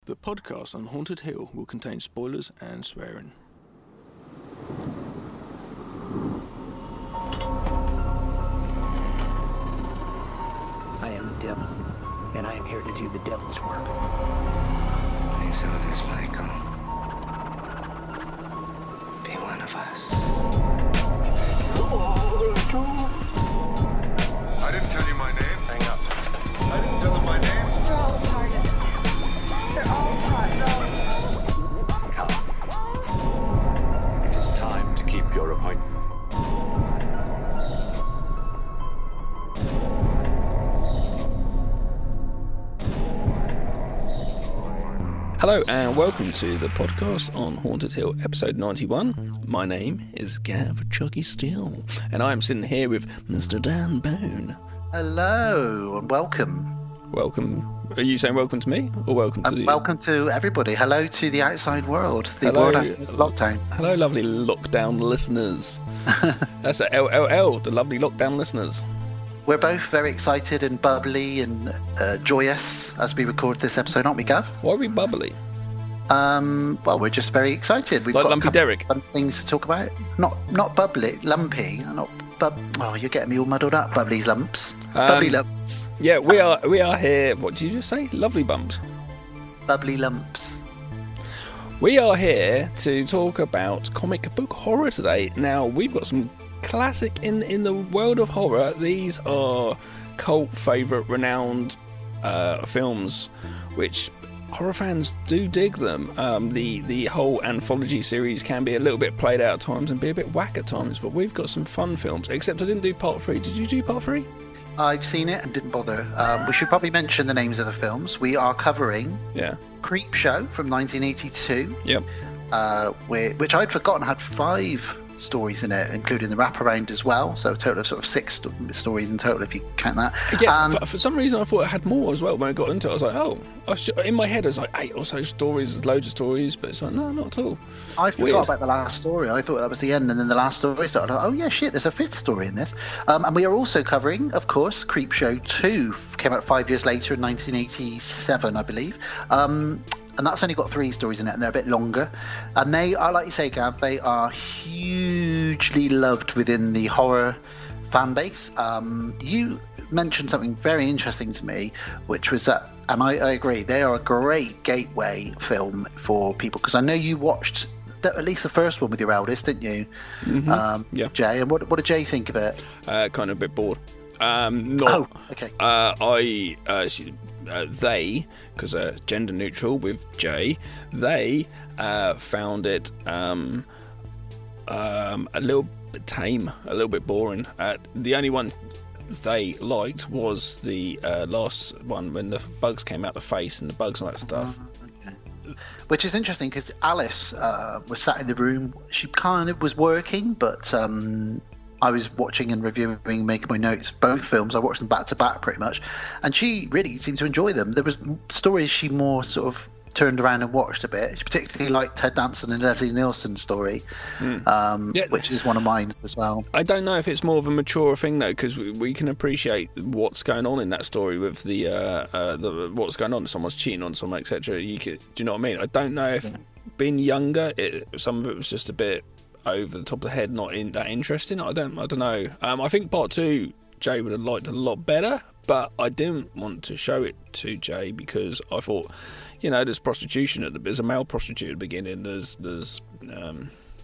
The podcast on Haunted Hill will contain spoilers and swearing. I am the devil, and I am here to do the devil's work. Think so, this Michael. Be one of us. I didn't tell you my name. Hang up. I didn't tell them my name. They're all part of it. They're all parts of It is time to keep your appointment. Hello and welcome to the podcast on Haunted Hill, episode 91. My name is Gav Chucky Steele, and I'm sitting here with Mr. Dan Bone. Hello and welcome. Welcome. Are you saying welcome to me or welcome to the... Welcome to everybody. Hello to the outside world. The Hello. world outside lockdown. Hello, lovely lockdown listeners. That's a LLL, the lovely lockdown listeners. We're both very excited and bubbly and joyous as we record this episode, aren't we, Gav? Why are we bubbly? Well, we're just very excited. We've Like got Lumpy a couple Derrick? of fun things to talk about. Not bubbly, lumpy, not Oh, you're getting me all muddled up. Bubbly's lumps. Bubbly lumps. Yeah, we are here. What did you just say? Lovely bumps. Bubbly lumps. We are here to talk about comic book horror today. Now, we've got some classic in the world of horror. These are cult favourite, renowned films, which horror fans do dig them. The whole anthology series can be a little bit played out at times and be a bit whack at times, but we've got some fun films. Except I didn't do part 3. Did you do part 3? I've seen it and didn't bother. We should probably mention the names of the films. We are covering Creepshow from 1982. Yep. Which I'd forgotten had 5 stories in it, including the wraparound as well. So a total of sort of 6 stories in total, if you count that. Yes, for some reason I thought it had more as well. When I got into it, I was like, in my head I was like, 8 or so stories, there's loads of stories, but it's like, no, not at all. I forgot about the last story. I thought that was the end, and then the last story started. Oh yeah, shit, there's a 5th story in this. And we are also covering, of course, Creepshow 2, came out 5 years later in 1987, I believe. And that's only got 3 stories in it, and they're a bit longer. And they are, like you say, Gav, they are hugely loved within the horror fan base. You mentioned something very interesting to me, which was that, and I agree, they are a great gateway film for people, because I know you watched at least the first one with your eldest, didn't you? Mm-hmm. Yeah. Jay, and what did Jay think of it? Kind of a bit bored. Okay. They, because gender neutral with Jay, they found it a little bit tame, a little bit boring. The only one they liked was the last one, when the bugs came out the face and the bugs and all that stuff. Okay. Which is interesting, because Alice was sat in the room. She kind of was working, but I was watching and reviewing, making my notes, both films. I watched them back to back pretty much, and she really seemed to enjoy them. There was stories she more sort of turned around and watched a bit. She particularly liked Ted Danson and Leslie Nielsen's story, which is one of mine as well. I don't know if it's more of a mature thing though, because we can appreciate what's going on in that story with the what's going on. Someone's cheating on someone, etc. Do you know what I mean? I don't know if being younger, some of it was just a bit over the top of the head, not that interesting. I don't know. I think part 2 Jay would have liked a lot better, but I didn't want to show it to Jay because I thought, there's prostitution there's a male prostitute at the beginning, there's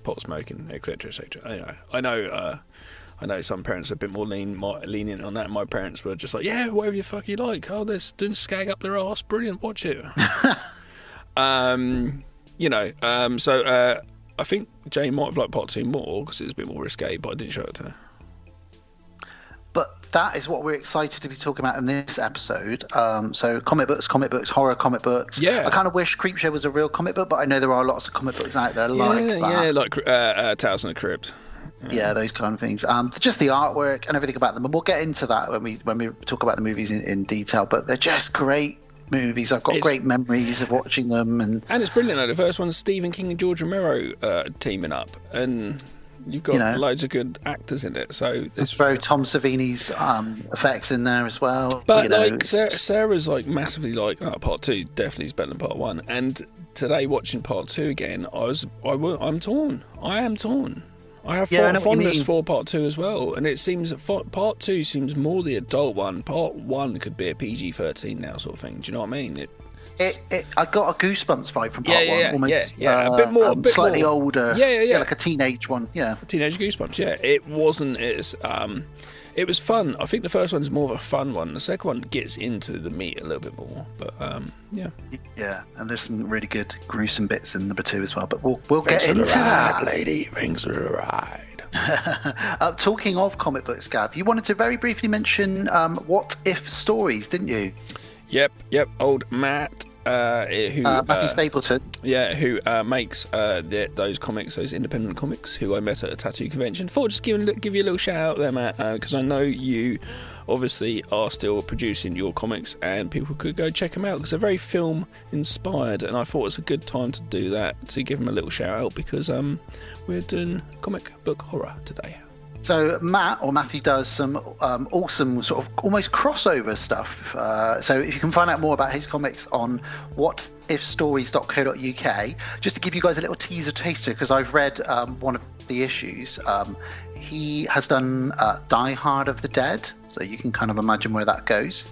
pot smoking, etc. I know some parents are a bit more lenient on that. My parents were just like, yeah, whatever you fuck you like. Oh, they're doing skag up their arse, brilliant, watch it. So I think Jay might have liked part 2 more because it was a bit more risque, but I didn't show it to her. But that is what we're excited to be talking about in this episode. So comic books, horror comic books. Yeah. I kind of wish Creepshow was a real comic book, but I know there are lots of comic books out there like that. Yeah, like Tales from the Crypt. Yeah, those kind of things. Just the artwork and everything about them, and we'll get into that when we talk about the movies in detail. But they're just great movies. I've got great memories of watching them, and it's brilliant. The first one's Stephen King and George Romero teaming up, and You've got loads of good actors in it, so this throw Tom Savini's effects in there as well. But Sarah's like massively like part 2 definitely is better than part 1. And today watching part 2 again, I'm torn. I am torn. I have fondness for part 2 as well, and it seems that part 2 seems more the adult one. Part 1 could be a PG-13 now sort of thing. Do you know what I mean? I got a Goosebumps vibe from part 1, almost a bit more, slightly older, yeah, like a teenage one, teenage Goosebumps. Yeah, it wasn't as it was fun. I think the first one's more of a fun one. The second one gets into the meat a little bit more, but yeah, and there's some really good gruesome bits in number 2 as well. But we'll get into that, lady. Thanks for the ride. Talking of comic books, Gav, you wanted to very briefly mention What If stories, didn't you? Yep. Old Matt, Matthew Stapleton. Yeah, who makes those comics, those independent comics, who I met at a tattoo convention. Thought just give you a little shout out there, Matt, because I know you obviously are still producing your comics, and people could go check them out because they're very film inspired. And I thought it's a good time to do that, to give them a little shout out, because we're doing comic book horror today. So Matthew does some awesome sort of almost crossover stuff. So if you can find out more about his comics on whatifstories.co.uk, just to give you guys a little teaser taster, because I've read one of the issues. He has done Die Hard of the Dead, so you can kind of imagine where that goes.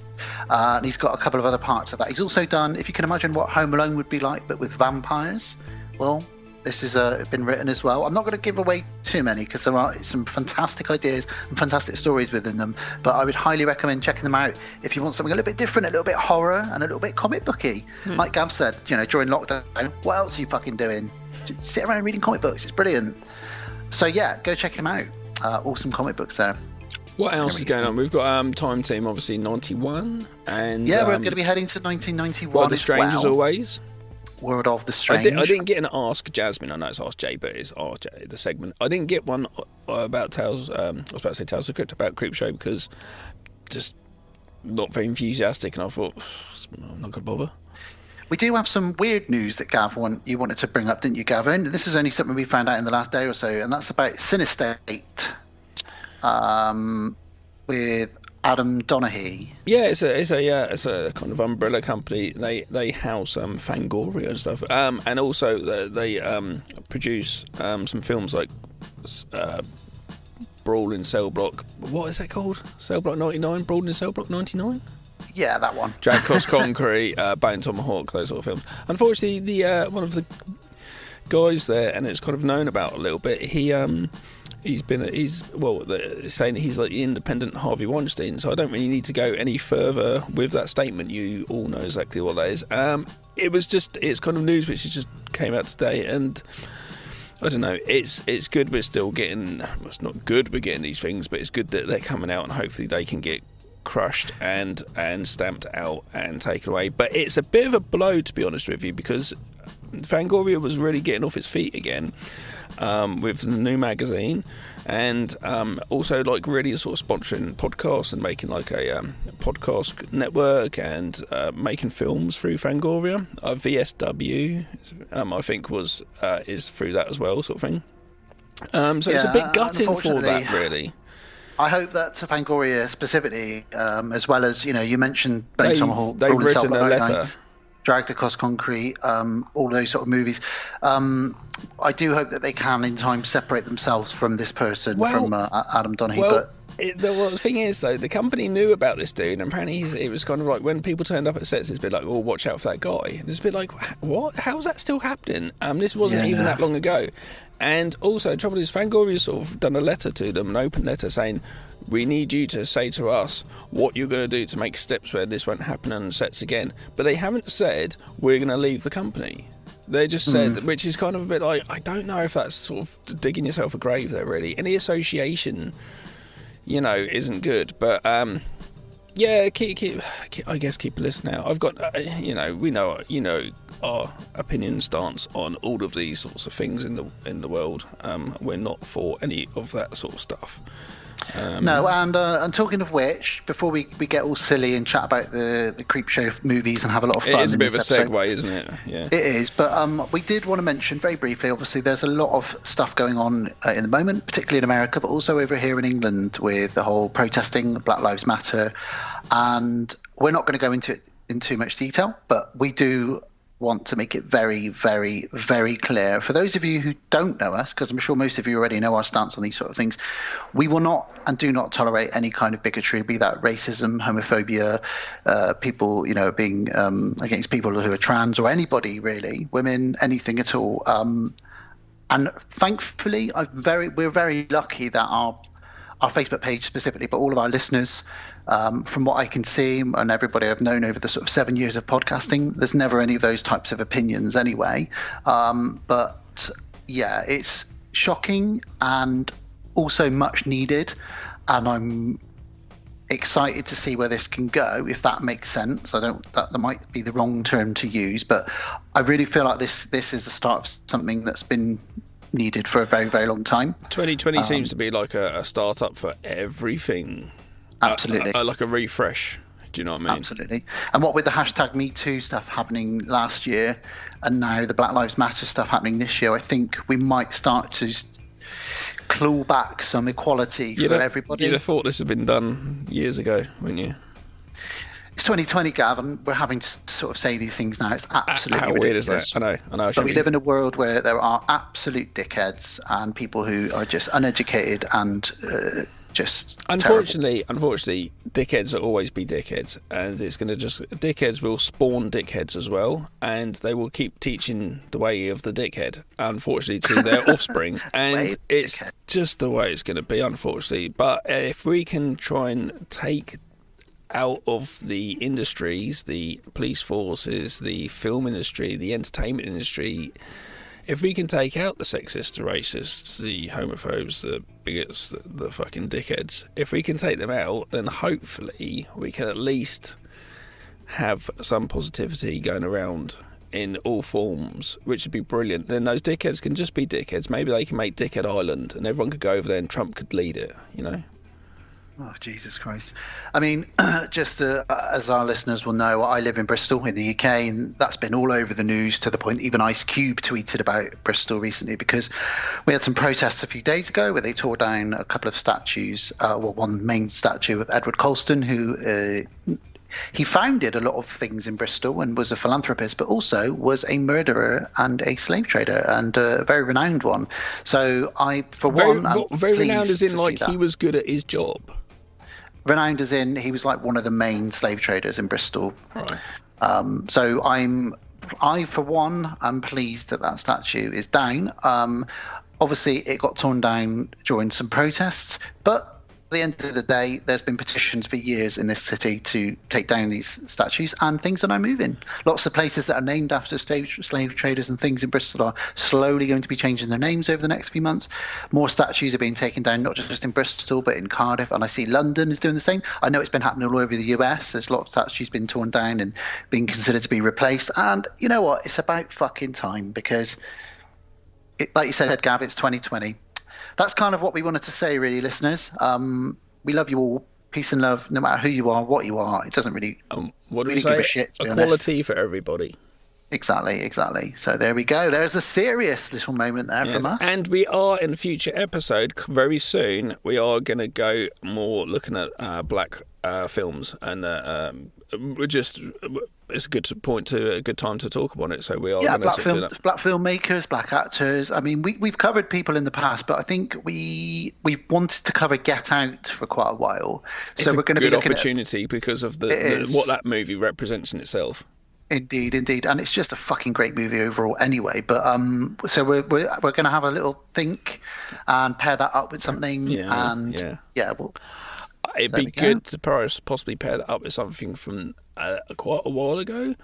And he's got a couple of other parts of that. He's also done, if you can imagine what Home Alone would be like, but with vampires. Well, this has been written as well. I'm not going to give away too many because there are some fantastic ideas and fantastic stories within them, but I would highly recommend checking them out if you want something a little bit different, a little bit horror and a little bit comic booky. Like Gav said, during lockdown, what else are you fucking doing? Just sit around reading comic books. It's brilliant. So yeah, go check him out. Awesome comic books there. What else is going on? We've got Time Team, obviously 91, and we're going to be heading to 1991. Well, The Strange as always. World of the Strange. I didn't get an Ask Jasmine. I know it's Ask Jay, but it's RJ, the segment. I didn't get one about Tales. I was about to say Tales of the Crypt, about Creepshow, because just not very enthusiastic, and I thought I'm not going to bother. We do have some weird news that Gav you wanted to bring up, didn't you, Gavin? This is only something we found out in the last day or so, and that's about Cinestate with Adam Donaghy. Yeah, it's a kind of umbrella company. They house Fangoria and stuff, and also they produce some films like Brawl in Cell Block. What is that called? Cell Block 99, Brawl in Cell Block 99. Yeah, that one. Drag Cross Concrete, Bone Tomahawk, those sort of films. Unfortunately, the one of the guys there, and it's kind of known about a little bit. He's saying he's like the independent Harvey Weinstein, so I don't really need to go any further with that statement. You all know exactly what that is. It's kind of news which just came out today, and I don't know, it's good we're still getting, well, it's not good we're getting these things, but it's good that they're coming out, and hopefully they can get crushed and stamped out and taken away. But it's a bit of a blow, to be honest with you, because Fangoria was really getting off its feet again with the new magazine, and also like really sort of sponsoring podcasts and making like a podcast network, and making films through Fangoria. VSW I think is through that as well, sort of thing. So it's a bit gutting for that, really. I hope that Fangoria specifically, as well as, you mentioned Bone Tomahawk, they've written a letter. Dragged Across Concrete, all those sort of movies. I do hope that they can, in time, separate themselves from this person, from Adam Donaghy. The thing is, though, the company knew about this dude, and apparently it was kind of like when people turned up at sets, it's a bit like, oh, watch out for that guy. And it's a bit like, what? How's that still happening? This wasn't even that long ago. And also, the trouble is, Fangoria sort of done a letter to them, an open letter, saying, we need you to say to us what you're going to do to make steps where this won't happen on sets again. But they haven't said, we're going to leave the company. They just said, which is kind of a bit like, I don't know if that's sort of digging yourself a grave there, really. Any association, isn't good. But, keep I guess keep a listen out. I've got, we know, our opinion stance on all of these sorts of things in the world. We're not for any of that sort of stuff. No, and talking of which, before we get all silly and chat about the Creepshow movies and have a lot of fun, It is a bit of a episode, segue, isn't it? Yeah. It is, but we did want to mention very briefly, obviously there's a lot of stuff going on in the moment, particularly in America, but also over here in England with the whole protesting, Black Lives Matter, and we're not going to go into it in too much detail, but we do want to make it very, very, very clear. For those of you who don't know us, because I'm sure most of you already know our stance on these sort of things, we will not and do not tolerate any kind of bigotry, be that racism, homophobia, people, being against people who are trans or anybody really, women, anything at all. And thankfully, we're very lucky that our Facebook page specifically, but all of our listeners, from what I can see and everybody I've known over the sort of 7 years of podcasting, there's never any of those types of opinions anyway. But yeah, it's shocking and also much needed. And I'm excited to see where this can go, if that makes sense. That might be the wrong term to use, but I really feel like this is the start of something that's been needed for a very, very long time. 2020 seems to be like a start-up for everything. Absolutely. Like a refresh. Do you know what I mean? Absolutely. And what with the hashtag #MeToo stuff happening last year and now the Black Lives Matter stuff happening this year, I think we might start to claw back some equality for everybody. You'd have thought this had been done years ago, wouldn't you? It's 2020, Gavin. We're having to sort of say these things now. It's absolutely How weird is ridiculous. that? I know. But we live in a world where there are absolute dickheads and people who are just uneducated and just Unfortunately, dickheads will always be dickheads, and it's going to dickheads will spawn dickheads as well, and they will keep teaching the way of the dickhead, unfortunately, to their offspring, and it's just the way it's going to be, unfortunately. But if we can try and take out of the industries, the police forces, the film industry, the entertainment industry, if we can take out the sexists, the racists, the homophobes, the bigots, the fucking dickheads, if we can take them out, then hopefully we can at least have some positivity going around in all forms, which would be brilliant. Then those dickheads can just be dickheads. Maybe they can make Dickhead Island and everyone could go over there and Trump could lead it, Oh, Jesus Christ. I mean, just as our listeners will know, I live in Bristol in the UK, and that's been all over the news to the point even Ice Cube tweeted about Bristol recently, because we had some protests a few days ago where they tore down a couple of statues. One main statue of Edward Colston, who he founded a lot of things in Bristol and was a philanthropist, but also was a murderer and a slave trader, and a very renowned one. So very renowned as in like he was good at his job. Renowned as in he was like one of the main slave traders in Bristol. Right. So I for one am pleased that statue is down. Obviously it got torn down during some protests, but at the end of the day, there's been petitions for years in this city to take down these statues, and things are now moving. Lots of places that are named after slave traders and things in Bristol are slowly going to be changing their names over the next few months. More statues are being taken down, not just in Bristol, but in Cardiff, and I see London is doing the same. I know it's been happening all over the US. There's lots of statues being torn down and being considered to be replaced, and you know what? It's about fucking time, because, like you said, Gav, it's 2020. That's kind of what we wanted to say, really, listeners. We love you all. Peace and love, no matter who you are, what you are. It doesn't really, what do really we say? give a shit, to be Equality honest. for everybody. Exactly. So there we go. There's a serious little moment there from us. And we are, in a future episode, very soon, we are going to go more looking at black films, and it's a good time to talk about it. So we are going to do that. Black filmmakers, black actors. I mean, we've covered people in the past, but I think we wanted to cover Get Out for quite a while. It's we're going to be looking opportunity because of what that movie represents in itself. Indeed, and it's just a fucking great movie overall anyway. But so we're going to have a little think and pair that up with something. It'd be good to possibly pair that up with something from quite a while ago,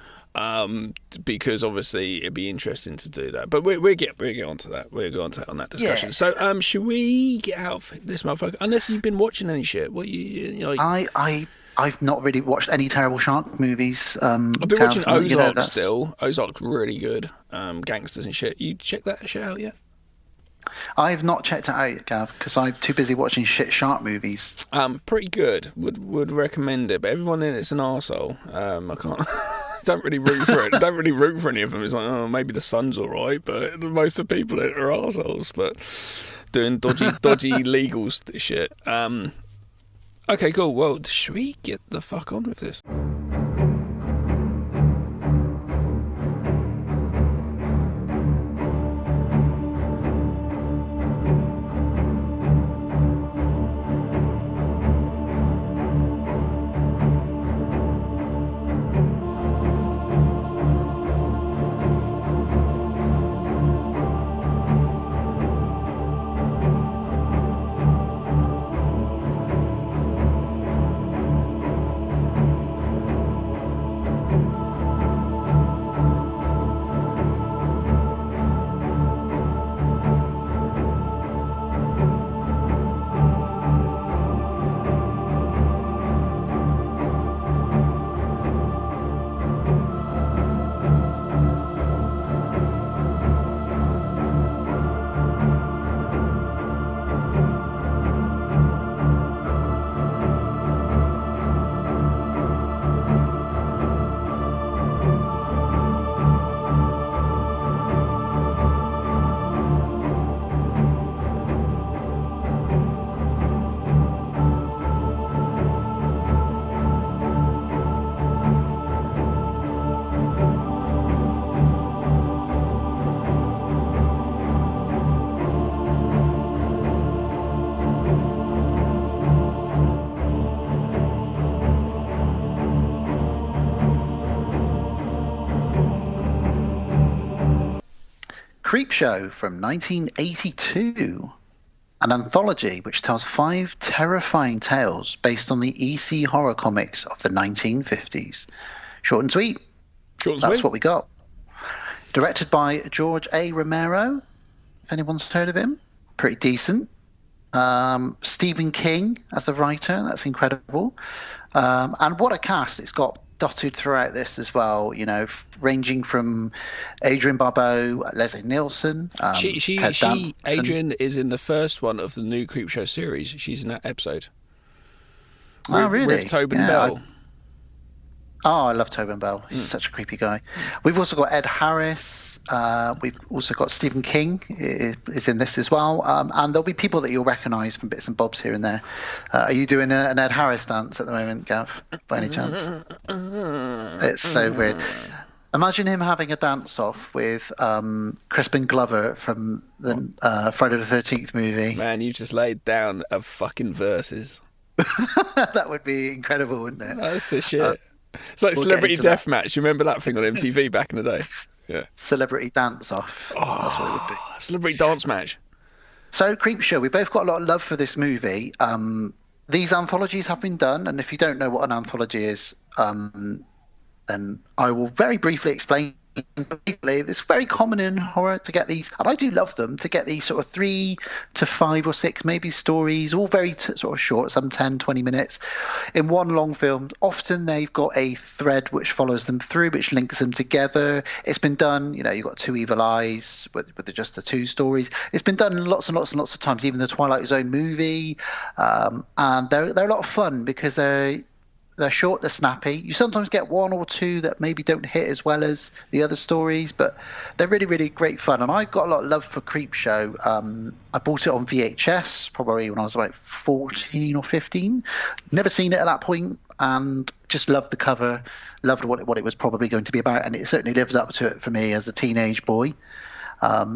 because obviously it'd be interesting to do that. But we'll get onto that. We'll go on to that discussion. Yeah. So should we get out of this motherfucker? Unless you've been watching any shit. What you like? I've not really watched any terrible shark movies. I've been watching Ozark still. Ozark's really good. Gangsters and shit. You check that shit out yet? I've not checked it out yet, Gav, because I'm too busy watching shit shark movies. Pretty good. Would recommend it, but everyone in it's an arsehole. I can't. Don't really root for it. Don't really root for any of them. It's like, oh, maybe the son's all right, but most of the people in it are arseholes. But doing dodgy legal shit. Okay, cool. Well, should we get the fuck on with this? Creepshow from 1982, an anthology which tells 5 terrifying tales based on the EC horror comics of the 1950s. Short and sweet. That's what we got. Directed by George A. Romero, if anyone's heard of him. Pretty decent. Stephen King as a writer, that's incredible. And what a cast it's got dotted throughout this as well, you know, ranging from Adrienne Barbeau, Leslie Nielsen, Ted Danson. Adrienne is in the first one of the new Creepshow series. She's in that episode. Oh, really? With Tobin Bell. I love Tobin Bell. He's such a creepy guy. We've also got Ed Harris. We've also got Stephen King is in this as well. And there'll be people that you'll recognise from bits and bobs here and there. Are you doing an Ed Harris dance at the moment, Gav, by any chance? It's so weird. Imagine him having a dance-off with Crispin Glover from the Friday the 13th movie. Man, you just laid down a fucking verses. That would be incredible, wouldn't it? That's the shit. It's like Celebrity Deathmatch. You remember that thing on MTV back in the day? Yeah. Celebrity Dance-Off. That's what it would be. Celebrity Dance Match. So, Creepshow, we both got a lot of love for this movie. These anthologies have been done, and if you don't know what an anthology is, then I will very briefly explain. Basically, it's very common in horror to get these, and I do love them, to get these sort of 3 to 5 or 6 maybe stories, all very sort of short, some 10, 20 minutes, in one long film. Often they've got a thread which follows them through, which links them together. It's been done, you know, you've got Two Evil Eyes with just the 2 stories. It's been done lots and lots and lots of times, even the Twilight Zone movie, and they're a lot of fun because they're short, they're snappy. You sometimes get 1 or 2 that maybe don't hit as well as the other stories, but they're really, really great fun. And I got a lot of love for Creepshow. I bought it on VHS probably when I was like 14 or 15. Never seen it at that point, and just loved the cover, loved what it was probably going to be about, and it certainly lived up to it for me as a teenage boy.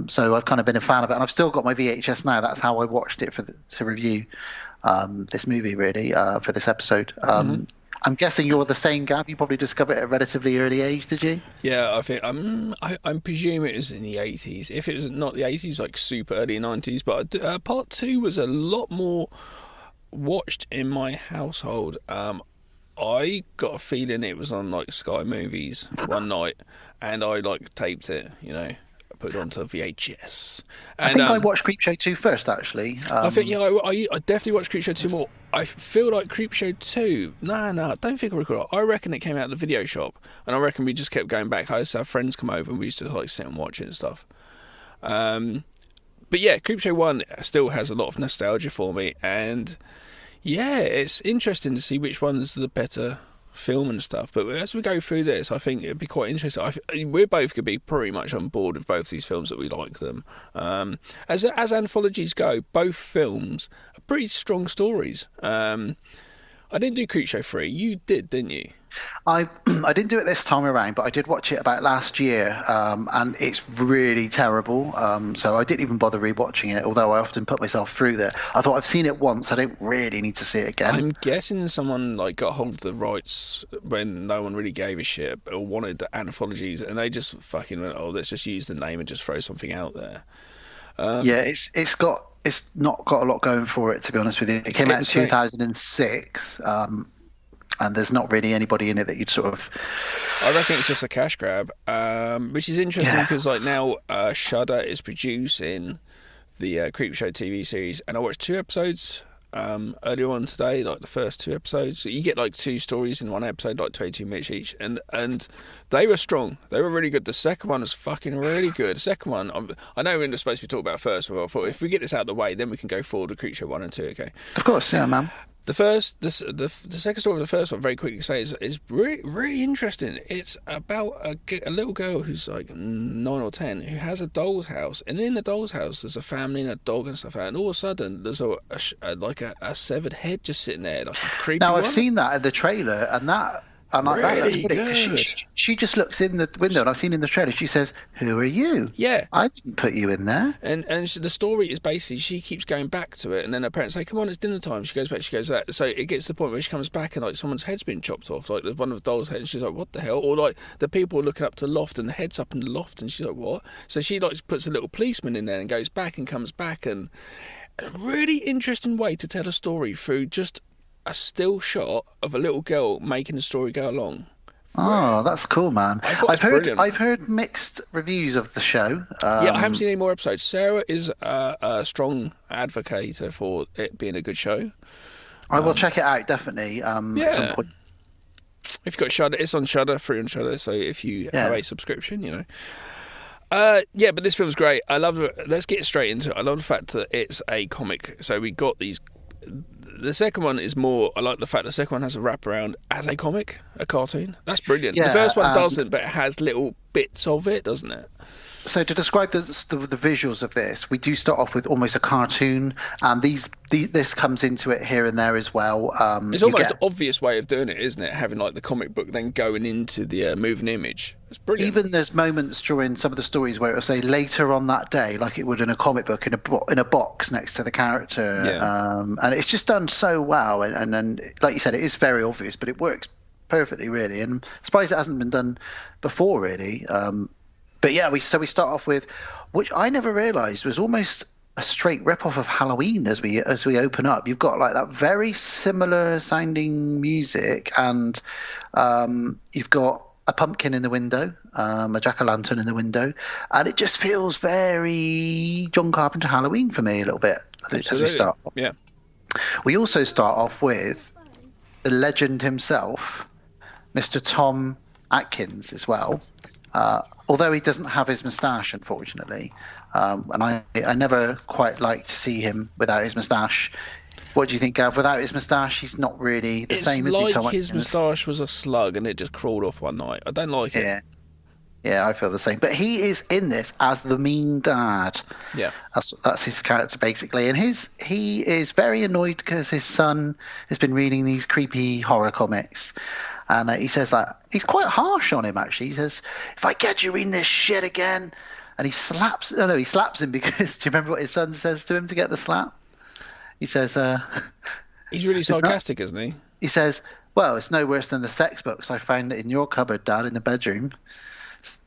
So I've kind of been a fan of it, and I've still got my VHS now. That's how I watched it to review this movie, really, for this episode. I'm guessing you're the same, Gav. You probably discovered it at a relatively early age, did you? Yeah, I think I presume it was in the 80s. If it was not the 80s, like super early 90s. But part 2 was a lot more watched in my household. I got a feeling it was on like Sky Movies one night, and I like taped it, you know. Put it onto VHS. And, I think I watched Creepshow 2 first, actually. I think, I definitely watched Creepshow 2 more. I feel like Creepshow 2... No, I don't think I recall it. I reckon it came out of the video shop, and I reckon we just kept going back. I used to have friends come over, and we used to like sit and watch it and stuff. But yeah, Creepshow 1 still has a lot of nostalgia for me, and yeah, it's interesting to see which one's the better film and stuff. But as we go through this, I think it'd be quite interesting. We're both going to be pretty much on board with both these films, that we like them. As anthologies go, both films are pretty strong stories. I didn't do Creepshow 3. You did, didn't you? I didn't do it this time around, but I did watch it about last year, and it's really terrible. So I didn't even bother rewatching it, although I often put myself through that. I thought, I've seen it once, I don't really need to see it again. I'm guessing someone got hold of the rights when no one really gave a shit or wanted the anthologies, and they just fucking went, oh, let's just use the name and just throw something out there. Yeah, it's not got a lot going for it, to be honest with you. It came out in 2006. And there's not really anybody in it that you'd sort of... I reckon it's just a cash grab, which is interesting because now Shudder is producing the Creepshow TV series, and I watched 2 episodes earlier on today, like the first 2 episodes. So you get 2 stories in one episode, 22 minutes each, and they were strong. They were really good. The second one was fucking really good. The second one, I know we're supposed to be talking about first, but I thought if we get this out of the way, then we can go forward to Creepshow 1 and 2, okay? Of course, yeah, man. The second story of the first one, very quickly say, is really, really interesting. It's about a little girl who's 9 or 10 who has a doll's house, and in the doll's house there's a family and a dog and stuff out, and all of a sudden there's a severed head just sitting there, like a creepy Now, one. I've seen that in the trailer, and that... I'm like, really that's good. She just looks in the window, and I've seen in the trailer, she says, "Who are you?" Yeah. I didn't put you in there. And the story is basically she keeps going back to it, and then her parents say, "Come on, it's dinner time." She goes back, she goes that. So it gets to the point where she comes back and someone's head's been chopped off, there's one of the doll's heads, and she's like, "What the hell?" Or the people are looking up to the loft, and the head's up in the loft, and she's like, "What?" So she puts a little policeman in there and goes back and comes back, and a really interesting way to tell a story through just a still shot of a little girl making the story go along. Oh, that's cool, man. I've heard mixed reviews of the show. Yeah, I haven't seen any more episodes. Sarah is a strong advocate for it being a good show. I will check it out, definitely. At some point. If you've got Shudder, it's on Shudder, free on Shudder. So if you have a subscription, but this film's great. I love it. Let's get straight into it. I love the fact that it's a comic. So we got these. The second one is more... I like the fact the second one has a wraparound as a comic, a cartoon. That's brilliant. Yeah, the first one doesn't, but it has little bits of it, doesn't it? So to describe the visuals of this, we do start off with almost a cartoon, and this comes into it here and there as well. It's almost an obvious way of doing it, isn't it? Having the comic book then going into the moving image. It's brilliant. Even there's moments during some of the stories where it'll say later on that day, like it would in a comic book, in a box next to the character. Yeah. And it's just done so well, and like you said, it is very obvious, but it works perfectly, really. And I'm surprised it hasn't been done before, really. But yeah, we start off with, which I never realised was almost a straight rip-off of Halloween as we open up. You've got that very similar sounding music, and you've got a pumpkin in the window, a jack-o'-lantern in the window, and it just feels very John Carpenter Halloween for me a little bit. Absolutely. As we start off. Yeah. We also start off with the legend himself, Mr. Tom Atkins, as well. Although he doesn't have his moustache, unfortunately. And I never quite like to see him without his moustache. What do you think, Gav? Without his moustache, he's not really the same as he. It's like his moustache was a slug and it just crawled off one night. I don't like it. Yeah, I feel the same. But he is in this as the mean dad. Yeah. That's his character, basically. And he is very annoyed because his son has been reading these creepy horror comics. And he says he's quite harsh on him, actually. He says, "If I catch you reading this shit again," and he slaps him because, do you remember what his son says to him to get the slap? He says, he's really sarcastic, isn't he? He says, "Well, it's no worse than the sex books I found in your cupboard, Dad, in the bedroom."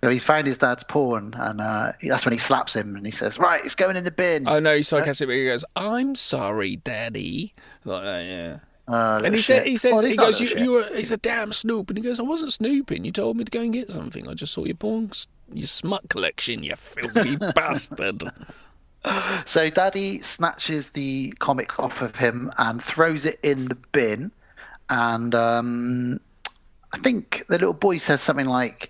So he's found his dad's porn, and that's when he slaps him, and he says, "Right, it's going in the bin." Oh, no, he's sarcastic, but he goes, "I'm sorry, Daddy." Like that, yeah. And he goes, he's a damn snoop. And he goes, "I wasn't snooping. You told me to go and get something. I just saw your porn, your smut collection, you filthy bastard." So Daddy snatches the comic off of him and throws it in the bin. And I think the little boy says something like,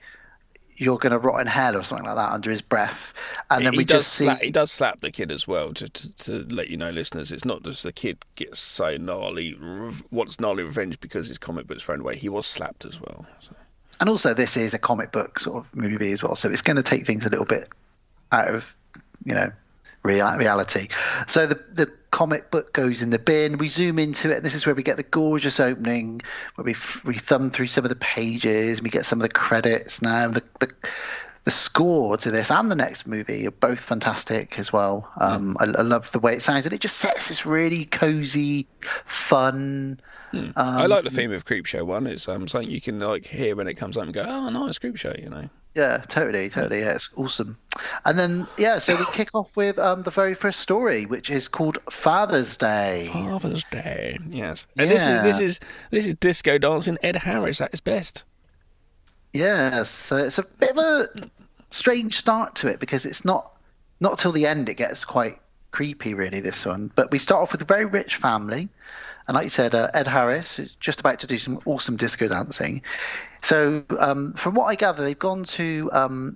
you're going to rot in hell or something like that under his breath. And then he we does just see he does slap the kid as well to let you know, listeners. It's not just the kid gets so gnarly, wants gnarly revenge because his comic book's thrown away. He was slapped as well. So. And also, this is a comic book sort of movie as well, so it's going to take things a little bit out of, reality. So the comic book goes in the bin. We zoom into it. This is where we get the gorgeous opening, where we thumb through some of the pages. We get some of the credits now. The score to this and the next movie are both fantastic as well. I love the way it sounds, and it just sets this really cozy, fun. I like the theme of Creepshow one. It's something you can hear when it comes up and go, oh, nice Creepshow, Yeah, totally. Yeah, it's awesome. And then so we kick off with the very first story, which is called Father's Day. Father's Day, yes. And this is disco dancing Ed Harris at his best. Yes, so it's a bit of a strange start to it because it's not till the end it gets quite creepy, really, this one. But we start off with a very rich family. And like you said, Ed Harris is just about to do some awesome disco dancing. So from what I gather, they've gone to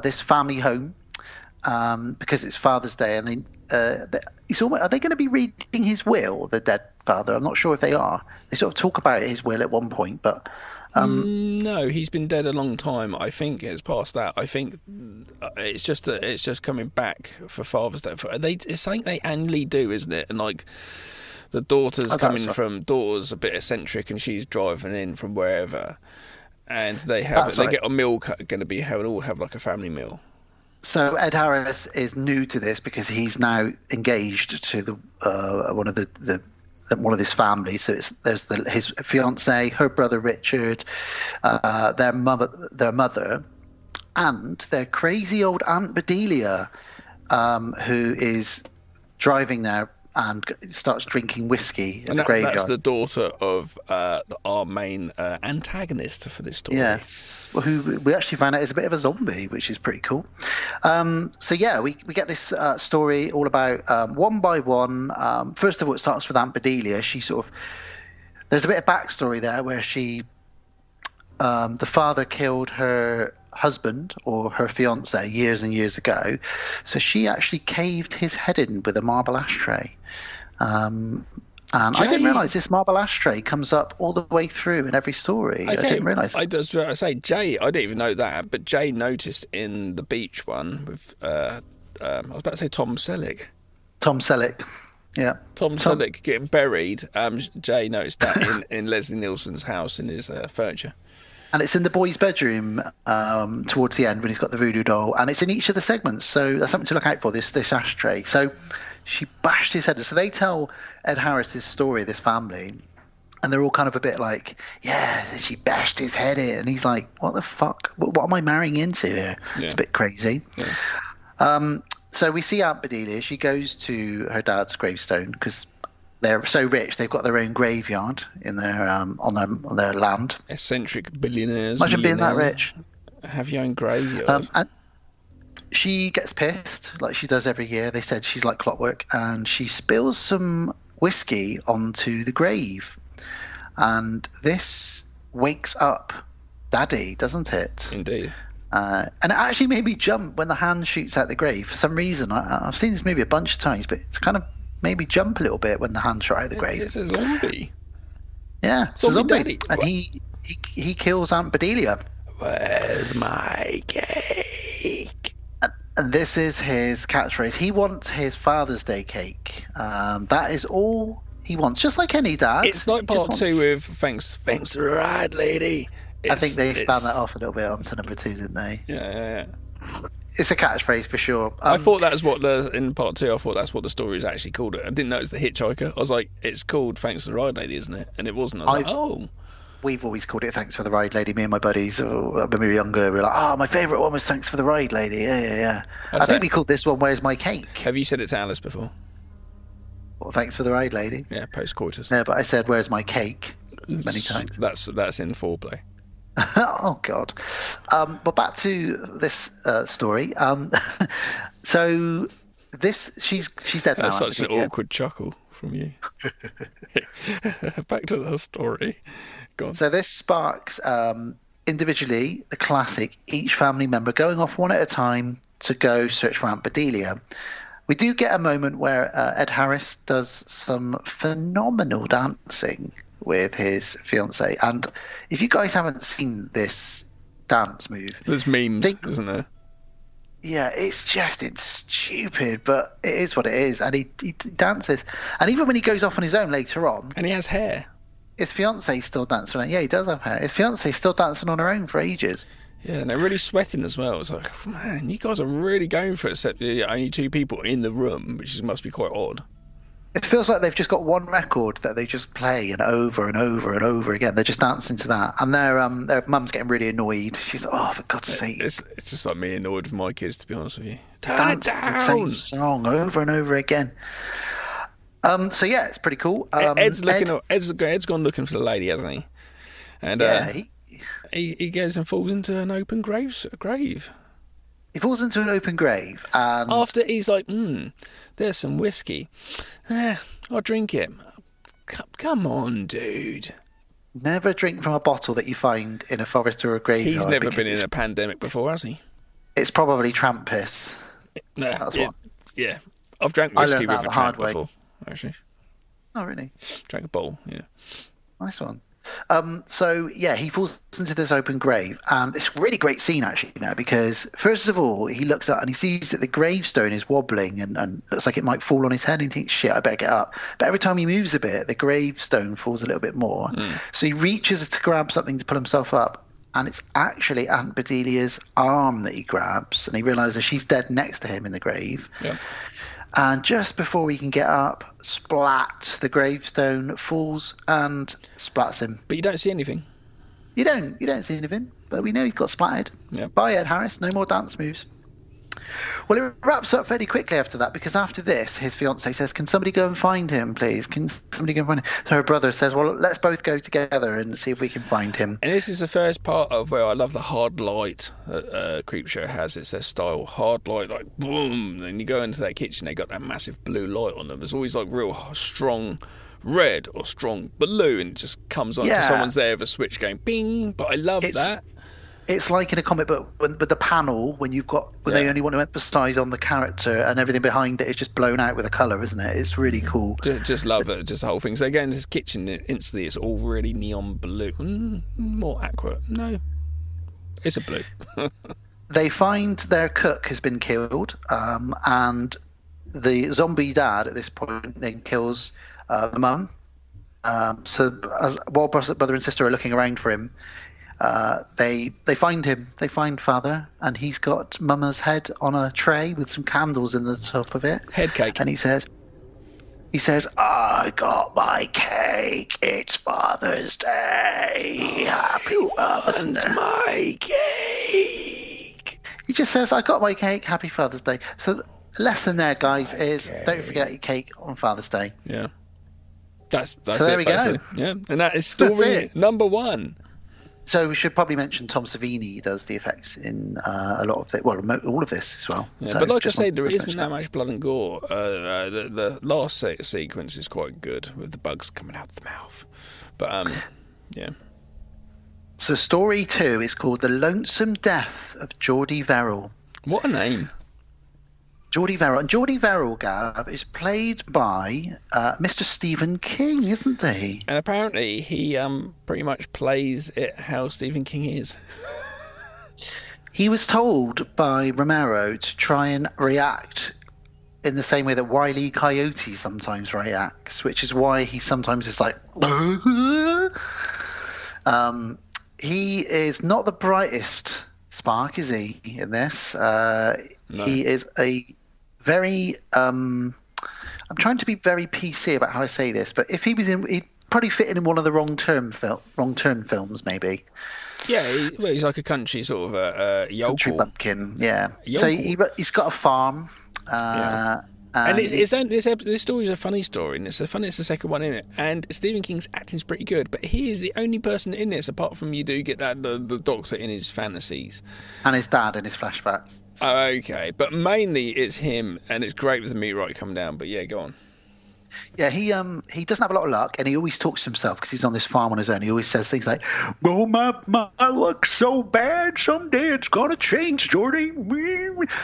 this family home because it's Father's Day. And are they going to be reading his will, the dead father? I'm not sure if they are. They sort of talk about his will at one point, but... no, he's been dead a long time. I think it's past that. I think it's just coming back for Father's Day. It's something they annually do, isn't it? And the daughter's daughter's a bit eccentric, and she's driving in from wherever, and they get a meal going to be all have like a family meal. So Ed Harris is new to this because he's now engaged to one of this family. So there's his fiancée, her brother Richard, their mother, and their crazy old Aunt Bedelia, who is driving there and starts drinking whiskey in the graveyard. That's the daughter of our main antagonist for this story. Yes, well, who we actually found out is a bit of a zombie, which is pretty cool. We get this story all about one by one. First of all, it starts with Aunt Bedelia. There's a bit of backstory there where the father killed her husband or her fiance years and years ago, so she actually caved his head in with a marble ashtray. And Jay, I didn't realise this marble ashtray comes up all the way through in every story. Okay, I didn't realise. I didn't even know that, but Jay noticed in the beach one with I was about to say Tom Selleck. Tom Selleck, yeah. Tom Selleck getting buried. Jay noticed that in Leslie Nielsen's house in his furniture. And it's in the boy's bedroom towards the end when he's got the voodoo doll, and it's in each of the segments. So that's something to look out for. This ashtray. So she bashed his head. So they tell Ed Harris's story, this family, and they're all kind of a bit like, yeah, she bashed his head in, and he's like, what the fuck? What am I marrying into here? Yeah. It's a bit crazy. Yeah. So we see Aunt Bedelia. She goes to her dad's gravestone because they're so rich, they've got their own graveyard in their on their land. Eccentric billionaires. Imagine being that rich. Have your own graveyard. And she gets pissed, like she does every year. They said she's like clockwork, and she spills some whiskey onto the grave, and this wakes up Daddy, doesn't it? Indeed. And it actually made me jump when the hand shoots out the grave. For some reason, I've seen this movie a bunch of times, but it's kind of made me jump a little bit when the hand shot out of the grave. It's a zombie. Yeah, it's a zombie. Daddy. And he kills Aunt Bedelia. Where's my cake? And this is his catchphrase. He wants his Father's Day cake. That is all he wants, just like any dad. It's like part two with thanks for the ride, lady. I think they spanned that off a little bit onto number two, didn't they? Yeah. It's a catchphrase for sure. I thought that's what in part two. I thought that's what the story is actually called. I didn't know it's the hitchhiker. I was like, it's called "Thanks for the Ride, Lady," isn't it? And it wasn't. I was like, oh. We've always called it "Thanks for the Ride, Lady." Me and my buddies, when we were younger, we were like, "Oh, my favourite one was Thanks for the Ride, Lady." Yeah. I think we called this one "Where's My Cake." Have you said it to Alice before? Well, thanks for the ride, lady. Yeah, post coitus. Yeah, but I said, "Where's my cake?" many times. That's in foreplay. Oh God. But back to this story. So she's dead now. That's such an awkward chuckle from you. Back to the story. Go on. So this sparks individually, the classic, each family member going off one at a time to go search for Aunt Bedelia. We do get a moment where Ed Harris does some phenomenal dancing with his fiancée. And if you guys haven't seen this dance move... There's memes, isn't there? Yeah, it's stupid, but it is what it is. And he dances. And even when he goes off on his own later on... And he has hair. His fiancée's still dancing around. Yeah, he does have hair. His fiancée's still dancing on her own for ages. Yeah, and they're really sweating as well. It's like, man, you guys are really going for it, except only 2 people in the room, which must be quite odd. It feels like they've just got one record that they just play and over and over and over again. They're just dancing to that. And their mum's getting really annoyed. She's like, oh, for God's sake. It's just like me annoyed with my kids, to be honest with you. Dance the same song over and over again. So, yeah, it's pretty cool. Ed's gone looking for the lady, hasn't he? And yeah, he goes and falls into an open grave. He falls into an open grave, and after he's like, there's some whiskey. I'll drink it. Come on, dude. Never drink from a bottle that you find in a forest or a graveyard. He's never been in a pandemic before, has he? It's probably tramp piss. Yeah. I've drank whiskey with a tramp before, actually. Oh, really? Drank a bowl, yeah. Nice one. So yeah, he falls into this open grave, and it's a really great scene actually now, because first of all he looks up and he sees that the gravestone is wobbling and looks like it might fall on his head, and he thinks, shit, I better get up. But every time he moves a bit, the gravestone falls a little bit more. So he reaches to grab something to pull himself up, and it's actually Aunt Bedelia's arm that he grabs, and he realizes she's dead next to him in the grave. And just before he can get up, splat, the gravestone falls and splats him. But you don't see anything. You don't see anything, but we know he's got splattered. Bye, Ed Harris. No more dance moves. Well, it wraps up fairly quickly after that, because after this, his fiancée says, can somebody go and find him, please? Can somebody go and find him? So her brother says, well, let's both go together and see if we can find him. And this is the first part of where I love the hard light that Creepshow has. It's their style. Hard light, like, boom. And you go into that kitchen, they got that massive blue light on them. There's always, like, real strong red or strong blue, and it just comes on because someone's there with a switch going bing. But I love that. It's like in a comic book with the panel when they only want to emphasise on the character, and everything behind it is just blown out with a colour, isn't it? It's really cool. Just love it, just the whole thing. So again, this kitchen, instantly it's all really neon blue. More aqua. No, it's a blue. They find their cook has been killed, and the zombie dad at this point then kills the mum. While brother and sister are looking around for him, they find him. They find father, and he's got Mama's head on a tray with some candles in the top of it. Head cake. And he says, I got my cake. It's Father's Day. Happy Father's Day. My cake. He just says, I got my cake. Happy Father's Day. So the lesson there, guys, is don't forget your cake on Father's Day. Yeah. That's so there we go. Yeah, and that is story number 1. So we should probably mention Tom Savini does the effects in a lot of it. Well, all of this as well. Yeah, so but like I said, there isn't that much blood and gore. The last sequence is quite good with the bugs coming out the mouth. But yeah. So story 2 is called The Lonesome Death of Geordie Verrill. What a name. Geordie Verrill. And Geordie Verrill, Gav, is played by Mr. Stephen King, isn't he? And apparently he pretty much plays it how Stephen King is. He was told by Romero to try and react in the same way that Wile E. Coyote sometimes reacts, which is why he sometimes is like... he is not the brightest spark, is he, in this? No. He is a very I'm trying to be very PC about how I say this, but if he was in, he'd probably fit in one of the wrong turn films, maybe. Yeah, he's like a country sort of yokel. Country bumpkin, yeah. So he's got a farm. And this story is a funny story, and it's the second one in it. And Stephen King's acting's pretty good, but he is the only person in this, apart from you do get that the Doctor in his fantasies, and his dad in his flashbacks. Oh, okay, but mainly it's him, and it's great with the meteorite coming down. But yeah, go on. Yeah, he doesn't have a lot of luck, and he always talks to himself because he's on this farm on his own. He always says things like, "Oh, my luck's so bad. Someday it's gonna change, Jordy."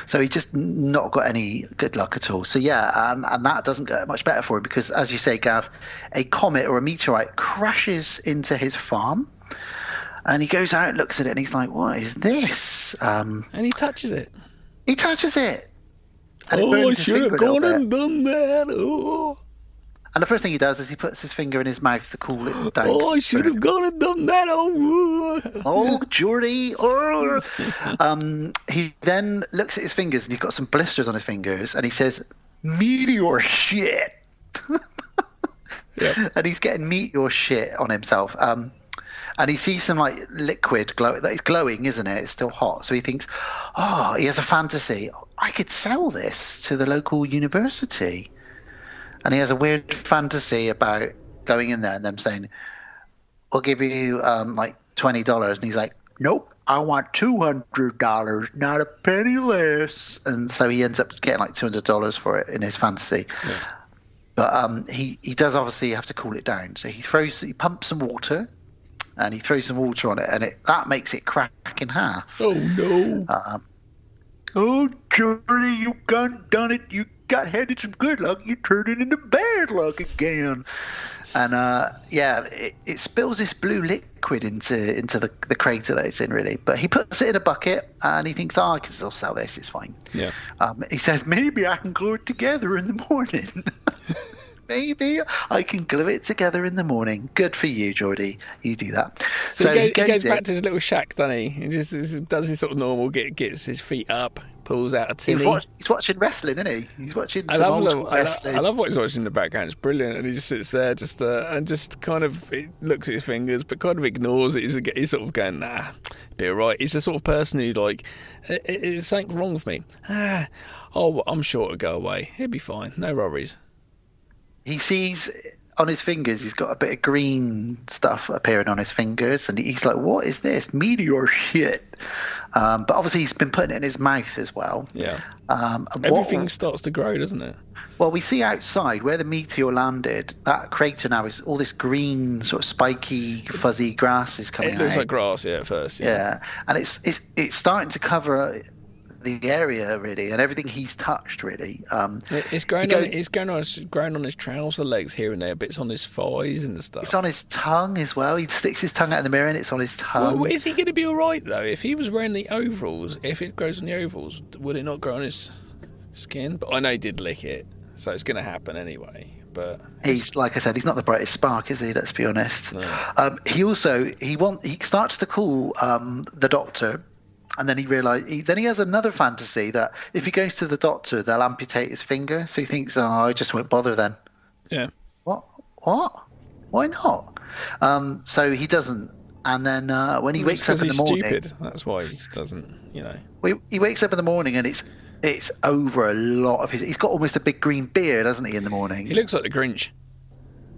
So he's just not got any good luck at all. So yeah, and that doesn't get much better for him because, as you say, Gav, a comet or a meteorite crashes into his farm, and he goes out, looks at it, and he's like, "What is this?" And he touches it. He touches it. And it I burns his should have finger a little gone and bit. done that. Oh. And the first thing he does is he puts his finger in his mouth to cool it down. I should have gone and done that. Oh, Oh, Geordie. Oh. He then looks at his fingers and he's got some blisters on his fingers and he says, "Meteor shit." Yep. And he's getting meteor shit on himself. And he sees some like liquid glow. That is glowing, isn't it? It's still hot. So he thinks, oh, he has a fantasy. I could sell this to the local university. And he has a weird fantasy about going in there and them saying, "We'll give you like $20." And he's like, "Nope, I want $200, not a penny less." And so he ends up getting like $200 for it in his fantasy. Yeah. But he does obviously have to cool it down. So he pumps some water and he throws some water on it, and that makes it crack in half. Oh no! Oh, Jordy, you done it. You got handed some good luck. You turned it into bad luck again. And it spills this blue liquid into the crater that it's in, really. But he puts it in a bucket and he thinks, I can still sell this. It's fine. Yeah. He says, maybe I can glue it together in the morning. Maybe I can glue it together in the morning. Good for you, Geordie. You do that. So he goes back to his little shack, doesn't he? He just does his sort of normal, gets his feet up, pulls out a tilly. He's watching wrestling, isn't he? He's watching some old wrestling. I love what he's watching in the background. It's brilliant. And he just sits there and just kind of looks at his fingers, but kind of ignores it. He's sort of going, nah, be all right. He's the sort of person who, like, it's something wrong with me. I'm sure it'll go away. It'll be fine. No worries. He sees on his fingers, he's got a bit of green stuff appearing on his fingers, and he's like, "What is this? Meteor shit!" But obviously, he's been putting it in his mouth as well. Yeah. Everything starts to grow, doesn't it? Well, we see outside where the meteor landed. That crater now is all this green, sort of spiky, fuzzy grass is coming out. It looks like grass, yeah, at first. Yeah, and it's starting to cover the area, really, and everything he's touched, really. It's grown on his trouser legs here and there, bits on his thighs and stuff. It's on his tongue as well. He sticks his tongue out in the mirror and it's on his tongue. Well, is he going to be all right, though? If he was wearing the overalls, if it grows on the overalls, would it not grow on his skin? But I know he did lick it, so it's going to happen anyway. But he's, like I said, he's not the brightest spark, is he? Let's be honest. No. He starts to call the doctor. And then he has another fantasy that if he goes to the doctor, they'll amputate his finger. So he thinks, I just won't bother then. Yeah. What? Why not? So he doesn't. And then when he wakes up in the morning, stupid. That's why he doesn't. He wakes up in the morning and it's over a lot of his. He's got almost a big green beard, hasn't he? In the morning, he looks like the Grinch.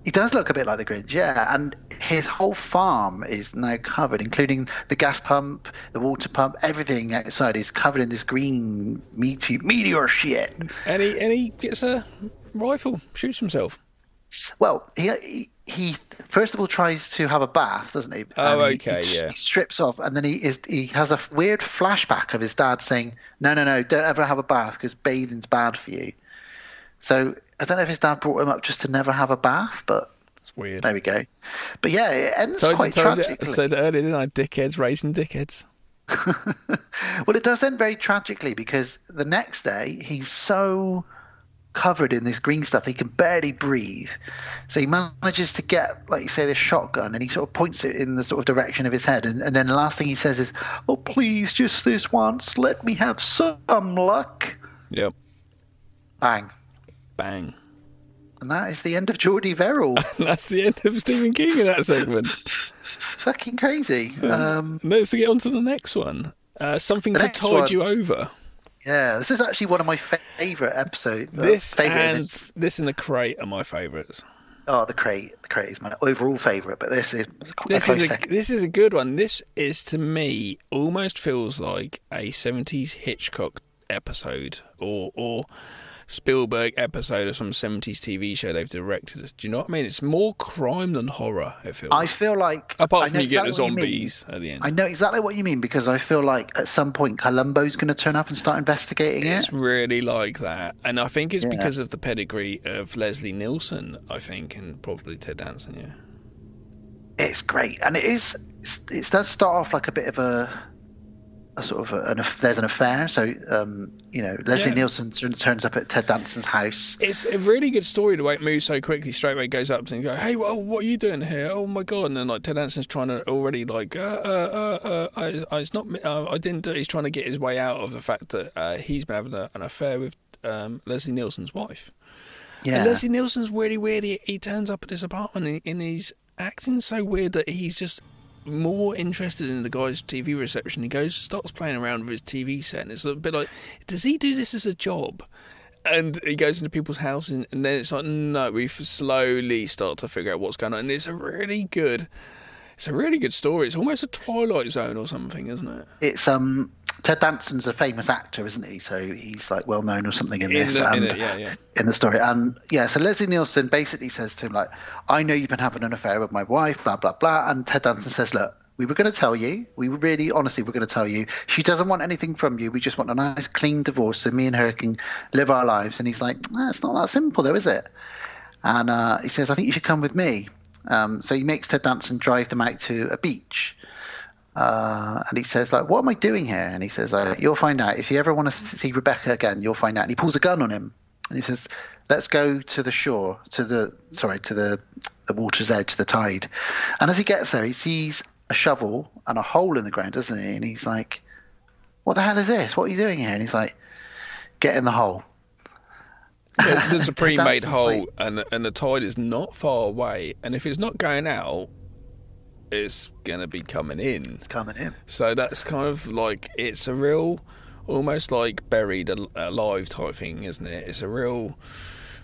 He does look a bit like the Grinch, yeah. And his whole farm is now covered, including the gas pump, the water pump, everything outside is covered in this green meteor shit. And he gets a rifle, shoots himself. Well, he first of all tries to have a bath, doesn't he? Yeah. He strips off, and then he has a weird flashback of his dad saying, "No, don't ever have a bath because bathing's bad for you." So I don't know if his dad brought him up just to never have a bath, but it's weird. There we go. But yeah, it ends quite tragically. I said earlier, didn't I? Dickheads raising dickheads. Well, it does end very tragically because the next day he's so covered in this green stuff he can barely breathe. So he manages to get, like you say, this shotgun, and he sort of points it in the sort of direction of his head, and then the last thing he says is, "Oh, please, just this once, let me have some luck." Yep. Bang. Bang. And that is the end of Geordie Verrill. That's the end of Stephen King in that segment. Fucking crazy. Let's get on to the next one. Something to tide you over. Yeah, this is actually one of my favourite episodes. This and The Crate are my favourites. Oh, The Crate is my overall favourite, but this is a good one. This is, to me, almost feels like a 70s Hitchcock episode or Spielberg episode of some 70s TV show they've directed. Do you know what I mean? It's more crime than horror, it feels. I feel like... Apart from you get the zombies at the end. I know exactly what you mean, because I feel like at some point Columbo's going to turn up and start investigating it. It's really like that. And I think it's because of the pedigree of Leslie Nielsen, I think, and probably Ted Danson, yeah. It's great. And it does start off like a bit of a sort of there's an affair. So, Leslie Nielsen turns up at Ted Danson's house. It's a really good story, the way it moves so quickly. Straight away goes up and goes, hey, well, what are you doing here? Oh, my God. And then, like, Ted Danson's trying to already, like, it's not me. I didn't do it. He's trying to get his way out of the fact that he's been having an affair with Leslie Nielsen's wife. Yeah. And Leslie Nielsen's really weird. He turns up at this apartment and he's acting so weird that he's just more interested in the guy's TV reception. He starts playing around with his TV set, and it's a bit like, does he do this as a job? And he goes into people's houses, and then it's like, no, we slowly start to figure out what's going on. And it's a really good story. It's almost a Twilight Zone or something, isn't it? It's Ted Danson's a famous actor, isn't he? So he's like well known or something in the story. And so Leslie Nielsen basically says to him, like, I know you've been having an affair with my wife, blah blah blah. And Ted Danson says, look, we were going to tell you. We really, honestly, we're going to tell you. She doesn't want anything from you. We just want a nice, clean divorce so me and her can live our lives. And he's like, it's not that simple, though, is it? And he says, I think you should come with me. So he makes Ted Danson drive them out to a beach. And he says, like, what am I doing here? And he says, you'll find out. If you ever want to see Rebecca again, you'll find out. And he pulls a gun on him. And he says, let's go to the shore, to the water's edge, the tide. And as he gets there, he sees a shovel and a hole in the ground, doesn't he? And he's like, what the hell is this? What are you doing here? And he's like, get in the hole. There's a pre-made hole, and the tide is not far away. And if it's not going out, it's going to be coming in. It's coming in. So that's kind of like, it's a real, almost like Buried Alive type thing, isn't it? It's a real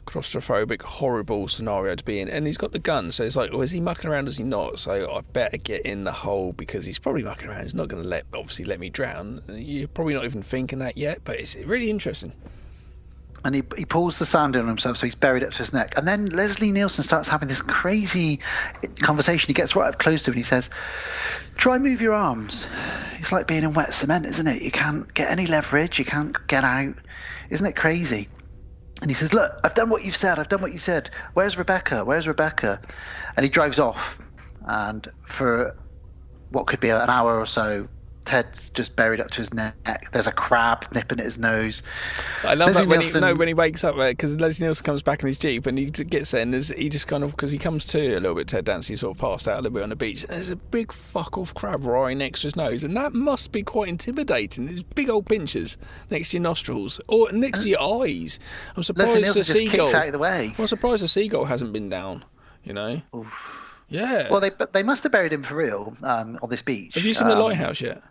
claustrophobic, horrible scenario to be in. And he's got the gun, so it's like, is he mucking around or is he not? So I better get in the hole because he's probably mucking around. He's not going to let me drown. You're probably not even thinking that yet, but it's really interesting. And he pulls the sand in on himself, so he's buried up to his neck. And then Leslie Nielsen starts having this crazy conversation. He gets right up close to him and he says, try and move your arms. It's like being in wet cement, isn't it? You can't get any leverage. You can't get out. Isn't it crazy? And he says, look, I've done what you've said. I've done what you said. Where's Rebecca? Where's Rebecca? And he drives off. And for what could be an hour or so, Ted's just buried up to his neck. There's a crab nipping at his nose. I love that when he wakes up, because Leslie Nielsen comes back in his Jeep and he gets there and he just kind of, because he comes to a little bit, Ted Danson, he sort of passed out a little bit on the beach, and there's a big fuck off crab right next to his nose, and that must be quite intimidating. There's big old pinchers next to your nostrils or next to your eyes. I'm surprised the seagull kicks out of the way. I'm surprised the seagull hasn't been down, you know. Oof. Yeah. Well, they must have buried him for real on this beach. Have you seen the lighthouse yet?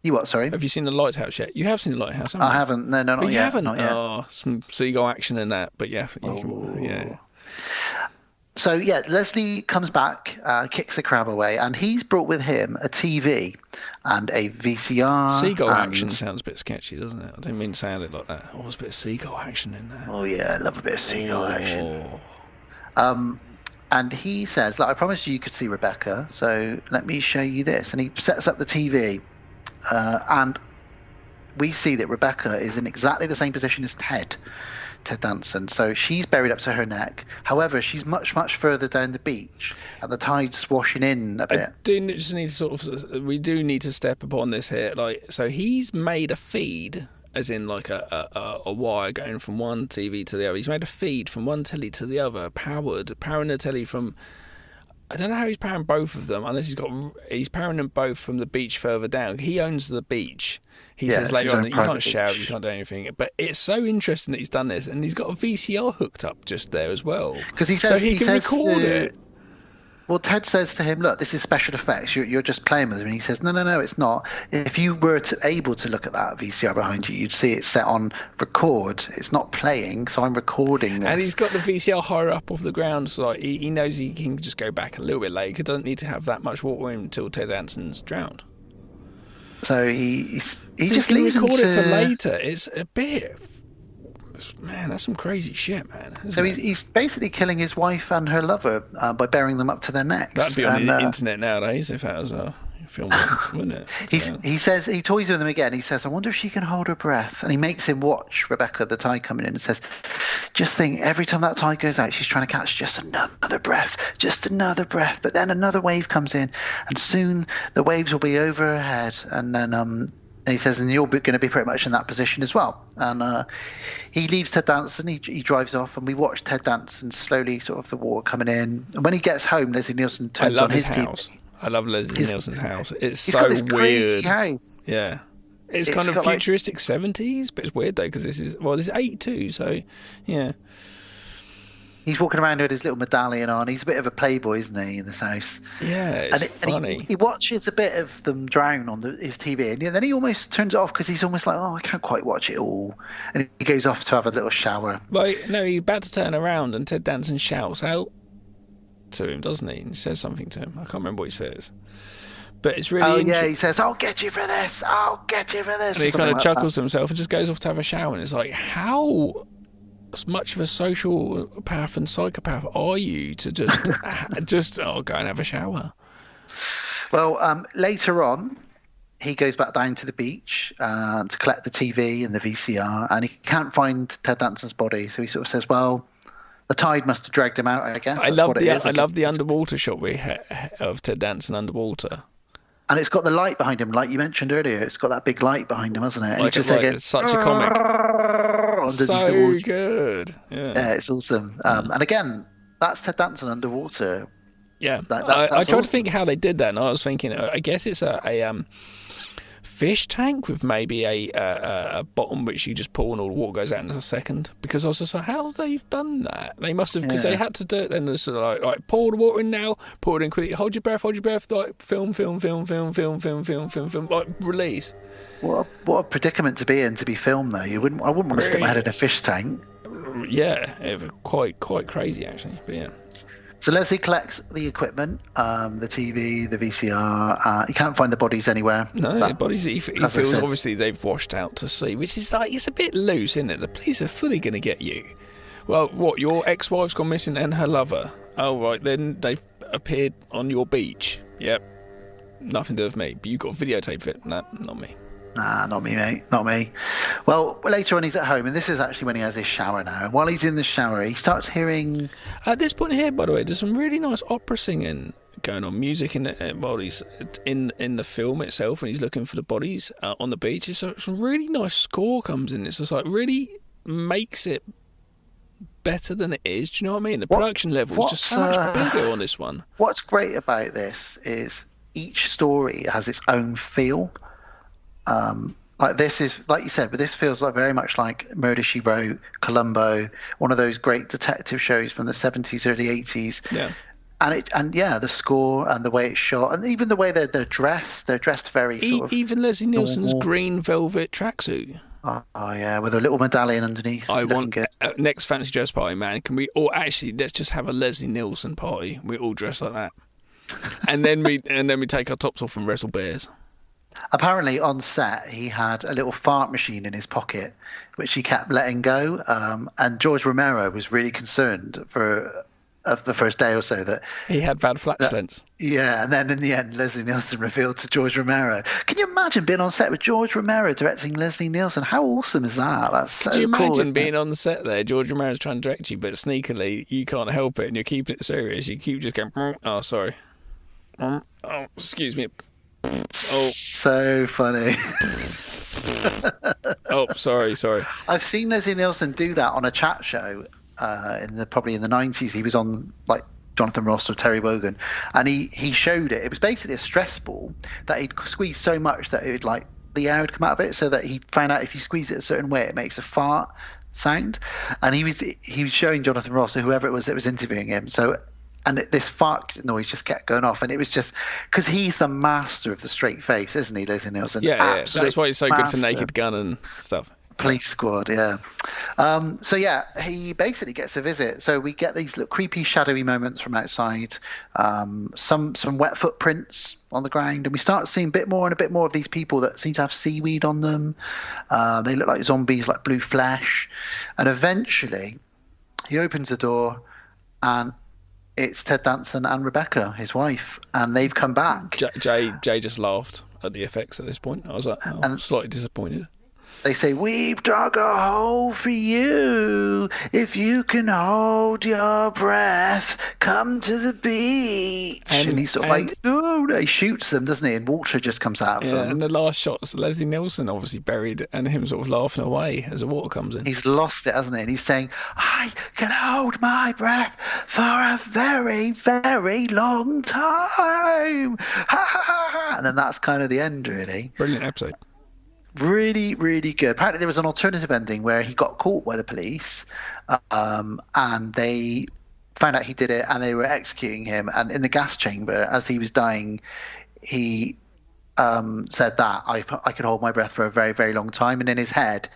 You what, sorry? Have you seen the lighthouse yet? You have seen the lighthouse, haven't you? I haven't. No, not yet. You haven't? Not yet. Oh, some seagull action in that. But yeah. So, Leslie comes back, kicks the crab away, and he's brought with him a TV and a VCR. Seagull action sounds a bit sketchy, doesn't it? I didn't mean to sound it like that. Oh, there's a bit of seagull action in there. Oh, yeah, I love a bit of seagull action. And he says, I promised you could see Rebecca, so let me show you this. And he sets up the TV. And we see that Rebecca is in exactly the same position as Ted Danson. So she's buried up to her neck. However, she's much, much further down the beach, and the tide's washing in a bit. We do need to step upon this here. So he's made a feed, as in like a wire going from one TV to the other. He's made a feed from one telly to the other, powering the telly from. I don't know how he's powering both of them, unless he's powering them both from the beach further down. He owns the beach. He says later on that you can't shout, you can't do anything. But it's so interesting that he's done this, and he's got a VCR hooked up just there as well. Because he says he can record it. Well, Ted says to him, look, this is special effects. You're just playing with him. And he says, no, it's not. If you were able to look at that VCR behind you, you'd see it set on record. It's not playing, so I'm recording this. And he's got the VCR higher up off the ground, so he knows he can just go back a little bit later. He doesn't need to have that much water in until Ted Danson's drowned. So he He's just going leaves to him record it for to. later. It's a bit. Man, that's some crazy shit, man. So he's basically killing his wife and her lover by burying them up to their necks. That'd be on the internet nowadays if that was a film, wouldn't it? He says he toys with him again. He says, "I wonder if she can hold her breath." And he makes him watch Rebecca the tide coming in and says, "Just think, every time that tide goes out, she's trying to catch just another breath, just another breath. But then another wave comes in, and soon the waves will be over her head, and then And he says, and you're going to be pretty much in that position as well. And he leaves Ted Danson, he drives off, and we watch Ted Danson slowly, sort of the water coming in. And when he gets home, Leslie Nielsen turns on his house. TV. I love Leslie Nielsen's house. It's He's so got this weird. Crazy house. Yeah. It's kind of futuristic 70s, but it's weird though, because this is 82, so yeah. He's walking around with his little medallion on. He's a bit of a playboy, isn't he, in this house? Yeah, it's funny. And he watches a bit of them drown on his TV, and then he almost turns it off because he's almost like, oh, I can't quite watch it all. And he goes off to have a little shower. Well, no, he's about to turn around, and Ted Danson shouts out to him, doesn't he? And says something to him. I can't remember what he says. But it's really yeah, he says, I'll get you for this. I'll get you for this. And he kind of chuckles to himself and just goes off to have a shower. And it's like, how much of a sociopath and psychopath are you to just go and have a shower? Well, later on, he goes back down to the beach to collect the TV and the VCR, and he can't find Ted Danson's body. So he sort of says, well, the tide must have dragged him out, I guess. I love the underwater shot of Ted Danson underwater. And it's got the light behind him, like you mentioned earlier. It's got that big light behind him, hasn't it? And It's such a comic. So good. Yeah, it's awesome. And again, that's Ted Danson underwater. Yeah, that's I tried awesome. to think how they did that, and I was thinking, I guess it's a fish tank with maybe a bottom which you just pull and all the water goes out in a second. Because I was just like, how have they done that? They must have, because they had to do it. Then there's sort of like pour the water in now, pour it in quickly, hold your breath, like film, like release. What a predicament to be in, to be filmed though. I wouldn't want to stick my head in a fish tank. Yeah, it was quite crazy actually, but yeah. So Leslie collects the equipment, the TV, the VCR. He can't find the bodies anywhere. No, the bodies. He feels obviously they've washed out to sea, which is like, it's a bit loose, isn't it? The police are fully going to get you. Well, what? Your ex-wife's gone missing and her lover. Oh right, then they've appeared on your beach. Yep, nothing to do with me. But you got videotape it. No, not me. Nah, not me, mate. Not me. Well, later on he's at home, and this is actually when he has his shower now. And while he's in the shower, he starts hearing... At this point here, by the way, there's some really nice opera singing going on. Music while he's in the film itself, when he's looking for the bodies on the beach. It's some really nice score comes in. It's just like really makes it better than it is. Do you know what I mean? The production level is just so much bigger on this one. What's great about this is each story has its own feel. Like this is, like you said, but this feels like very much like Murder, She Wrote, Columbo, one of those great detective shows from the 70s, early 80s. Yeah. And the score and the way it's shot, and even the way they're dressed very sort of... Even Leslie Nielsen's green velvet tracksuit. Oh yeah, with a little medallion underneath. I want next fancy dress party, man. Can we all actually let's just have a Leslie Nielsen party? We all dress like that, and then we take our tops off and wrestle bears. Apparently, on set, he had a little fart machine in his pocket, which he kept letting go. And George Romero was really concerned for the first day or so that he had bad flatulence. Yeah, and then in the end, Leslie Nielsen revealed to George Romero. Can you imagine being on set with George Romero directing Leslie Nielsen? How awesome is that? That's so cool. Can you imagine being on the set there? George Romero's trying to direct you, but sneakily you can't help it, and you're keeping it serious. You keep just going, oh, sorry. Oh, excuse me. Oh, so funny. Oh, sorry. I've seen Leslie Nielsen do that on a chat show probably in the 90s. He was on like Jonathan Ross or Terry Wogan, and he showed it. It was basically a stress ball that he'd squeeze so much that it would, like, the air would come out of it, so that he found out if you squeeze it a certain way it makes a fart sound. And he was showing Jonathan Ross or whoever it was that was interviewing him. And this fart noise just kept going off, and it was just because he's the master of the straight face, isn't he, Leslie Nielsen? Yeah. That's why he's so good for Naked Gun and stuff. Police squad, yeah. So yeah, he basically gets a visit. So we get these little creepy, shadowy moments from outside. Some wet footprints on the ground, and we start seeing a bit more of these people that seem to have seaweed on them. They look like zombies, like blue flesh. And eventually, he opens the door, and it's Ted Danson and Rebecca, his wife, and they've come back. Jay just laughed at the effects at this point. I was like, slightly disappointed. They say, "We've dug a hole for you. If you can hold your breath, come to the beach." And he's sort of like, "Oh," he shoots them, doesn't he? And water just comes out of them. And the last shot's Leslie Nielsen obviously buried, and him sort of laughing away as the water comes in. He's lost it, hasn't he? And he's saying, "I can hold my breath for a very, very long time." And then that's kind of the end, really. Brilliant episode. Really, really good. Apparently there was an alternative ending where he got caught by the police, and they found out he did it, and they were executing him. And in the gas chamber, as he was dying, he said that I could hold my breath for a very, very long time. And in his head,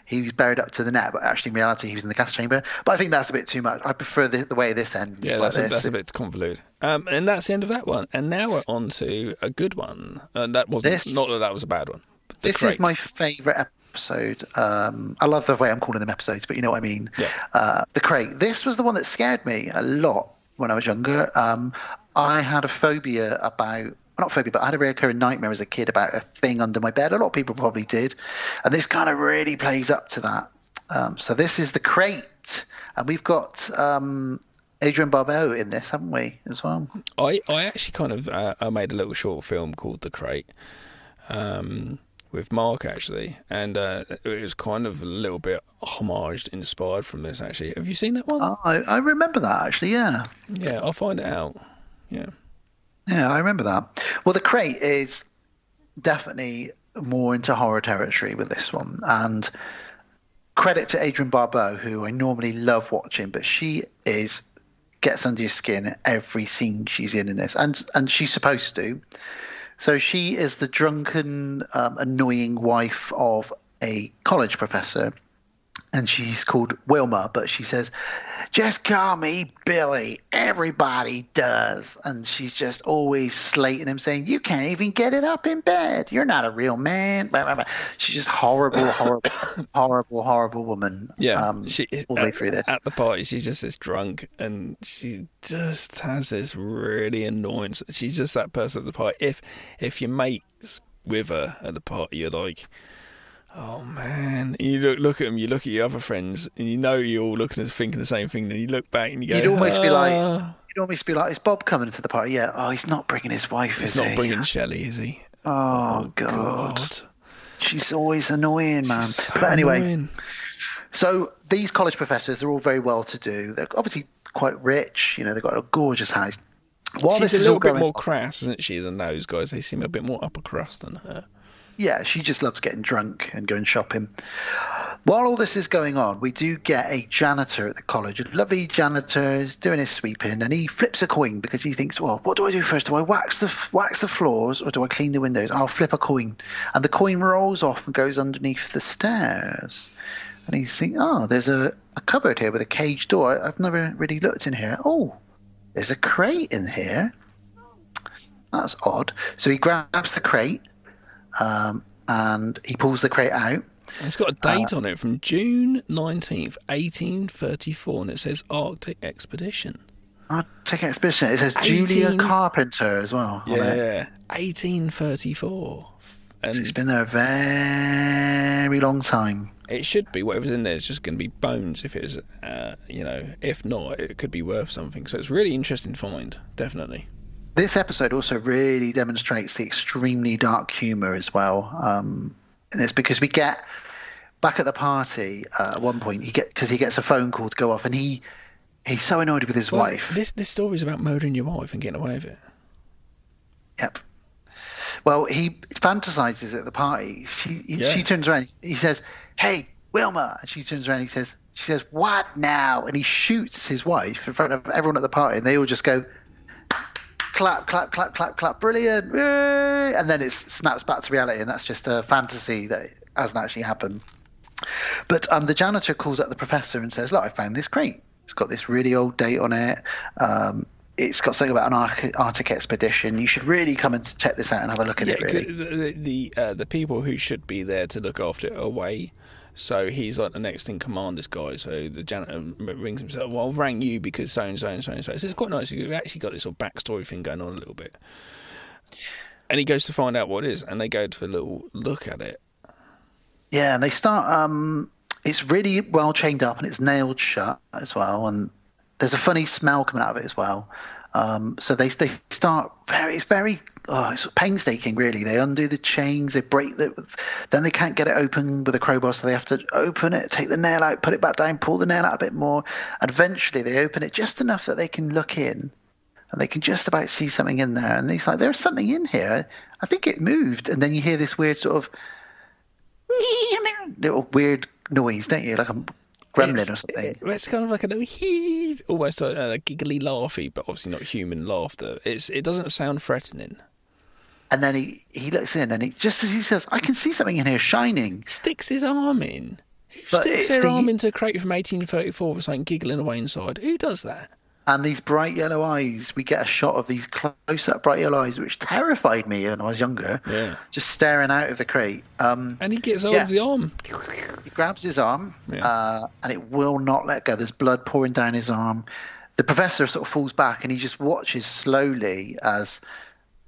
he was buried up to the neck, but actually in reality he was in the gas chamber. But I think that's a bit too much. I prefer the way this ends. Yeah, like that's a bit convoluted. And that's the end of that one. And now we're on to a good one. And that wasn't not that was a bad one. This is my favourite episode. I love the way I'm calling them episodes, but you know what I mean. Yeah. The Crate. This was the one that scared me a lot when I was younger. I had a phobia about, not phobia, but I had a recurring nightmare as a kid about a thing under my bed. A lot of people probably did. And this kind of really plays up to that. So this is The Crate. And we've got Adrian Barbeau in this, haven't we, as well? I actually kind of I made a little short film called The Crate. With Mark, actually, and it was kind of a little bit homaged, inspired from this, actually. Have you seen that one? Oh, I remember that, actually, yeah. Yeah, I'll find it out. Yeah, I remember that. Well, The Crate is definitely more into horror territory with this one, and credit to Adrian Barbeau, who I normally love watching, but she gets under your skin every scene she's in this, and she's supposed to. So she is the drunken, annoying wife of a college professor, and she's called Wilma, but she says, "Just call me Billy. Everybody does." And she's just always slating him, saying, "You can't even get it up in bed. You're not a real man." Blah, blah, blah. She's just horrible, horrible woman. Yeah, all the way through this. At the party, she's just this drunk, and she just has this really annoying. She's just that person at the party. If your mate's with her at the party, you're like, oh man! And you look at them, you look at your other friends, and you know you're all looking and thinking the same thing. Then you look back and you go, You'd almost be like, "Is Bob coming to the party?" Yeah. Oh, he's not bringing his wife. He's not bringing Shelley, is he? Oh God. She's always annoying, man. So but anyway, annoying. So these college professors, they're all very well to do. They're obviously quite rich. You know, they've got a gorgeous house. While She's this a is all little bit going more on- crass, isn't she, than those guys? They seem a bit more upper crust than her. Yeah, she just loves getting drunk and going shopping. While all this is going on, we do get a janitor at the college. A lovely janitor is doing his sweeping, and he flips a coin because he thinks, well, what do I do first? Do I wax the floors or do I clean the windows? I'll flip a coin. And the coin rolls off and goes underneath the stairs. And he's thinking, oh, there's a cupboard here with a cage door. I've never really looked in here. Oh, there's a crate in here. That's odd. So he grabs the crate. And he pulls the crate out. It's got a date on it from June 19th, 1834, and it says Arctic Expedition. Arctic Expedition. It says Julia Carpenter as well. Yeah, 1834. And so it's been there a very long time. It should be. Whatever's in there is just going to be bones if it is, if not, it could be worth something. So it's a really interesting find, definitely. This episode also really demonstrates the extremely dark humour as well. In this, because we get back at the party at one point, he gets a phone call to go off, and he's so annoyed with his wife. This story is about murdering your wife and getting away with it. Yep. Well, he fantasizes at the party. She turns around. He says, "Hey, Wilma," and she turns around. She says, "What now?" And he shoots his wife in front of everyone at the party, and they all just go, clap, clap, clap, clap, clap, brilliant. And then it snaps back to reality, and that's just a fantasy that hasn't actually happened. But the janitor calls up the professor and says, look, I found this crate. It's got this really old date on it. It's got something about an Arctic expedition. You should really come and check this out and have a look at it, really. The people who should be there to look after it are away. So he's like the next in command, this guy. So the janitor rings himself. Well, I've rang you because so and so and so and so. So it's quite nice. You've actually got this sort of backstory thing going on a little bit. And he goes to find out what it is, and they go to a little look at it. Yeah, and they start. It's really well chained up and it's nailed shut as well. And there's a funny smell coming out of it as well. So they start it's painstaking, really. They undo the chains, they break then they can't get it open with a crowbar, so they have to open it, take the nail out, put it back down, pull the nail out a bit more, and eventually they open it just enough that they can look in, and they can just about see something in there. And he's like, "There's something in here. I think it moved." And then you hear this weird sort of little weird noise, don't you? Like a gremlin or something. It's kind of like a little almost a giggly laughy, but obviously not human laughter. It doesn't sound threatening. And then he looks in, and just as he says, "I can see something in here shining," sticks his arm in. Who sticks their arm into a crate from 1834 with something giggling away inside? Who does that? And these bright yellow eyes, we get a shot of these close-up bright yellow eyes, which terrified me when I was younger. Yeah. Just staring out of the crate. And he gets hold of the arm. He grabs his arm, and it will not let go. There's blood pouring down his arm. The professor sort of falls back, and he just watches slowly as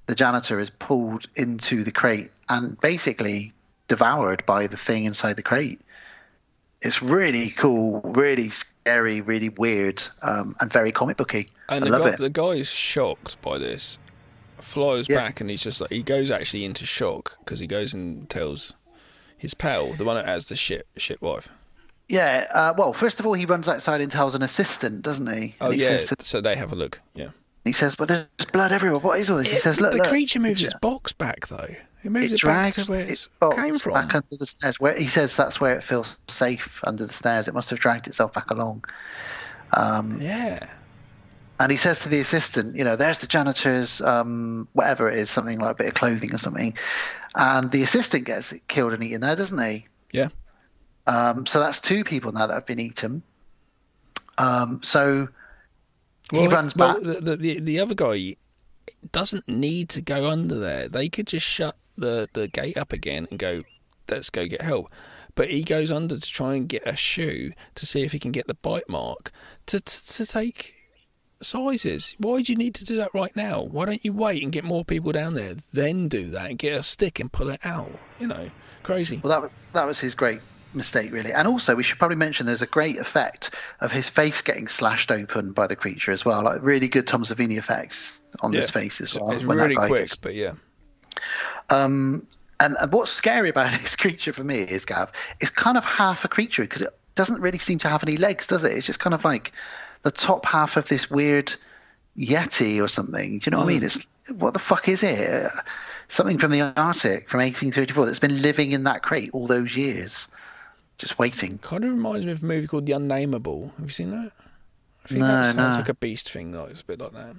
the janitor is pulled into the crate and basically devoured by the thing inside the crate. It's really cool, really scary, really weird, and very comic booky. And I love it. The guy is shocked by this, flies back, and he's just like, he goes actually into shock because he goes and tells his pal, the one that has the shit wife. Yeah, well, first of all, he runs outside and tells an assistant, doesn't he? Oh, yeah, so they have a look, yeah. He says, "But there's blood everywhere. What is all this?" He says, "Look, the creature moves its box back, though. It moves it back to where it came from. Back under the stairs. Where he says that's where it feels safe, under the stairs. It must have dragged itself back along." Yeah. And he says to the assistant, "There's the janitor's whatever it is, something like a bit of clothing or something." And the assistant gets killed and eaten there, doesn't he? Yeah. So that's two people now that have been eaten. So he runs back. The other guy doesn't need to go under there. They could just shut the gate up again and go, let's go get help. But he goes under to try and get a shoe to see if he can get the bite mark to take sizes. Why do you need to do that right now? Why don't you wait and get more people down there, then do that and get a stick and pull it out? Crazy. Well, that was his great mistake, really. And also, we should probably mention there's a great effect of his face getting slashed open by the creature as well. Like really good Tom Savini effects on his face as well. It's really quick, but yeah. And what's scary about this creature for me is, Gav, it's kind of half a creature because it doesn't really seem to have any legs, does it? It's just kind of like the top half of this weird yeti or something. Do you know what I mean? What the fuck is it? Something from the Arctic from 1834 that's been living in that crate all those years. Just waiting. Kind of reminds me of a movie called The Unnameable. Have you seen that? I think that sounds like a beast thing, though. It's a bit like that.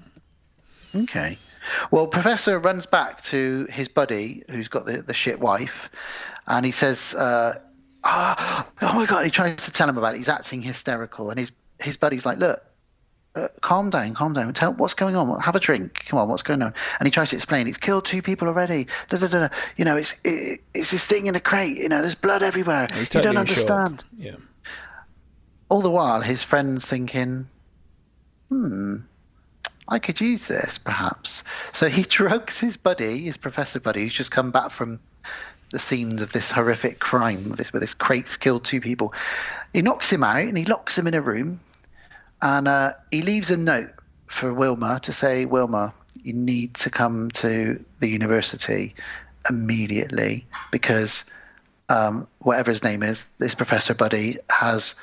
Okay. Well, Professor runs back to his buddy, who's got the shit wife, and he says, oh my God, he tries to tell him about it. He's acting hysterical, and his buddy's like, look, calm down. Tell what's going on. Have a drink. Come on, what's going on? And he tries to explain. It's killed 2 people already. It's this thing in a crate. There's blood everywhere. He's you totally don't understand. Yeah. All the while, his friend's thinking, I could use this perhaps. So he drugs his buddy, his professor buddy, who's just come back from the scenes of this horrific crime, where this crate's killed 2 people. He knocks him out and he locks him in a room. And he leaves a note for Wilma to say, Wilma, you need to come to the university immediately because whatever his name is, this professor buddy has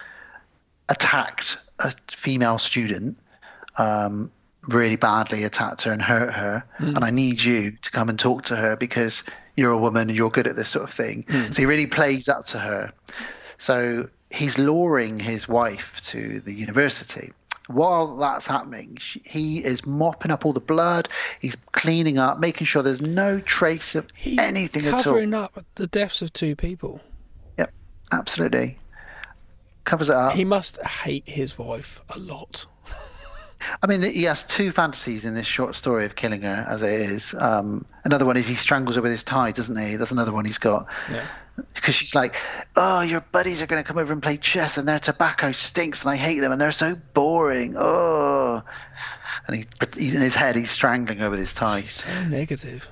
attacked a female student, really badly attacked her and hurt her. And I need you to come and talk to her because you're a woman and you're good at this sort of thing. So he really plays up to her. So he's luring his wife to the university. While that's happening, he is mopping up all the blood. He's cleaning up, making sure there's no trace of anything at all. He's covering up the deaths of 2 people. Yep. absolutely. Covers it up. He must hate his wife a lot. I mean, he has two fantasies in this short story of killing her, as it is. Another one is he strangles her with his tie, doesn't he? That's another one he's got. Yeah. Because she's like, oh, your buddies are going to come over and play chess, and their tobacco stinks, and I hate them, and they're so boring. Oh. And he in his head, he's strangling her with his tie. She's so negative.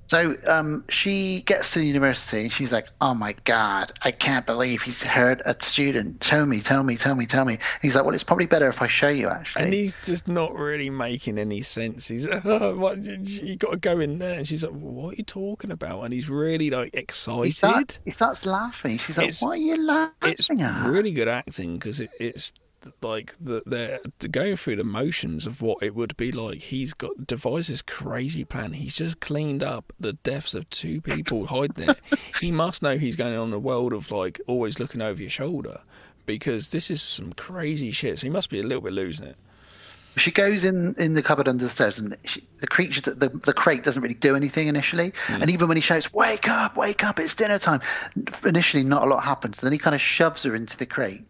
So she gets to the university, and she's like, oh, my God, I can't believe he's hurt a student. Show me. He's like, well, it's probably better if I show you, actually. And he's just not really making any sense. He's what, you got to go in there. And she's like, what are you talking about? And he's really, like, excited. He starts laughing. She's like, It's- what are you laughing It's at? really good acting because it's like they're going through the motions of what it would be like. He's got devised this crazy plan. He's just cleaned up the deaths of 2 people hiding it. He must know he's going on in a world of like always looking over your shoulder because this is some crazy shit. So he must be a little bit losing it. She goes in the cupboard under the stairs, and the creature, the crate doesn't really do anything initially. And even when he shouts, wake up, it's dinner time, initially not a lot happens. Then he kind of shoves her into the crate.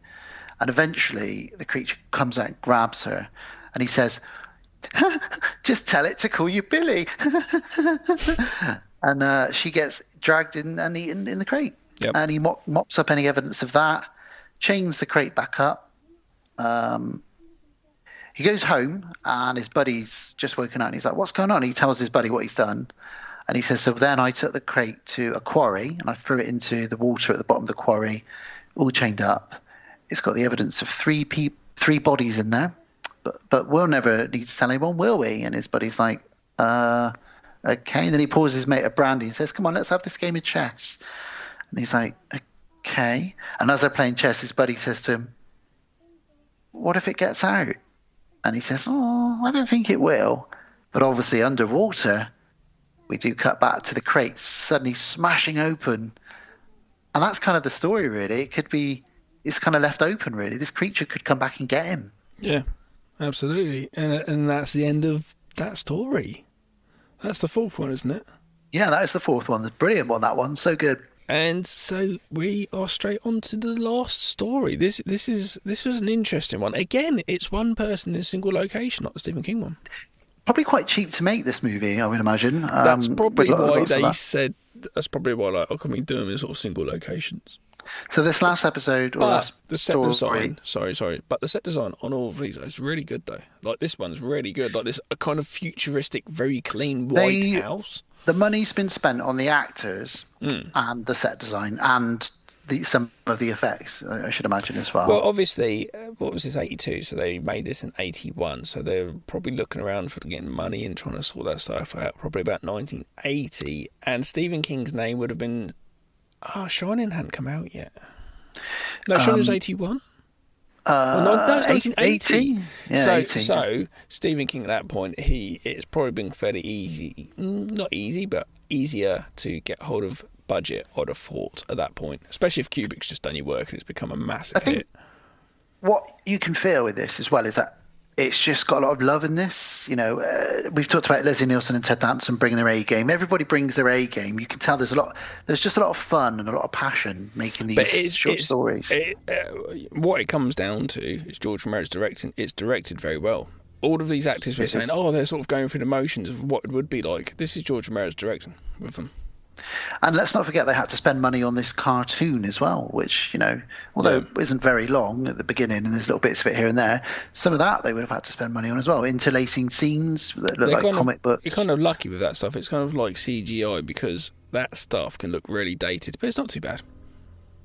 And eventually the creature comes out and grabs her. And he says, just tell it to call you Billy. And she gets dragged in and eaten in the crate. Yep. And he mops up any evidence of that, chains the crate back up. He goes home, and his buddy's just woken up. And he's like, what's going on? He tells his buddy what he's done. And he says, so then I took the crate to a quarry, and I threw it into the water at the bottom of the quarry, all chained up. It's got the evidence of three bodies in there, but we'll never need to tell anyone, will we? And his buddy's like, okay. And then he pours his mate a brandy and says, come on, let's have this game of chess. And he's like, okay. And as they're playing chess, his buddy says to him, what if it gets out? And he says, oh, I don't think it will. But obviously underwater, we do cut back to the crates suddenly smashing open. And that's kind of the story, really. It could be... It's kind of left open, really. This creature could come back and get him. Yeah, absolutely. And that's the end of that story. That's the 4th one, isn't it? Yeah, that is the 4th one. The brilliant one, that one. So good. And so we are straight on to the last story. This was an interesting one. Again, it's one person in a single location, not the Stephen King one. Probably quite cheap to make this movie, I would imagine. That's probably why they said. That's probably why, like, can we do them in sort of single locations? So this last episode, or but last the set story, design, sorry, but the set design on all of these is really good though. Like this one's really good. Like this, a kind of futuristic, very clean white house. The money's been spent on the actors and the set design and some of the effects, I should imagine, as well. Well, obviously, what was this, 82? So they made this in 81. So they're probably looking around for getting money and trying to sort that stuff out. Probably about 1980. And Stephen King's name would have been... Shining hadn't come out yet. No, Shining was 81. No, it's 1980. Yeah, 80. So Stephen King at that point, it's probably been fairly easy, not easy, but easier to get hold of budget, I'd have thought, at that point. Especially if Kubrick's just done your work and it's become a massive hit. What you can feel with this as well is that it's just got a lot of love in this. You know, we've talked about Leslie Nielsen and Ted Danson bringing their A game. Everybody brings their A game. You can tell there's just a lot of fun and a lot of passion making these short stories. What it comes down to is George Romero's directing. It's directed very well. All of these actors were saying, they're sort of going through the motions of what it would be like. This is George Romero's directing with them. And let's not forget they had to spend money on this cartoon as well, which, although it isn't very long at the beginning and there's little bits of it here and there, some of that they would have had to spend money on as well. Interlacing scenes that look like comic books. You're kind of lucky with that stuff. It's kind of like CGI because that stuff can look really dated, but it's not too bad.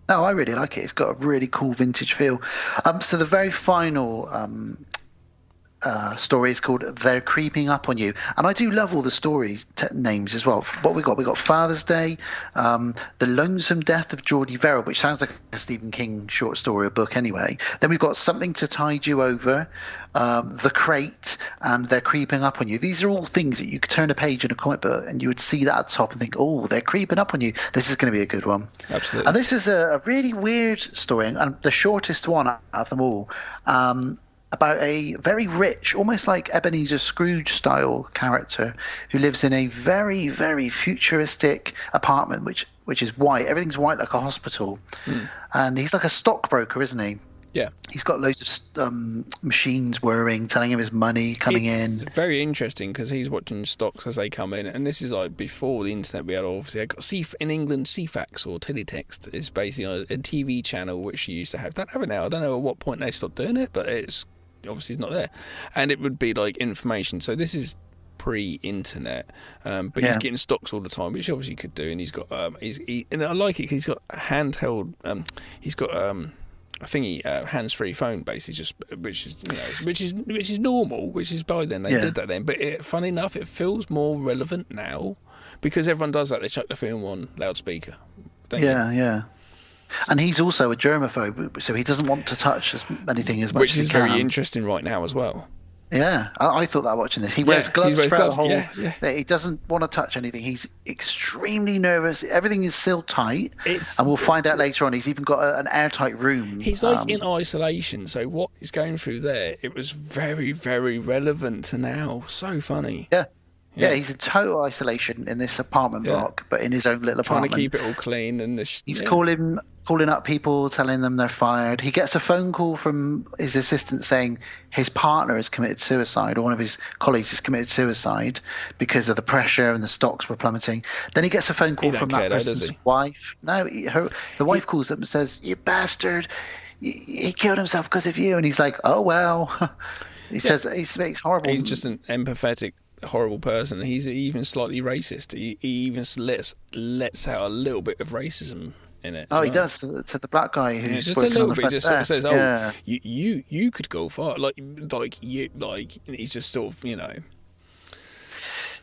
No, I really like it. It's got a really cool vintage feel. So the very final story is called They're Creeping Up on You, and I do love all the stories names as well. What we got Father's Day, The Lonesome Death of Geordie Verrill, which sounds like a Stephen King short story or book anyway. Then we've got Something to Tide You Over, The Crate, and They're Creeping Up on You. These are all things that you could turn a page in a comic book and you would see that at the top and think, oh, they're creeping up on you. This is going to be a good one. Absolutely. And this is a really weird story, and the shortest one out of them all. About a very rich, almost like Ebenezer Scrooge style character who lives in a very, very futuristic apartment, which which is white. Everything's white like a hospital. And he's like a stockbroker, isn't he? Yeah. He's got loads of machines whirring, telling him his money coming in. It's very interesting because he's watching stocks as they come in, and this is like before the internet. We had obviously in England, CFAX or Teletext is basically a TV channel which you used to have. Don't have it now. I don't know at what point they stopped doing it, but it's obviously not there. And it would be like information. So this is pre-internet, but he's getting stocks all the time, which obviously he could do. And he's got and I like it 'cause he's got a handheld. He's got a thingy, hands-free phone, basically, just which is normal. Which is by then they did that then. But funny enough, it feels more relevant now because everyone does that. They chuck the film on loudspeaker. Yeah. And he's also a germaphobe, so he doesn't want to touch anything as much which as is he can. very interesting right now as well. Yeah, I thought that watching this. He wears gloves throughout the whole. He doesn't want to touch anything. He's extremely nervous. Everything is still tight. And we'll find out later on. He's even got an airtight room. He's like in isolation. So what he's going through there, it was very, very relevant to now. So funny. Yeah, he's in total isolation in this apartment block, but in his own little apartment. Trying to keep it all clean. And he's calling up people, telling them they're fired. He gets a phone call from his assistant saying his partner has committed suicide, or one of his colleagues has committed suicide because of the pressure and the stocks were plummeting. Then he gets a phone call from that person's wife. No, the wife calls up and says, "You bastard, he killed himself because of you." And he's like, "Oh, well." He says he's horrible. He's just an empathetic, horrible person. He's even slightly racist. He even lets out a little bit of racism in it. He does to the black guy who's just a little bit. Just sort of says, you could go far, like he's just sort of,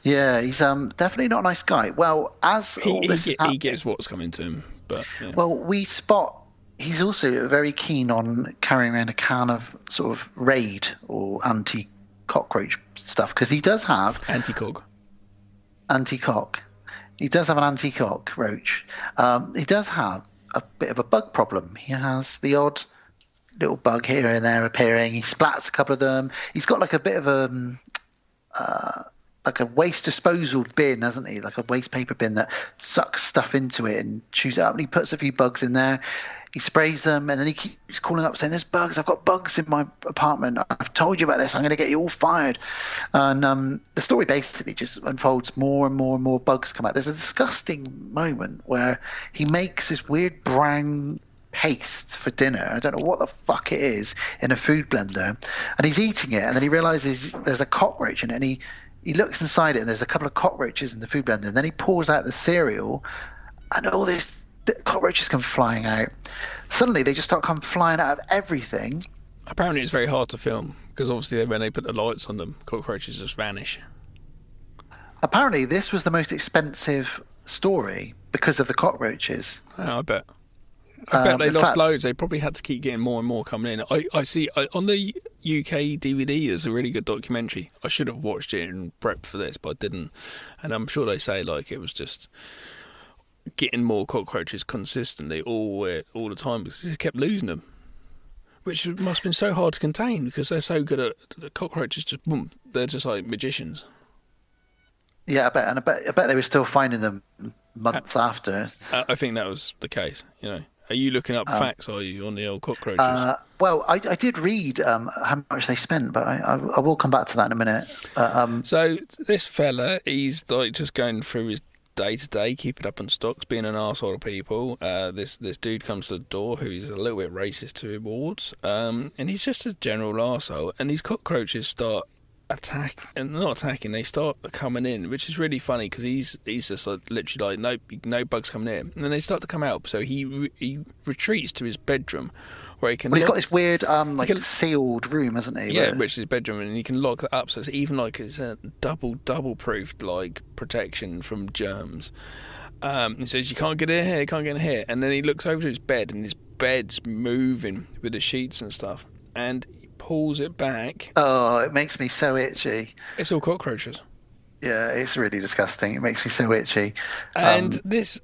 Yeah, he's definitely not a nice guy. Well, as he gets what's coming to him, but well, we spot. He's also very keen on carrying around a can of sort of Raid or anti-cockroach stuff because he does have anti-cock. He does have an anti-cockroach. He does have a bit of a bug problem. He has the odd little bug here and there appearing. He splats a couple of them. He's got like a bit of like a waste disposal bin, hasn't he? Like a waste paper bin that sucks stuff into it and chews it up. And he puts a few bugs in there. He sprays them, and then he keeps calling up saying, "There's bugs. I've got bugs in my apartment. I've told you about this. I'm going to get you all fired." And the story basically just unfolds. More and more and more bugs come out. There's a disgusting moment where he makes this weird brown paste for dinner. I don't know what the fuck it is in a food blender, and he's eating it, and then he realizes there's a cockroach in it, and he looks inside it, and there's a couple of cockroaches in the food blender, and then he pours out the cereal, and all this cockroaches come flying out. Suddenly they just start come flying out of everything. Apparently it's very hard to film because obviously when they put the lights on them, cockroaches just vanish. Apparently this was the most expensive story because of the cockroaches. I bet they lost loads. They probably had to keep getting more and more coming in. I see on the UK DVD there's a really good documentary. I should have watched it and prepped for this, but I didn't. And I'm sure they say like it was just getting more cockroaches consistently all the time because they kept losing them, which must have been so hard to contain because they're so good at the cockroaches. Just boom, they're just like magicians. Yeah, I bet they were still finding them months after. I think that was the case. Are you looking up facts? Are you on the old cockroaches? Well, I did read how much they spent, but I will come back to that in a minute. So this fella, he's like just going through his day to day, keeping up on stocks, being an arsehole to people. This dude comes to the door who's a little bit racist towards, and he's just a general arsehole. And these cockroaches start they start coming in, which is really funny because he's just like, literally like no bugs coming in, and then they start to come out. So he retreats to his bedroom where he can. But he's got this weird sealed room, hasn't he? Yeah, which is his bedroom, and he can lock that up. So it's even like it's a double proofed like protection from germs. He says you can't get in here, can't get in here, and then he looks over to his bed, and his bed's moving with the sheets and stuff, and pulls it back. Oh, it makes me so itchy. It's all cockroaches. Yeah, it's really disgusting. It makes me so itchy. And this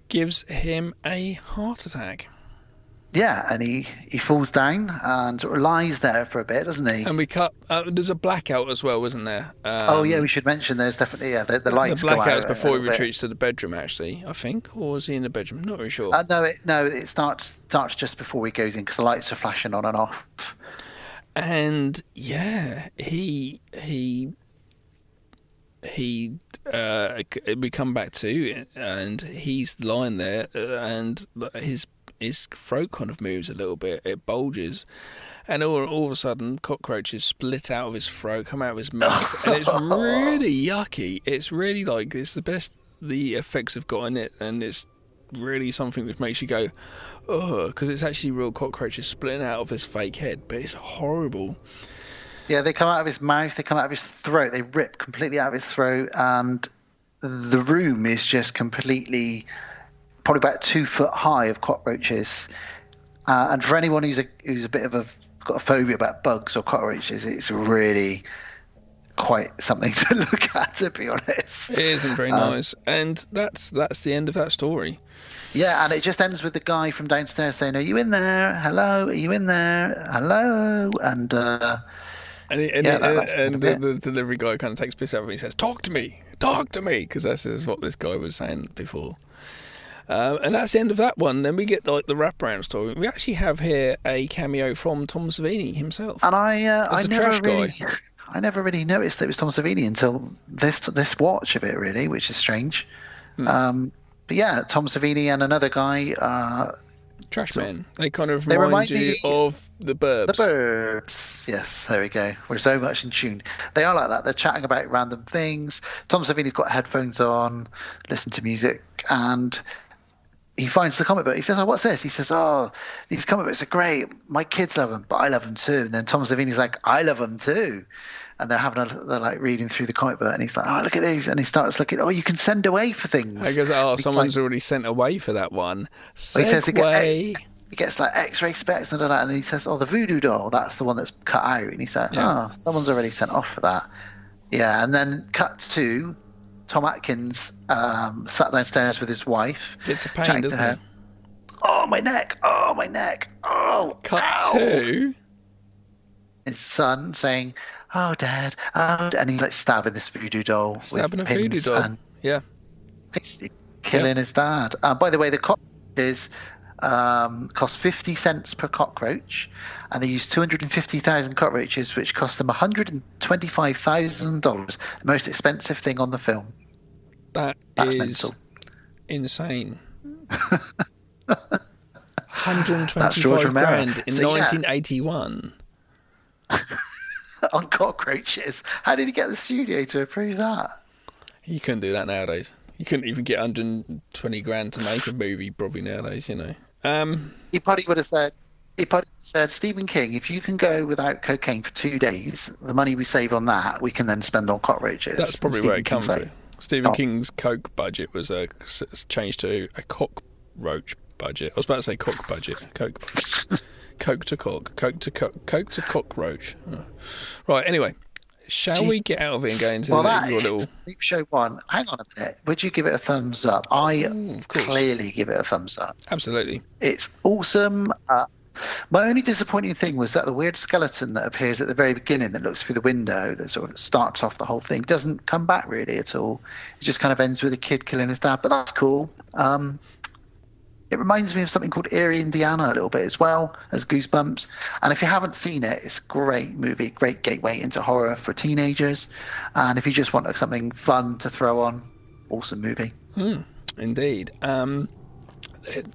gives him a heart attack. Yeah, and he falls down and sort of lies there for a bit, doesn't he? And we cut. There's a blackout as well, isn't there? Oh yeah, we should mention there's definitely the lights The go out blackout's before a he bit. retreats to the bedroom, actually. I think, or was he in the bedroom? Not really sure. No, it starts just before he goes in because the lights are flashing on and off. And yeah, we come back to, and he's lying there, and his throat kind of moves a little bit. It bulges, and all of a sudden, cockroaches split out of his throat, come out of his mouth, and it's really yucky. It's really like it's the best the effects have got in it, and it's really something which makes you go, oh, because it's actually real cockroaches splitting out of his fake head, but it's horrible. Yeah, they come out of his mouth, they come out of his throat, they rip completely out of his throat, and the room is just completely, probably about 2 foot high of cockroaches. And for anyone who's a bit of got a phobia about bugs or cockroaches, it's really quite something to look at, to be honest. It isn't very nice, and that's the end of that story. Yeah, and it just ends with the guy from downstairs saying, "Are you in there? Hello, are you in there? Hello?" And the delivery guy kind of takes piss out of him. He says, talk to me, because that's what this guy was saying before. And that's the end of that one. Then we get like the wraparound story. We actually have here a cameo from Tom Savini himself. And I never really noticed that it was Tom Savini until this watch of it, really, which is strange. But yeah, Tom Savini and another guy. Trash Men. They kind of remind you of the Burbs. The Burbs. Yes, there we go. We're so much in tune. They are like that. They're chatting about random things. Tom Savini's got headphones on, listen to music, and he finds the comic book. He says, "Oh, what's this?" He says, "Oh, these comic books are great. My kids love them, but I love them too." And then Tom Savini's like, "I love them too." And they're like reading through the comic book, and he's like, "Oh, look at these!" And he starts looking. "Oh, you can send away for things." He goes, "Oh, someone's already sent away for that one." He says he gets like X-ray specs and all that, and then he says, "Oh, the voodoo doll, that's the one that's cut out." And he's like, "Oh, someone's already sent off for that." Yeah, and then cut to Tom Atkins sat downstairs with his wife. It's a pain, doesn't it? Oh, my neck! Oh, my neck! Oh, cut ow. to his son saying, "Oh, Dad," and he's like stabbing this voodoo doll. Stabbing a voodoo doll. Yeah. Killing his dad. By the way, the cockroaches cost 50 cents per cockroach, and they used 250,000 cockroaches, which cost them $125,000. The most expensive thing on the film. That's mental. Insane. 125 grand in 1981. On cockroaches. How did he get the studio to approve that? You couldn't do that nowadays. You couldn't even get 120 grand to make a movie probably nowadays, you know. He probably would have said, Stephen King, if you can go without cocaine for 2 days, the money we save on that, we can then spend on cockroaches. That's probably where it comes from. Stephen King's coke budget was changed to a cockroach budget. I was about to say cock budget. Coke budget. Coke to cock. Coke to cockroach. Oh. Right, anyway. Shall we get out of it and go into your little... Creepshow 1. Hang on a minute. Would you give it a thumbs up? I clearly give it a thumbs up. Absolutely. It's awesome. My only disappointing thing was that the weird skeleton that appears at the very beginning that looks through the window, that sort of starts off the whole thing, doesn't come back really at all. It just kind of ends with a kid killing his dad. But that's cool. It reminds me of something called Eerie, Indiana a little bit as well as Goosebumps. And if you haven't seen it, it's a great movie, great gateway into horror for teenagers. And if you just want something fun to throw on, awesome movie. Indeed.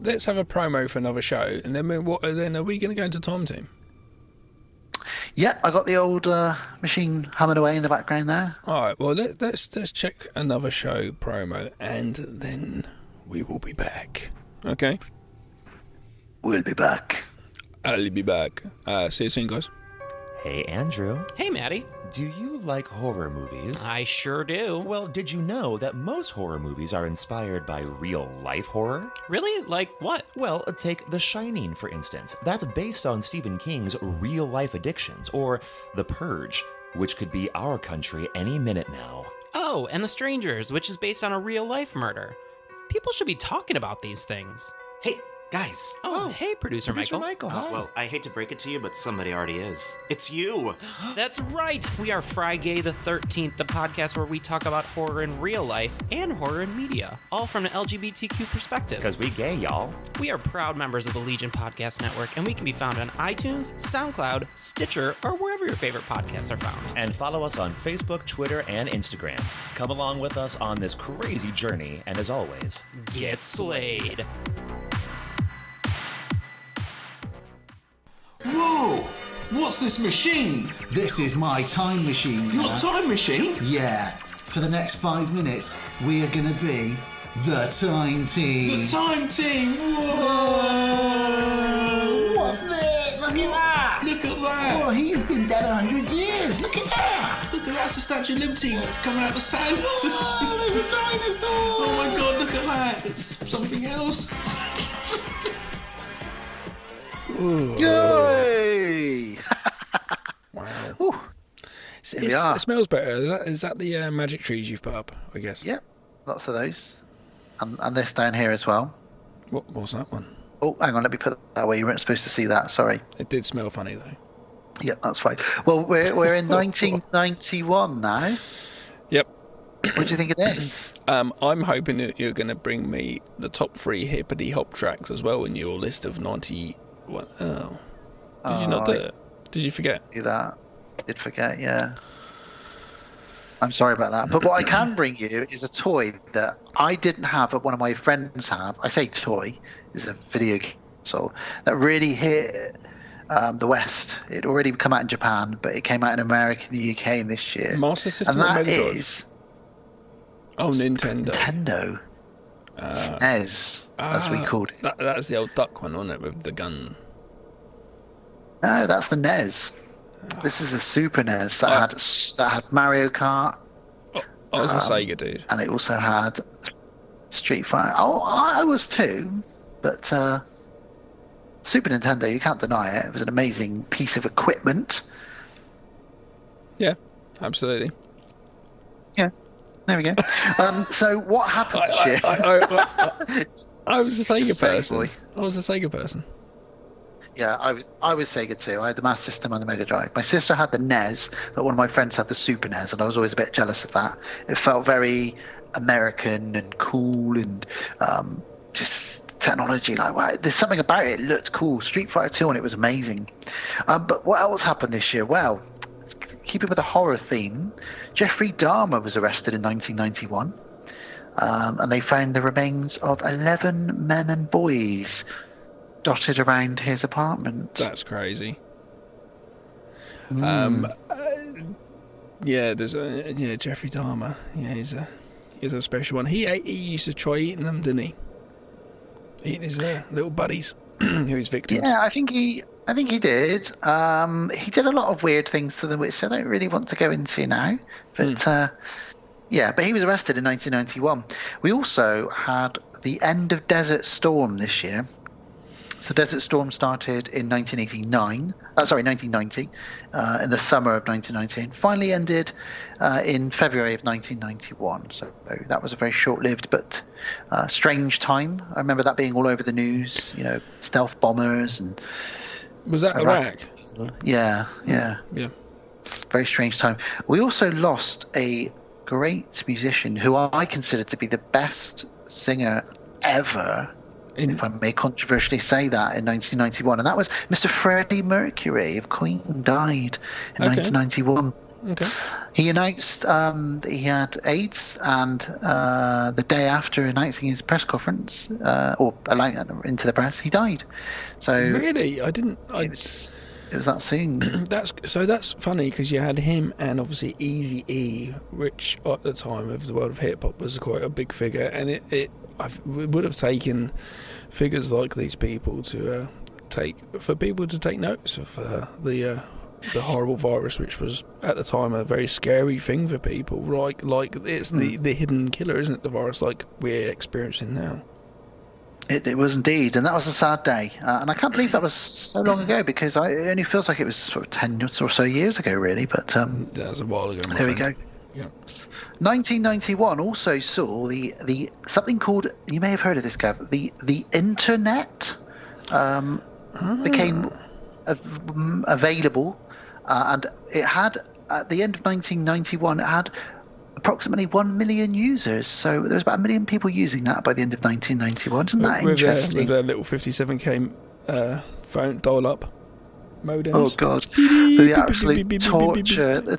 Let's have a promo for another show, and then are we going to go into Tom Team? Yeah, I got the old machine humming away in the background there. All right, well, let's check another show promo, and then we will be back. Okay? We'll be back. I'll be back. See you soon, guys. Hey, Andrew. Hey, Maddie. Do you like horror movies? I sure do. Well, did you know that most horror movies are inspired by real-life horror? Really? Like what? Well, take The Shining, for instance. That's based on Stephen King's real-life addictions, or The Purge, which could be our country any minute now. Oh, and The Strangers, which is based on a real-life murder. People should be talking about these things. Hey, Guys. Oh, hey, Producer Michael. Hi. Well, I hate to break it to you, but somebody already is. It's you. That's right. We are Friday the 13th, the podcast where we talk about horror in real life and horror in media, all from an LGBTQ perspective. Because we gay, y'all. We are proud members of the Legion Podcast Network, and we can be found on iTunes, SoundCloud, Stitcher, or wherever your favorite podcasts are found. And follow us on Facebook, Twitter, and Instagram. Come along with us on this crazy journey, and as always, Get slayed. Whoa! What's this machine? This is my time machine. Your time machine? Yeah. For the next 5 minutes, we are gonna be the time team. The time team! Whoa! What's this? Look at that! Look at that! Oh, he's been dead 100 years. Look at that! Look at that, it's the Statue of Liberty coming out of the sand. Oh, there's a dinosaur! Oh my god, look at that! It's something else. Yay! Wow. Ooh. We are. It smells better. Is that the magic trees you've put up, I guess? Yep, lots of those. And this down here as well. What's that one? Oh, hang on, let me put that away. You weren't supposed to see that, sorry. It did smell funny, though. Yeah, that's fine. Well, we're in 1991 now. Yep. What do you think of this? I'm hoping that you're going to bring me the top 3 hippity hop tracks as well in your list of 91. Oh. Did you not do it? Did you forget? Do that. Did forget, yeah. I'm sorry about that. But what I can bring you is a toy that I didn't have, but one of my friends have. I say toy, is a video console that really hit the West. It already come out in Japan, but it came out in America and the UK in this year. Master System and or that Mega Drive? is Nintendo. Nintendo. SNES, as we called it. That's the old duck one, wasn't it, with the gun? No, that's the NES. This is the Super NES that had Mario Kart. Oh, I was a Sega dude. And it also had Street Fighter. Oh, I was too. But Super Nintendo, you can't deny it. It was an amazing piece of equipment. Yeah, absolutely. Yeah, there we go. So what happened this year? I was a Sega person. Boy. I was a Sega person. Yeah, I was Sega too. I had the Master System and the Mega Drive. My sister had the NES, but one of my friends had the Super NES, and I was always a bit jealous of that. It felt very American and cool, and just technology. Like, wow, there's something about it. It looked cool. Street Fighter 2, and it was amazing. But what else happened this year? Well, keeping with the horror theme, Jeffrey Dahmer was arrested in 1991, and they found the remains of 11 men and boys dotted around his apartment. That's crazy. Mm. Yeah, there's Jeffrey Dahmer. Yeah, he's a special one. He used to try eating them, didn't he? Eating his little buddies, his victims. Yeah, I think he did. He did a lot of weird things to them, which I don't really want to go into now. But yeah, but he was arrested in 1991. We also had the end of Desert Storm this year. So Desert Storm started in 1990, in the summer of 1990, and finally ended in February of 1991. So that was a very short-lived but strange time. I remember that being all over the news, stealth bombers and... Was that Iraq? Yeah. Very strange time. We also lost a great musician who I consider to be the best singer ever, if I may controversially say that, in 1991, and that was Mr. Freddie Mercury of Queen. Died in 1991. Okay. He announced that he had AIDS, and the day after announcing his press conference, or allowing it into the press, he died. So really, I didn't. It was that soon. That's funny because you had him and obviously Eazy-E, which at the time of the world of hip hop was quite a big figure, and it would have taken figures like these people to take notice of the horrible virus, which was at the time a very scary thing for people. Like it's the hidden killer, isn't it? The virus, like we're experiencing now. It was indeed, and that was a sad day. And I can't believe that was so long ago, because it only feels like it was sort of 10 or so years ago, really. But that was a while ago. There we go. Yeah. 1991 also saw the something called, you may have heard of this, Gav, the internet became available, and it had, at the end of 1991, it had approximately 1 million users. So there was about 1 million people using that by the end of 1991. Isn't that interesting? With their little 57k phone dial-up modems. Oh god, the absolute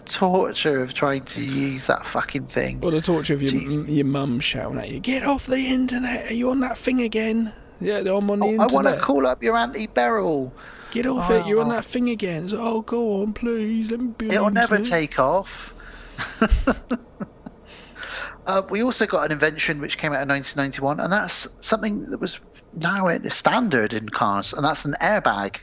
torture of trying to use that fucking thing. Or the torture of your mum shouting at you, "Get off the internet! Are you on that thing again?" Yeah, I'm on the internet. I want to call up your Auntie Beryl. Get off it! You're on that thing again. So, oh, go on, please. Let me be on It'll the never internet. take off. We also got an invention which came out in 1991, and that's something that was now a standard in cars, and that's an airbag.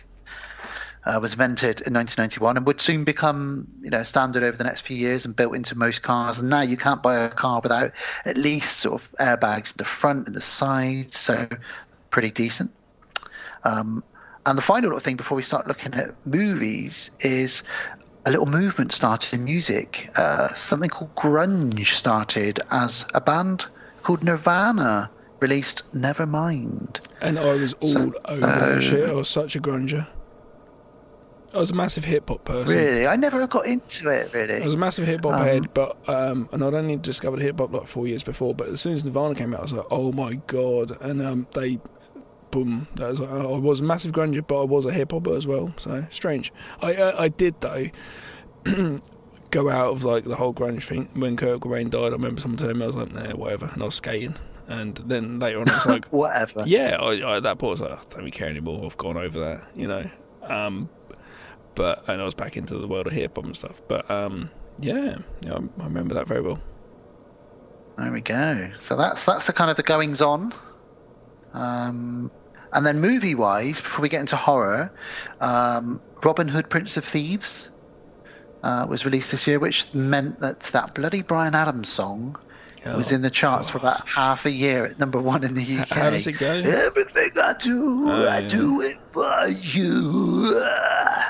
Was invented in 1991 and would soon become, standard over the next few years and built into most cars. And now you can't buy a car without at least sort of airbags in the front and the sides, so pretty decent. And the final little thing before we start looking at movies is a little movement started in music. Something called grunge started as a band called Nirvana released Nevermind. And I was all over that shit. I was such a grunger. I was a massive hip-hop person. Really? I never got into it, really. I was a massive hip-hop head, but and I'd only discovered hip-hop like 4 years before, but as soon as Nirvana came out, I was like, oh my god. And boom. That was like, I was a massive grunger, but I was a hip-hopper as well, so strange. I did, though, go out of like the whole grunge thing. When Kurt Cobain died, I remember someone telling me, I was like, nah, whatever, and I was skating. And then later on, it's like... whatever. Yeah, I at that point, I was like, I don't really care anymore, I've gone over that, and I was back into the world of hip hop and stuff. But I remember that very well. There we go. So that's the kind of the goings on. And then movie wise, before we get into horror, Robin Hood, Prince of Thieves was released this year, which meant that bloody Bryan Adams song was in the charts for about half a year at number 1 in the UK. How does it go? Everything I do, I do it for you.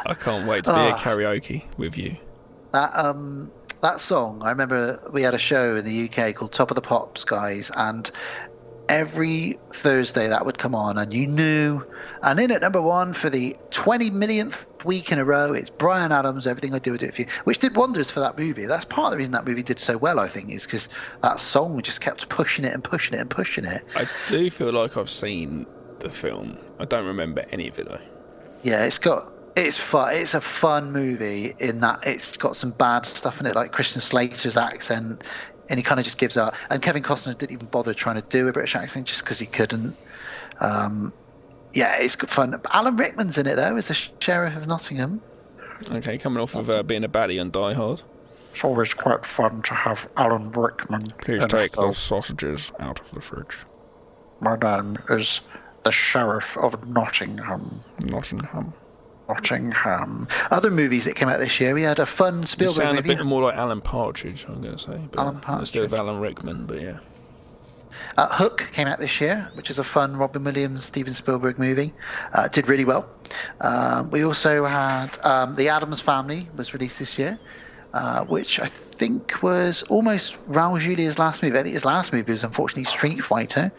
I can't wait to be at karaoke with you. That song, I remember we had a show in the UK called Top of the Pops, guys, and every Thursday that would come on, and you knew. And in at number 1 for the 20 millionth week in a row, it's Bryan Adams, Everything I Do, I Do It For You, which did wonders for that movie. That's part of the reason that movie did so well, I think, is because that song just kept pushing it and pushing it and pushing it. I do feel like I've seen the film. I don't remember any of it, though. Yeah, it's fun. It's a fun movie in that it's got some bad stuff in it, like Christian Slater's accent, and he kind of just gives up. And Kevin Costner didn't even bother trying to do a British accent just because he couldn't. Yeah, it's good fun. Alan Rickman's in it, though, as the Sheriff of Nottingham. Okay, coming off of being a baddie on Die Hard. It's always quite fun to have Alan Rickman. Please take those sausages out of the fridge. My name is the Sheriff of Nottingham. Nottingham. Other movies that came out this year, we had a fun Spielberg movie. You sound a bit more like Alan Partridge, I'm going to say. But Alan Partridge. Instead of Alan Rickman, but yeah. Hook came out this year, which is a fun Robin Williams, Steven Spielberg movie. Did really well. We also had The Addams Family was released this year, which I think was almost Raul Julia's last movie. I think his last movie was unfortunately Street Fighter.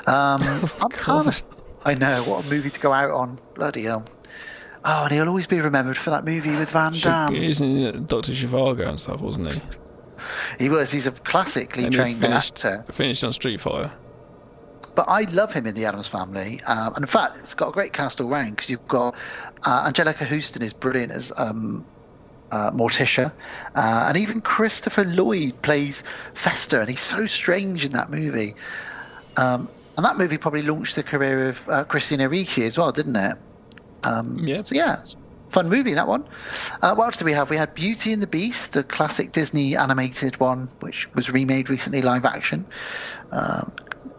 I know, what a movie to go out on. Bloody hell. Oh, and he'll always be remembered for that movie with Van Damme. Isn't it Dr. Zhivago and stuff, wasn't he? He's a classically trained actor. Finished on Street Fighter. But I love him in The Addams Family. And in fact, it's got a great cast all round because you've got Angelica Houston is brilliant as Morticia. And even Christopher Lloyd plays Fester, and he's so strange in that movie. And that movie probably launched the career of Christina Ricci as well, didn't it? Yeah. So yeah, fun movie, that one. What else did we have? We had Beauty and the Beast, the classic Disney animated one, which was remade recently, live action.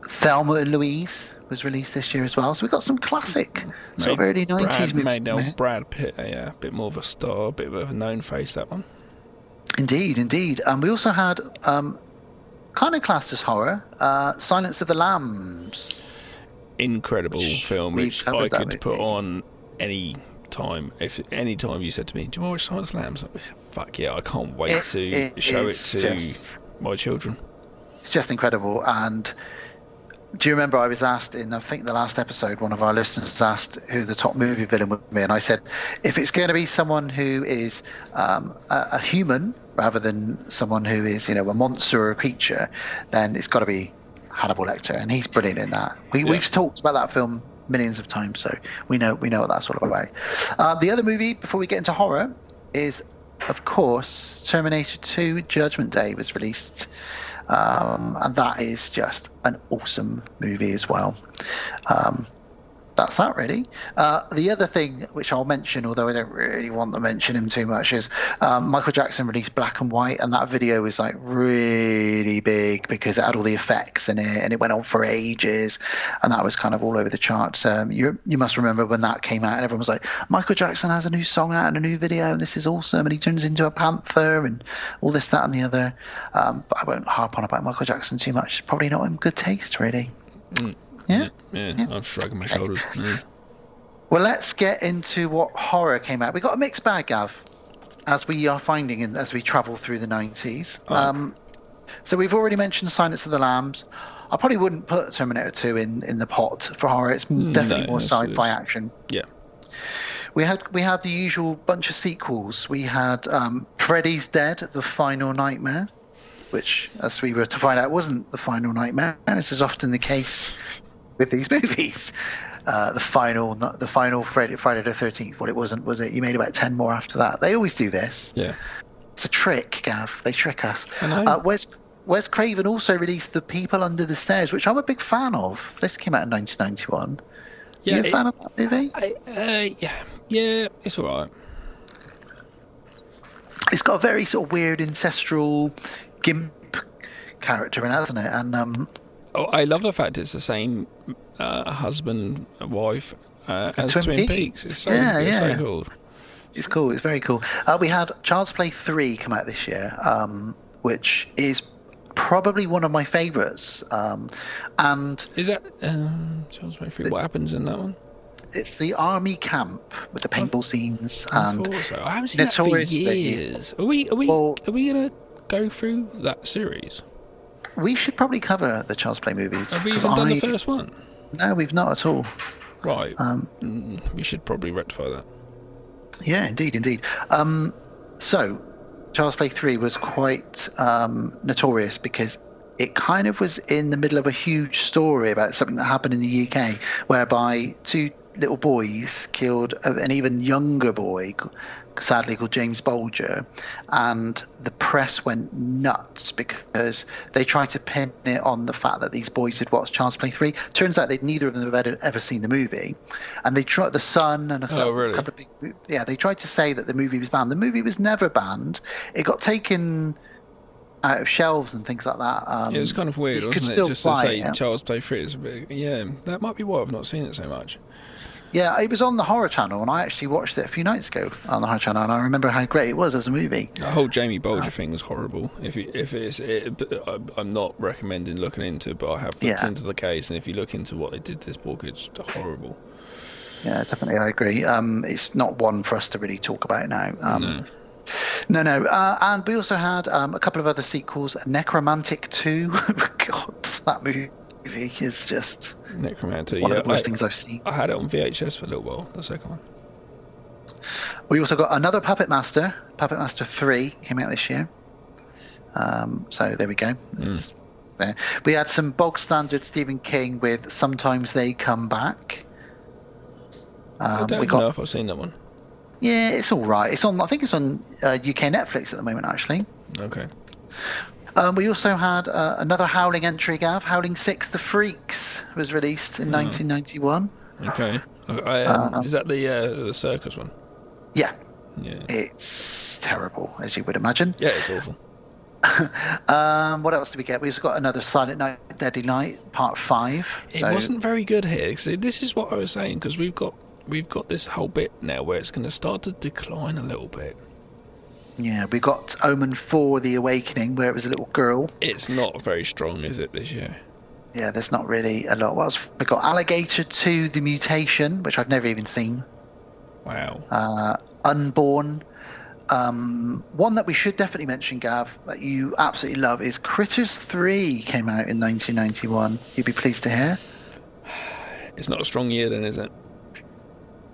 Thelma and Louise was released this year as well. So we got some classic sort of early 90s movies. Made old Brad Pitt a bit more of a star, a bit of a known face, that one. Indeed. And we also had kind of classed as horror, Silence of the Lambs. Incredible film, which I could put on any time. If any time you said to me, "Do you want to watch Silence of the Lambs?" Like, fuck yeah, I can't wait to show it to my children. It's just incredible. And do you remember I was asked in, I think, the last episode, one of our listeners asked who the top movie villain would be, and I said, if it's going to be someone who is a human rather than someone who is, a monster or a creature, then it's got to be Hannibal Lecter, and he's brilliant in that. We've talked about that film millions of times, so we know what that's all about. The other movie, before we get into horror, is, of course, Terminator 2 Judgment Day was released. And that is just an awesome movie as well. That's that, really. The other thing which I'll mention, although I don't really want to mention him too much, is Michael Jackson released Black and White, and that video was like really big because it had all the effects in it, and it went on for ages, and that was kind of all over the charts. You must remember when that came out, and everyone was like, Michael Jackson has a new song out and a new video, and this is awesome, and he turns into a panther, and all this, that, and the other. But I won't harp on about Michael Jackson too much. It's probably not in good taste, really. Yeah, I'm shrugging my shoulders. Yeah. Well, let's get into what horror came out. We got a mixed bag, Gav, as we are finding as we travel through the 90s. So we've already mentioned Silence of the Lambs. I probably wouldn't put Terminator 2 in the pot for horror. It's definitely more sci-fi action. Yeah. We had the usual bunch of sequels. We had Freddy's Dead: The Final Nightmare, which, as we were to find out, wasn't the final nightmare. This is often the case with these movies. The final Friday the 13th. What it wasn't, was it? You made about 10 more after that. They always do this. Yeah. It's a trick, Gav. They trick us. I know. Wes Craven also released The People Under the Stairs, which I'm a big fan of. This came out in 1991. Yeah, you a fan of that movie? Yeah, it's all right. It's got a very sort of weird ancestral gimp character in it, hasn't it? And I love the fact it's the same husband and wife as Twin Peaks. It's so, so cool. It's cool. It's very cool. We had Child's Play 3 come out this year, which is probably one of my favourites. And is that Child's Play 3? What happens in that one? It's the army camp with the paintball scenes. I thought so. I haven't seen that for years. Are we gonna go through that series? We should probably cover the Child's Play movies. Have we even done the first one? No, we've not at all. Right. We should probably rectify that. Yeah, indeed. So, Child's Play 3 was quite notorious because it kind of was in the middle of a huge story about something that happened in the UK, whereby two little boys killed an even younger boy, sadly called James Bolger, and the press went nuts because they tried to pin it on the fact that these boys had watched Child's Play 3. Turns out neither of them have ever seen the movie, and they tried, the Sun and a couple of big, they tried to say that the movie was banned. The movie was never banned. It got taken out of shelves and things like that. It was kind of weird, wasn't it? Just to say Child's Play 3 is a bit, that might be why I've not seen it so much. Yeah, it was on the Horror Channel, and I actually watched it a few nights ago on the Horror Channel, and I remember how great it was as a movie. The whole Jamie Bolger thing was horrible. I'm not recommending looking into, but I have looked into the case, and if you look into what they did to this book, it's horrible. Yeah, definitely, I agree. It's not one for us to really talk about now. No. And we also had a couple of other sequels. Necromantic 2. God, that movie is just Necromantic. One of the worst things I've seen. I had it on VHS for a little while, the second one. We also got another Puppet Master. Puppet Master 3 came out this year. So there we go. There. We had some bog standard Stephen King with Sometimes They Come Back. I don't know if I've seen that one. Yeah, it's all right. I think it's on UK Netflix at the moment, actually. Okay. We also had another Howling entry, Gav. Howling 6: The Freaks was released in 1991. Okay. Is that the circus one? Yeah. Yeah. It's terrible, as you would imagine. Yeah, it's awful. What else did we get? We also got another Silent Night, Deadly Night, Part 5. It wasn't very good here. See, this is what I was saying, because we've got this whole bit now where it's going to start to decline a little bit. Yeah, we got Omen 4: The Awakening, where it was a little girl. It's not very strong, is it, this year? Yeah, there's not really a lot. What else? We got Alligator 2: The Mutation, which I've never even seen. Wow. Unborn. One that we should definitely mention, Gav, that you absolutely love is Critters 3 came out in 1991. You'd be pleased to hear. It's not a strong year then, is it?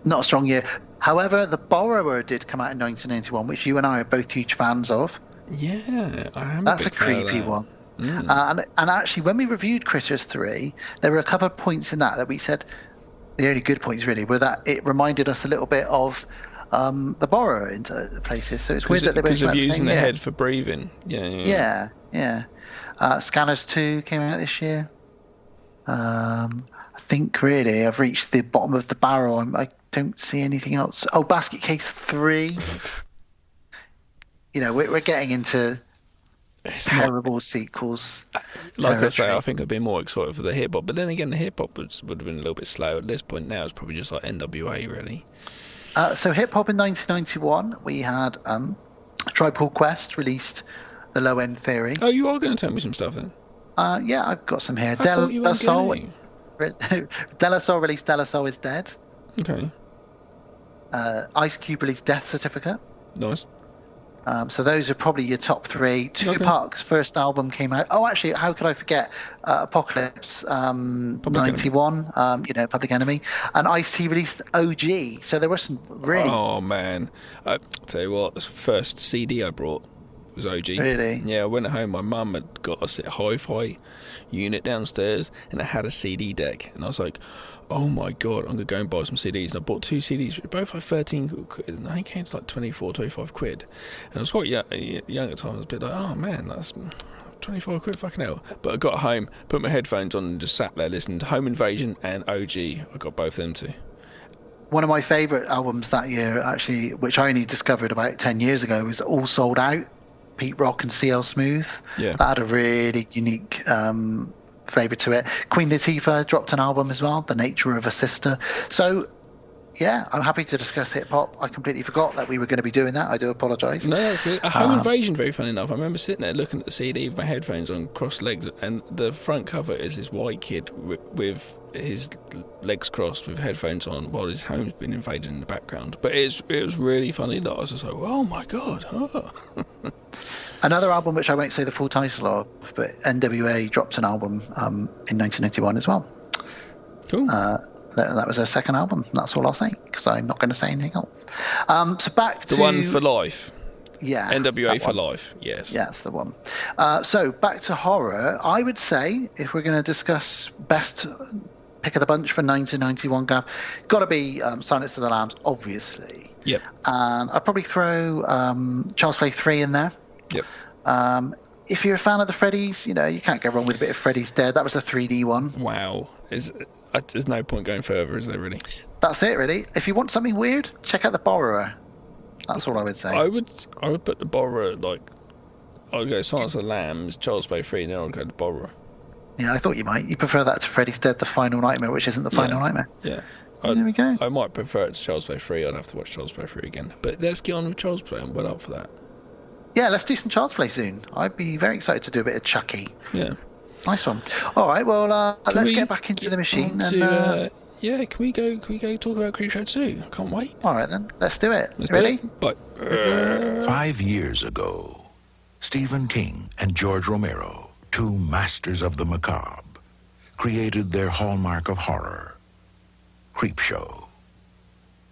Not a strong year. However, The Borrower did come out in 1991, which you and I are both huge fans of. Yeah, I am. That's a creepy one. And actually, when we reviewed Critters 3, there were a couple of points in that we said, the only good points really were that it reminded us a little bit of The Borrower into places. So it's weird that they both came out the same using the year. head for breathing. Yeah. Scanners 2 came out this year. I think really I've reached the bottom of the barrel. I don't see anything else. Oh, Basket Case 3. We're getting into terrible sequels. Like I say, I think I'd be more excited for the hip hop, but then again, the hip hop would have been a little bit slow at this point. Now it's probably just like NWA, really. So hip hop in 1991, we had Tribe Called Quest released The Low End Theory. Oh, you are going to tell me some stuff then? Yeah, I've got some here. I thought you weren't getting De La Soul released De La Soul Is Dead. Okay. Ice Cube released Death Certificate. Nice. So those are probably your top three. Tupac's first album came out. Oh, actually, how could I forget? Apocalypse, 91, Public Enemy. And Ice-T released OG. So there were some really... Oh, man. I tell you what, the first CD I brought was OG. Really? Yeah, I went home. My mum had got a hi-fi unit downstairs, and it had a CD deck. And I was like, oh my God, I'm going to go and buy some CDs. And I bought 2 CDs, both like 13 quid. And I think it came to like 24, 25 quid. And I was quite young at the time. I was a bit like, oh man, that's 25 quid, fucking hell. But I got home, put my headphones on and just sat there listening to Home Invasion and OG. I got both of them too. One of my favourite albums that year, actually, which I only discovered about 10 years ago, was All Sold Out, Pete Rock and CL Smooth. Yeah. That had a really unique flavour to it. Queen Latifah dropped an album as well, The Nature of a Sister. So, yeah, I'm happy to discuss hip-hop. I completely forgot that we were going to be doing that. I do apologise. No, that's good. Home Invasion, very funny enough. I remember sitting there looking at the CD with my headphones on, cross-legged, and the front cover is this white kid with his legs crossed with headphones on while his home's been invaded in the background. But it was really funny. That I was just like, oh my God. Oh. Another album which I won't say the full title of, but NWA dropped an album in 1991 as well. Cool. That was their second album. That's all I'll say, because I'm not going to say anything else. So back to... The one for life. Yeah. NWA for life, yes. Yeah, that's the one. So back to horror. I would say, if we're going to discuss best pick of the bunch for 1991, Gav, got to be Silence of the Lambs, obviously. Yep. And I'd probably throw Child's Play 3 in there. Yep. If you're a fan of the Freddy's, you can't go wrong with a bit of Freddy's Dead. That was a 3D one. Wow. There's no point going further, is there, really? That's it, really. If you want something weird, check out The Borrower. That's all I would say. I would put The Borrower, I'd go Silence of the Lambs, Child's Play 3, and then I'd go The Borrower. Yeah, I thought you might. You prefer that to Freddy's Dead, The Final Nightmare, which isn't The Final Nightmare. Yeah. There we go. I might prefer it to Child's Play 3. I'd have to watch Child's Play 3 again. But let's get on with Child's Play. I'm well up for that. Yeah, let's do some Child's Play soon. I'd be very excited to do a bit of Chucky. Yeah. Nice one. All right, well, let's get back into the machine. Can we go talk about Creepshow 2? I can't wait. All right, then. Let's do it. Let's Ready? do it. Bye. 5 years ago, Stephen King and George Romero, two masters of the macabre, created their hallmark of horror, Creepshow.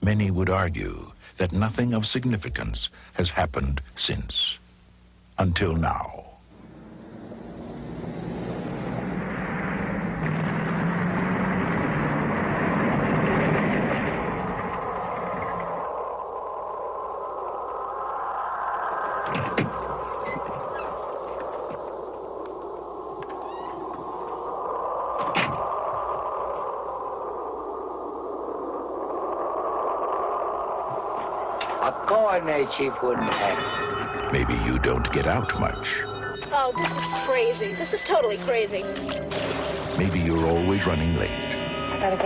Many would argue that nothing of significance has happened since. Until now. Chief wouldn't have. Maybe you don't get out much. Oh, this is crazy. This is totally crazy. Maybe you're always running late. I gotta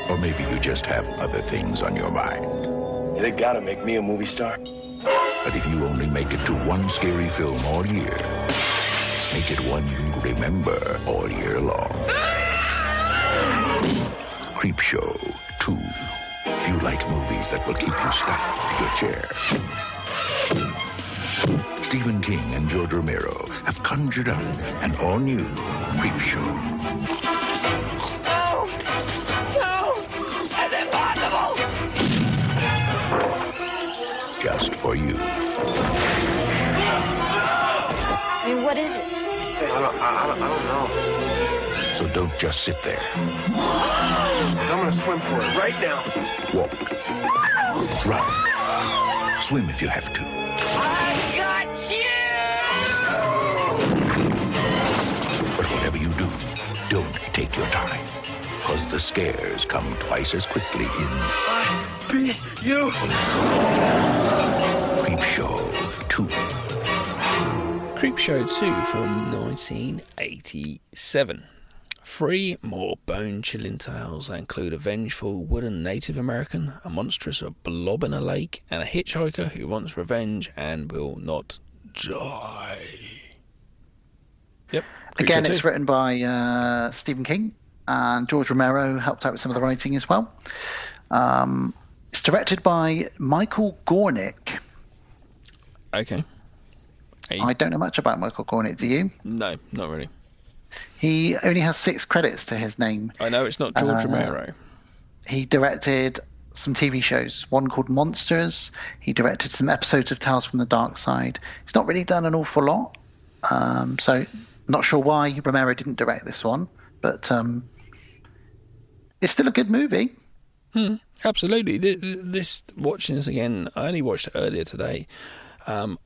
go. Or maybe you just have other things on your mind. They gotta make me a movie star. But if you only make it to one scary film all year, make it one you remember all year long. Creepshow 2. If you like movies that will keep you stuck to your chair. Stephen King and George Romero have conjured up an all-new Creepshow. No! No! That's impossible! Just for you. I mean, what is it? I don't know. So don't just sit there. I'm gonna swim for it right now. Walk. Run. Swim if you have to. I got you! But whatever you do, don't take your time. Because the scares come twice as quickly in Be you. Creepshow 2. Creepshow 2 from 1987. 3 more bone-chilling tales that include a vengeful wooden Native American, a monstrous blob in a lake, and a hitchhiker who wants revenge and will not die. Yep. Again, it's written by Stephen King, and George Romero helped out with some of the writing as well. It's directed by Michael Gornick. Okay. I don't know much about Michael Gornick, do you? No, not really. He only has 6 credits to his name. I know it's not George Romero. He directed some TV shows, one called Monsters. He directed some episodes of Tales from the Dark Side. He's not really done an awful lot. So not sure why Romero didn't direct this one, but it's still a good movie. Absolutely. This watching this again, I only watched it earlier today. I'm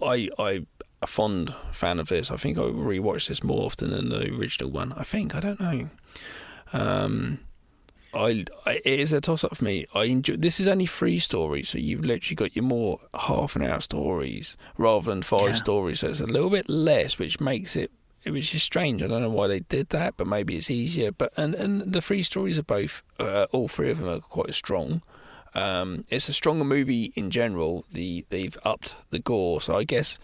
a fond fan of this. I think I rewatched this more often than the original one. I don't know. It is a toss up for me. I enjoy. This is only 3 stories, so you've literally got your more half an hour stories rather than 5 stories. So it's a little bit less, which makes it, which is strange. I don't know why they did that, but maybe it's easier. But and the 3 stories are both, all 3 of them are quite strong. It's a stronger movie in general. They've upped the gore, so I guess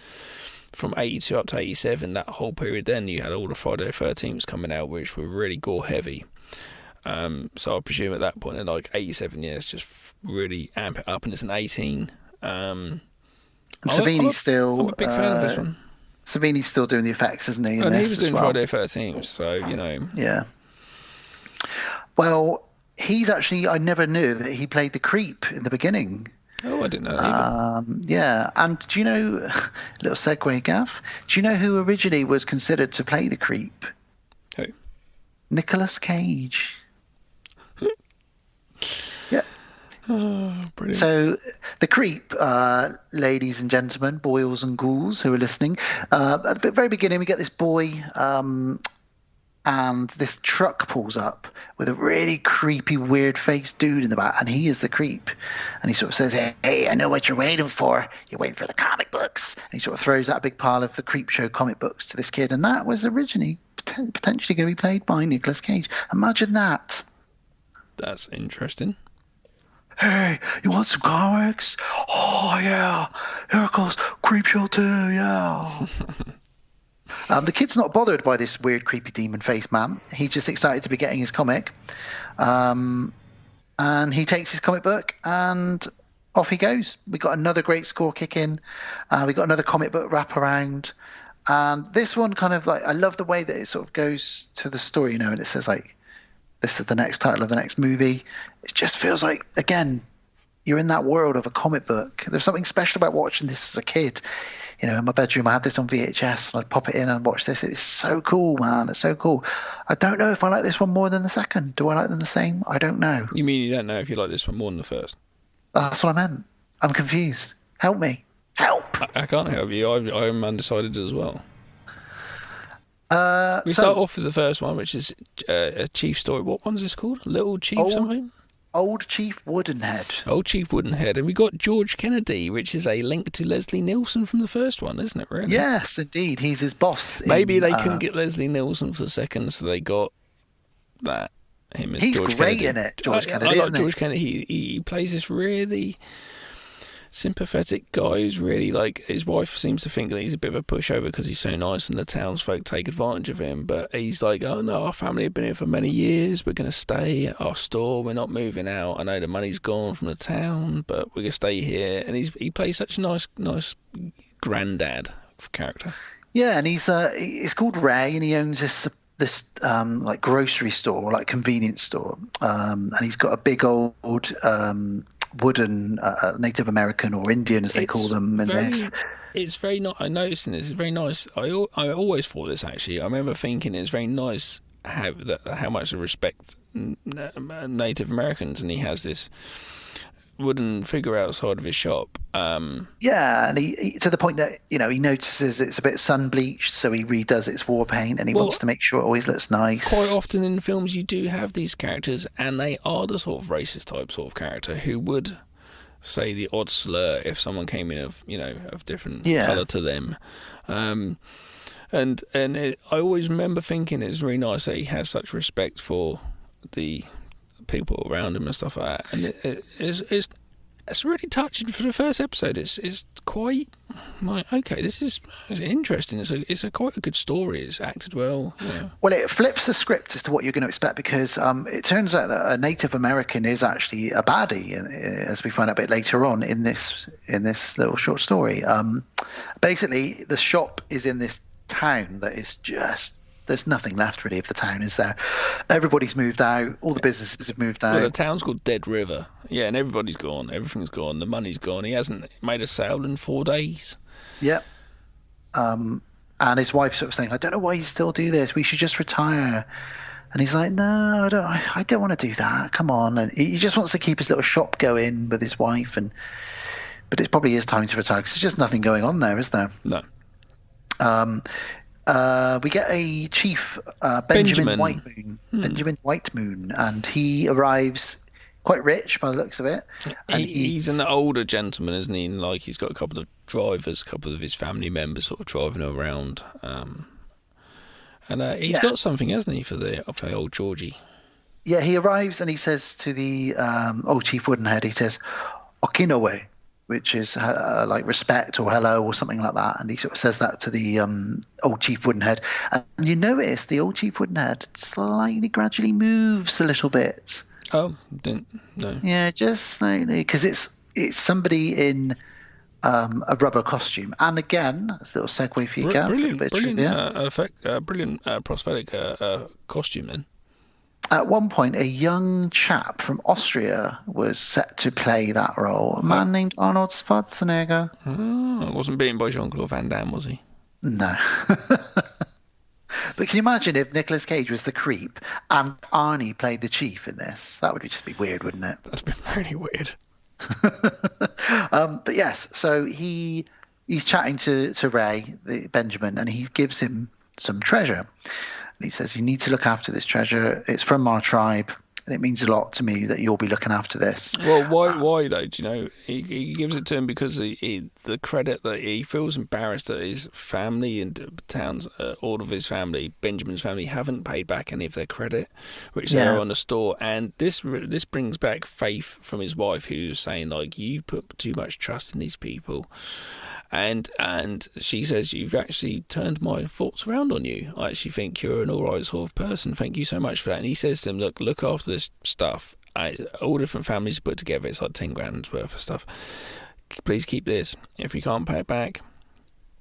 from 82 up to 87, that whole period, then you had all the Friday the 13th coming out, which were really gore heavy. So I presume at that point, in like 87 years, just really amp it up, and it's an 18. And Savini's still. I'm a big fan of this one. Savini's still doing the effects, isn't he? And he was doing Friday the 13th, so you know. Yeah. Well, he's actually. I never knew that he played the creep in the beginning. Oh, I didn't know that either. Yeah, and do you know, little segue, Gav, do you know who originally was considered to play the creep? Who? Nicolas Cage. Yeah. Oh, brilliant. So, the creep, ladies and gentlemen, boys and ghouls who are listening, at the very beginning we get this boy, and this truck pulls up with a really creepy, weird-faced dude in the back, and he is the creep. And he sort of says, hey, I know what you're waiting for. You're waiting for the comic books. And he sort of throws out a big pile of the Creepshow comic books to this kid, and that was originally potentially going to be played by Nicolas Cage. Imagine that. That's interesting. Hey, you want some comics? Oh, yeah. Here it goes. Creepshow 2, yeah. The kid's not bothered by this weird, creepy demon face man. He's just excited to be getting his comic. And he takes his comic book and off he goes. We got another great score kick in. We got another comic book wrap around. And this one kind of like, I love the way that it sort of goes to the story, you know, and it says like, this is the next title of the next movie. It just feels like, again, you're in that world of a comic book. There's something special about watching this as a kid. You know, in my bedroom, I had this on VHS, and I'd pop it in and watch this. It's so cool, man. It's so cool. I don't know if I like this one more than the second. Do I like them the same? I don't know. You mean you don't know if you like this one more than the first? That's what I meant. I'm confused. Help me. Help. I can't help you. I'm undecided as well. We start off with the first one, which is a Chief story. What one's this called? Little Chief something? Old Chief Woodenhead. Old Chief Woodenhead. And we got George Kennedy, which is a link to Leslie Nielsen from the first one, isn't it, really? Yes, indeed. He's his boss. Maybe they couldn't get Leslie Nielsen for the second, so they got that. Him as he's George great Kennedy. in it, George Kennedy. I like George Kennedy. He plays this really sympathetic guy who's really like, his wife seems to think that he's a bit of a pushover because he's so nice and the townsfolk take advantage of him, but he's like, oh no, our family have been here for many years, we're going to stay at our store, we're not moving out, I know the money's gone from the town, but we're going to stay here. And he plays such a nice granddad character. Yeah, and he's called Ray, and he owns this like grocery store, like convenience store, and he's got a big old wooden Native American or Indian, as they call them. And it's very nice. I noticed this. It's very nice. I always thought this, actually. I remember thinking it's very nice how much they respect Native Americans, and he has this wooden figure outside of his shop. Yeah, and he to the point that he notices it's a bit sun bleached, so he redoes its war paint, and he wants to make sure it always looks nice. Quite often in films, you do have these characters, and they are the sort of racist type sort of character who would say the odd slur if someone came in of different colour to them. I always remember thinking it's really nice that he has such respect for the people around him and stuff like that, and it's really touching for the first episode. It's quite like, okay, this is interesting. It's quite a good story. It's acted well. Yeah. Well, it flips the script as to what you're going to expect, because it turns out that a Native American is actually a baddie, as we find out a bit later on in this little short story. Basically, the shop is in this town that is just. There's nothing left really of the town, is there? Everybody's moved out. All the businesses have moved out. Well, the town's called Dead River. Yeah, and everybody's gone. Everything's gone. The money's gone. He hasn't made a sale in 4 days. Yep. And his wife sort of saying, I don't know why you still do this. We should just retire. And he's like, no, I don't want to do that. Come on. And he just wants to keep his little shop going with his wife. But it probably is time to retire, because there's just nothing going on there, is there? No. We get a chief, Benjamin Whitemoon. Benjamin Whitemoon, and he arrives quite rich by the looks of it. And he's an older gentleman, isn't he? Like, he's got a couple of drivers, a couple of his family members sort of driving around. And he's got something, hasn't he, for the old Georgie? Yeah, he arrives and he says to the old Chief Woodenhead, he says, Okinawe, which is like respect or hello or something like that. And he sort of says that to the old Chief Woodenhead. And you notice the old Chief Woodenhead slightly gradually moves a little bit. Oh, didn't know. Yeah, just slightly, because it's somebody in a rubber costume. And again, that's a little segue for you, Gav. Brilliant prosthetic costume then. At one point, a young chap from Austria was set to play that role. A man named Arnold Schwarzenegger. Oh, wasn't beaten by Jean-Claude Van Damme, was he? No. But can you imagine if Nicolas Cage was the creep and Arnie played the chief in this? That would just be weird, wouldn't it? That's been really weird. But yes, so he's chatting to Ray, Benjamin, and he gives him some treasure. And he says, you need to look after this treasure. It's from our tribe, and it means a lot to me that you'll be looking after this. Well, why though? Do you know? He gives it to him because the credit that he feels embarrassed that his family and towns, all of his family, Benjamin's family, haven't paid back any of their credit, which they're on the store. And this brings back faith from his wife, who's saying, like, you put too much trust in these people. And she says, you've actually turned my thoughts around on you. I actually think you're an all right sort of person. Thank you so much for that. And he says to him, look after this stuff. All different families put together. It's like 10 grand worth of stuff. Please keep this. If you can't pay it back,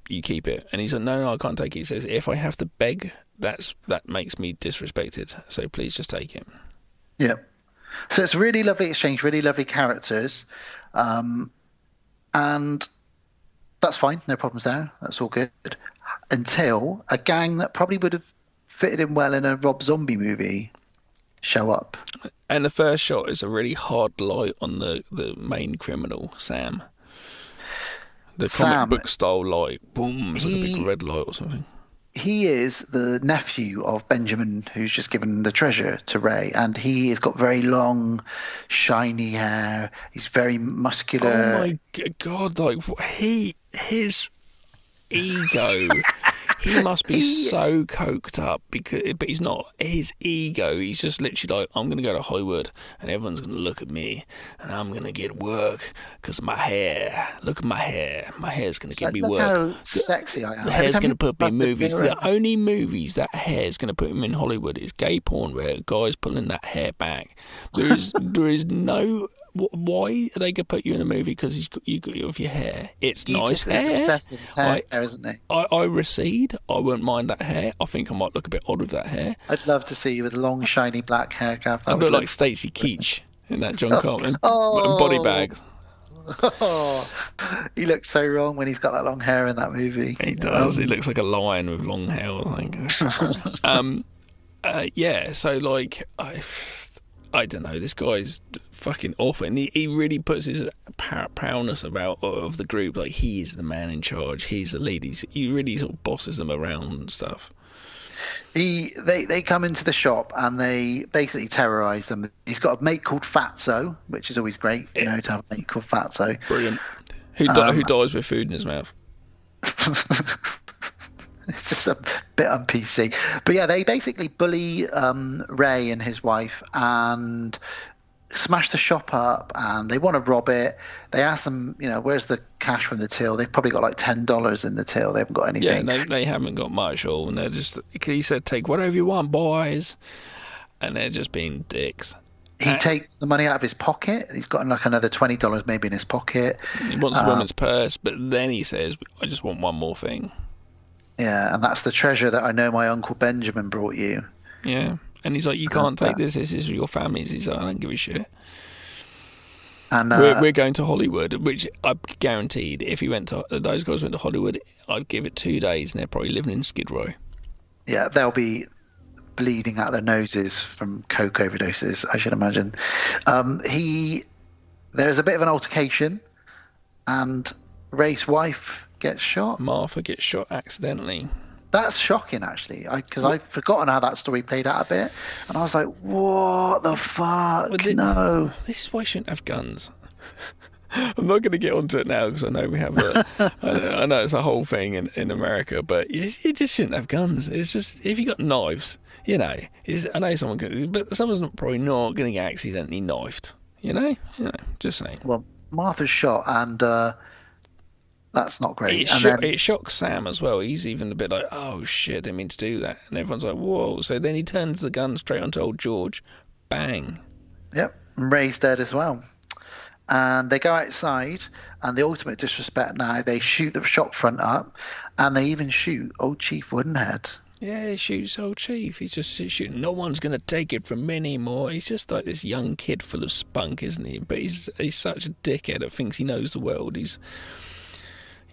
you keep it. And he's like, no, I can't take it. He says, if I have to beg, that makes me disrespected. So please just take it. Yeah. So it's a really lovely exchange, really lovely characters. And that's fine, no problems there. That's all good. Until a gang that probably would have fitted in well in a Rob Zombie movie show up. And the first shot is a really hard light on the main criminal, Sam. The comic book style light. Boom, it's like a big red light or something. He is the nephew of Benjamin, who's just given the treasure to Ray, and he has got very long, shiny hair. He's very muscular. Oh my God! Like his ego, He must be so coked up, but he's not. His ego, he's just literally like, I'm going to go to Hollywood and everyone's going to look at me and I'm going to get work because of my hair. Look at my hair. My hair's going to give me look work. How sexy I am. The hair's going to put me in movies. The only movies that hair's going to put him in Hollywood is gay porn where guys pulling that hair back. There is no... Why are they going to put you in a movie because you got your hair? It's nice hair. He's obsessed with his hair, isn't he? I recede. I wouldn't mind that hair. I think I might look a bit odd with that hair. I'd love to see you with long, shiny black hair, Gav. I'd look like Stacey Keach in that John Cartman. And body bags. Oh, he looks so wrong when he's got that long hair in that movie. He does. He looks like a lion with long hair, I think. Yeah, so like... I don't know, this guy's fucking awful, and he really puts his proudness of the group, like he's the man in charge, he's the lead, he really sort of bosses them around and stuff. They come into the shop and they basically terrorise them. He's got a mate called Fatso, which is always great, to have a mate called Fatso. Brilliant. Who dies with food in his mouth. It's just a bit un-PC. But yeah, they basically bully Ray and his wife and smash the shop up, and they want to rob it. They ask them, where's the cash from the till? They've probably got like $10 in the till. They haven't got anything. Yeah, they haven't got much at all. And they're just, he said, take whatever you want, boys. And they're just being dicks. He takes the money out of his pocket. He's got like another $20 maybe in his pocket. He wants the woman's purse, but then he says, I just want one more thing. Yeah, and that's the treasure that I know my Uncle Benjamin brought you. Yeah, and he's like, you can't take this. This is for your families. He's like, I don't give a shit. And we're going to Hollywood, which I guaranteed if those guys went to Hollywood, I'd give it 2 days, and they're probably living in Skid Row. Yeah, they'll be bleeding out their noses from coke overdoses, I should imagine. There's a bit of an altercation, and Ray's wife gets shot. Martha gets shot accidentally. That's shocking, actually, because I'd forgotten how that story played out a bit, and I was like, what the fuck? No. This is why you shouldn't have guns. I'm not going to get onto it now because I know we have I know it's a whole thing in America, but you just shouldn't have guns. It's just, if you got knives, I know someone could, but someone's probably not going to get accidentally knifed, just saying. Well, Martha's shot, and that's not great. It shocks Sam as well. He's even a bit like, oh shit, I didn't mean to do that. And everyone's like, whoa. So then he turns the gun straight onto old George. Bang. Yep. And Ray's dead as well. And they go outside, and the ultimate disrespect now, they shoot the shop front up, and they even shoot old Chief Woodenhead. Yeah, he shoots old Chief. He's just shooting. No one's going to take it from me anymore. He's just like this young kid full of spunk, isn't he? But he's such a dickhead that thinks he knows the world.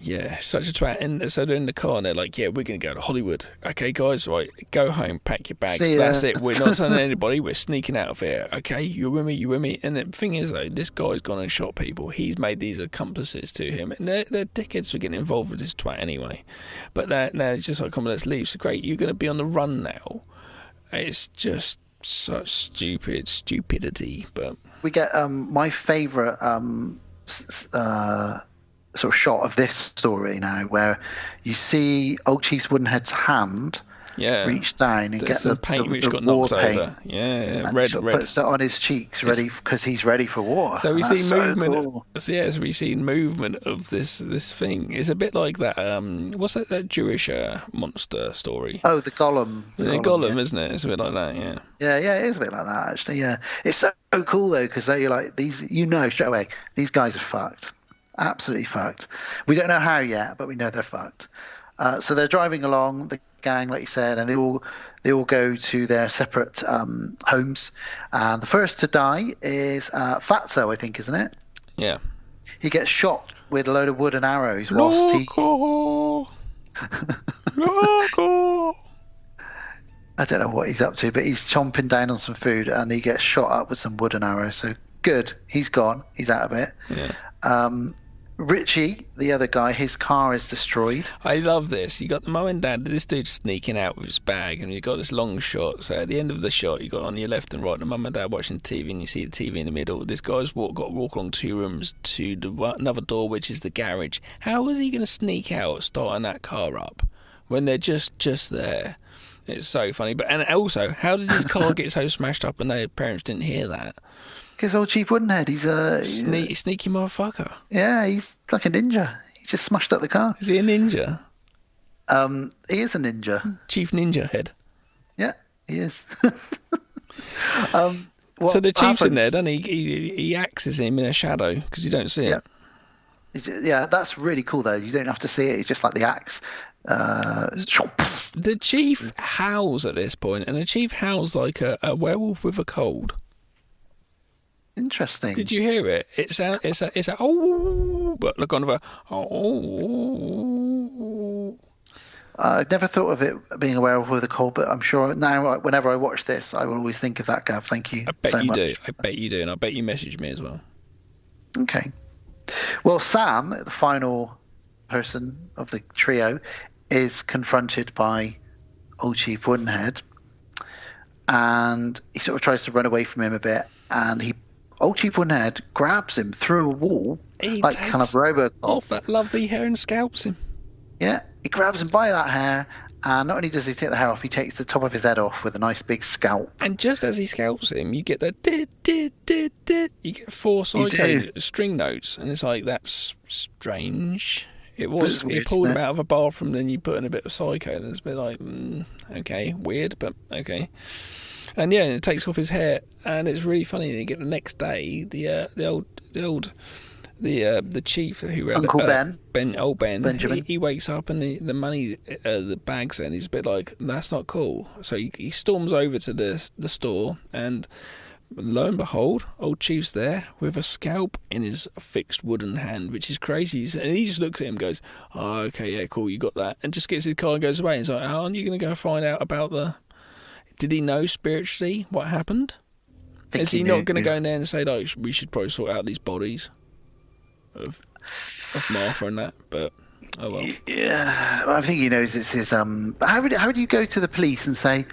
Yeah, such a twat. And so they're in the car and they're like, yeah, we're going to go to Hollywood. Okay, guys, right, go home, pack your bags. That's it. We're not telling anybody. We're sneaking out of here. Okay, you with me? And the thing is, though, this guy's gone and shot people. He's made these accomplices to him. And they're dickheads for getting involved with this twat anyway. But they're just like, come on, let's leave. So great, you're going to be on the run now. It's just such stupidity. But we get my favourite sort of shot of this story now, where you see old Chief Woodenhead's hand reach down and get the paint which got war knocked paint. over. Yeah, red. Puts it on his cheeks, ready because he's ready for war. So we see movement. Cool. So we see movement of this thing. It's a bit like that. What's that Jewish monster story? Oh, the Gollum. Gollum, isn't it? It's a bit like that. Yeah. Yeah, it is a bit like that actually. Yeah, it's so cool though, because they're like these. Straight away, these guys are fucked. Absolutely fucked. We don't know how yet, but we know they're fucked. So they're driving along, the gang, like you said, and they all go to their separate homes. And the first to die is Fatso, I think, isn't it? Yeah. He gets shot with a load of wood and arrows whilst Loco. I don't know what he's up to, but he's chomping down on some food, and he gets shot up with some wood and arrows. So good, he's gone. He's out of it. Yeah. Richie, the other guy, his car is destroyed. I love this. You got the mum and dad, this dude sneaking out with his bag, and you got this long shot. So at the end of the shot, you got on your left and right the mum and dad watching TV, and you see the TV in the middle. This guy's got to walk along 2 rooms to another door, which is the garage. How was he going to sneak out starting that car up when they're just there. It's so funny. And also, how did his car get so smashed up and their parents didn't hear that? Because old Chief Woodenhead, he's a sneaky motherfucker. Yeah, he's like a ninja. He just smashed up the car. Is he a ninja? He is a ninja. Chief Ninja Head. Yeah, he is. So the chief's in there, doesn't he? He axes him in a shadow because you don't see it. Yeah, that's really cool though. You don't have to see it. It's just like the axe. The chief howls at this point, and the chief howls like a werewolf with a cold. Interesting. Did you hear it? It's a oh, but look on the oh. I've never thought of it being a werewolf with a cold, but I'm sure now, whenever I watch this, I will always think of that, Gav. Thank you. I bet so you much. do. I bet you do, and I bet you message me as well. Okay. Well, Sam, the final person of the trio, is confronted by old Chief Woodenhead, and he sort of tries to run away from him a bit, and old Chief Woodenhead grabs him through a wall, like kind of Robocop. Off that lovely hair and scalps him. Yeah, he grabs him by that hair, and not only does he take the hair off, he takes the top of his head off with a nice big scalp. And just as he scalps him, you get the dit. You get 4 psycho string notes, and it's like, that's strange. It was. He pulled him out of a bathroom, then you put in a bit of psycho, and it's a bit like, okay, weird, but okay. And yeah, it takes off his hair, and it's really funny. And you get the next day, the chief who Uncle Ben, Benjamin. He wakes up and the money, the bag's there, and he's a bit like, that's not cool. So he storms over to the store, and lo and behold, old Chief's there with a scalp in his fixed wooden hand, which is crazy. And he just looks at him and goes, oh, okay, yeah, cool, you got that. And just gets his car and goes away. And he's like, aren't you going to go find out about did he know spiritually what happened? Is he not going to go in there and say, like, we should probably sort out these bodies of Martha and that? But oh well. Yeah, I think he knows it's his. How would you go to the police and say,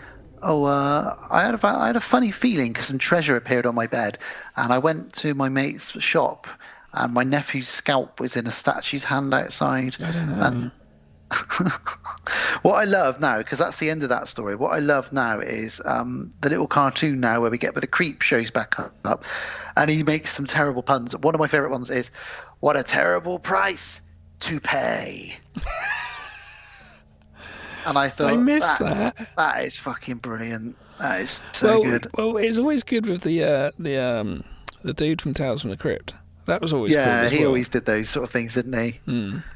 oh, I had a funny feeling because some treasure appeared on my bed, and I went to my mate's shop, and my nephew's scalp was in a statue's hand outside. I don't know. And what I love now, because that's the end of that story, what I love now is the little cartoon now where we get with the Creepshow's back up, and he makes some terrible puns. One of my favourite ones is, what a terrible price to pay. And I thought, I missed that. That is fucking brilliant. That is so good. Well, it's always good with the dude from Tales from the Crypt. That was always cool as he well. always did those sort of things, didn't he?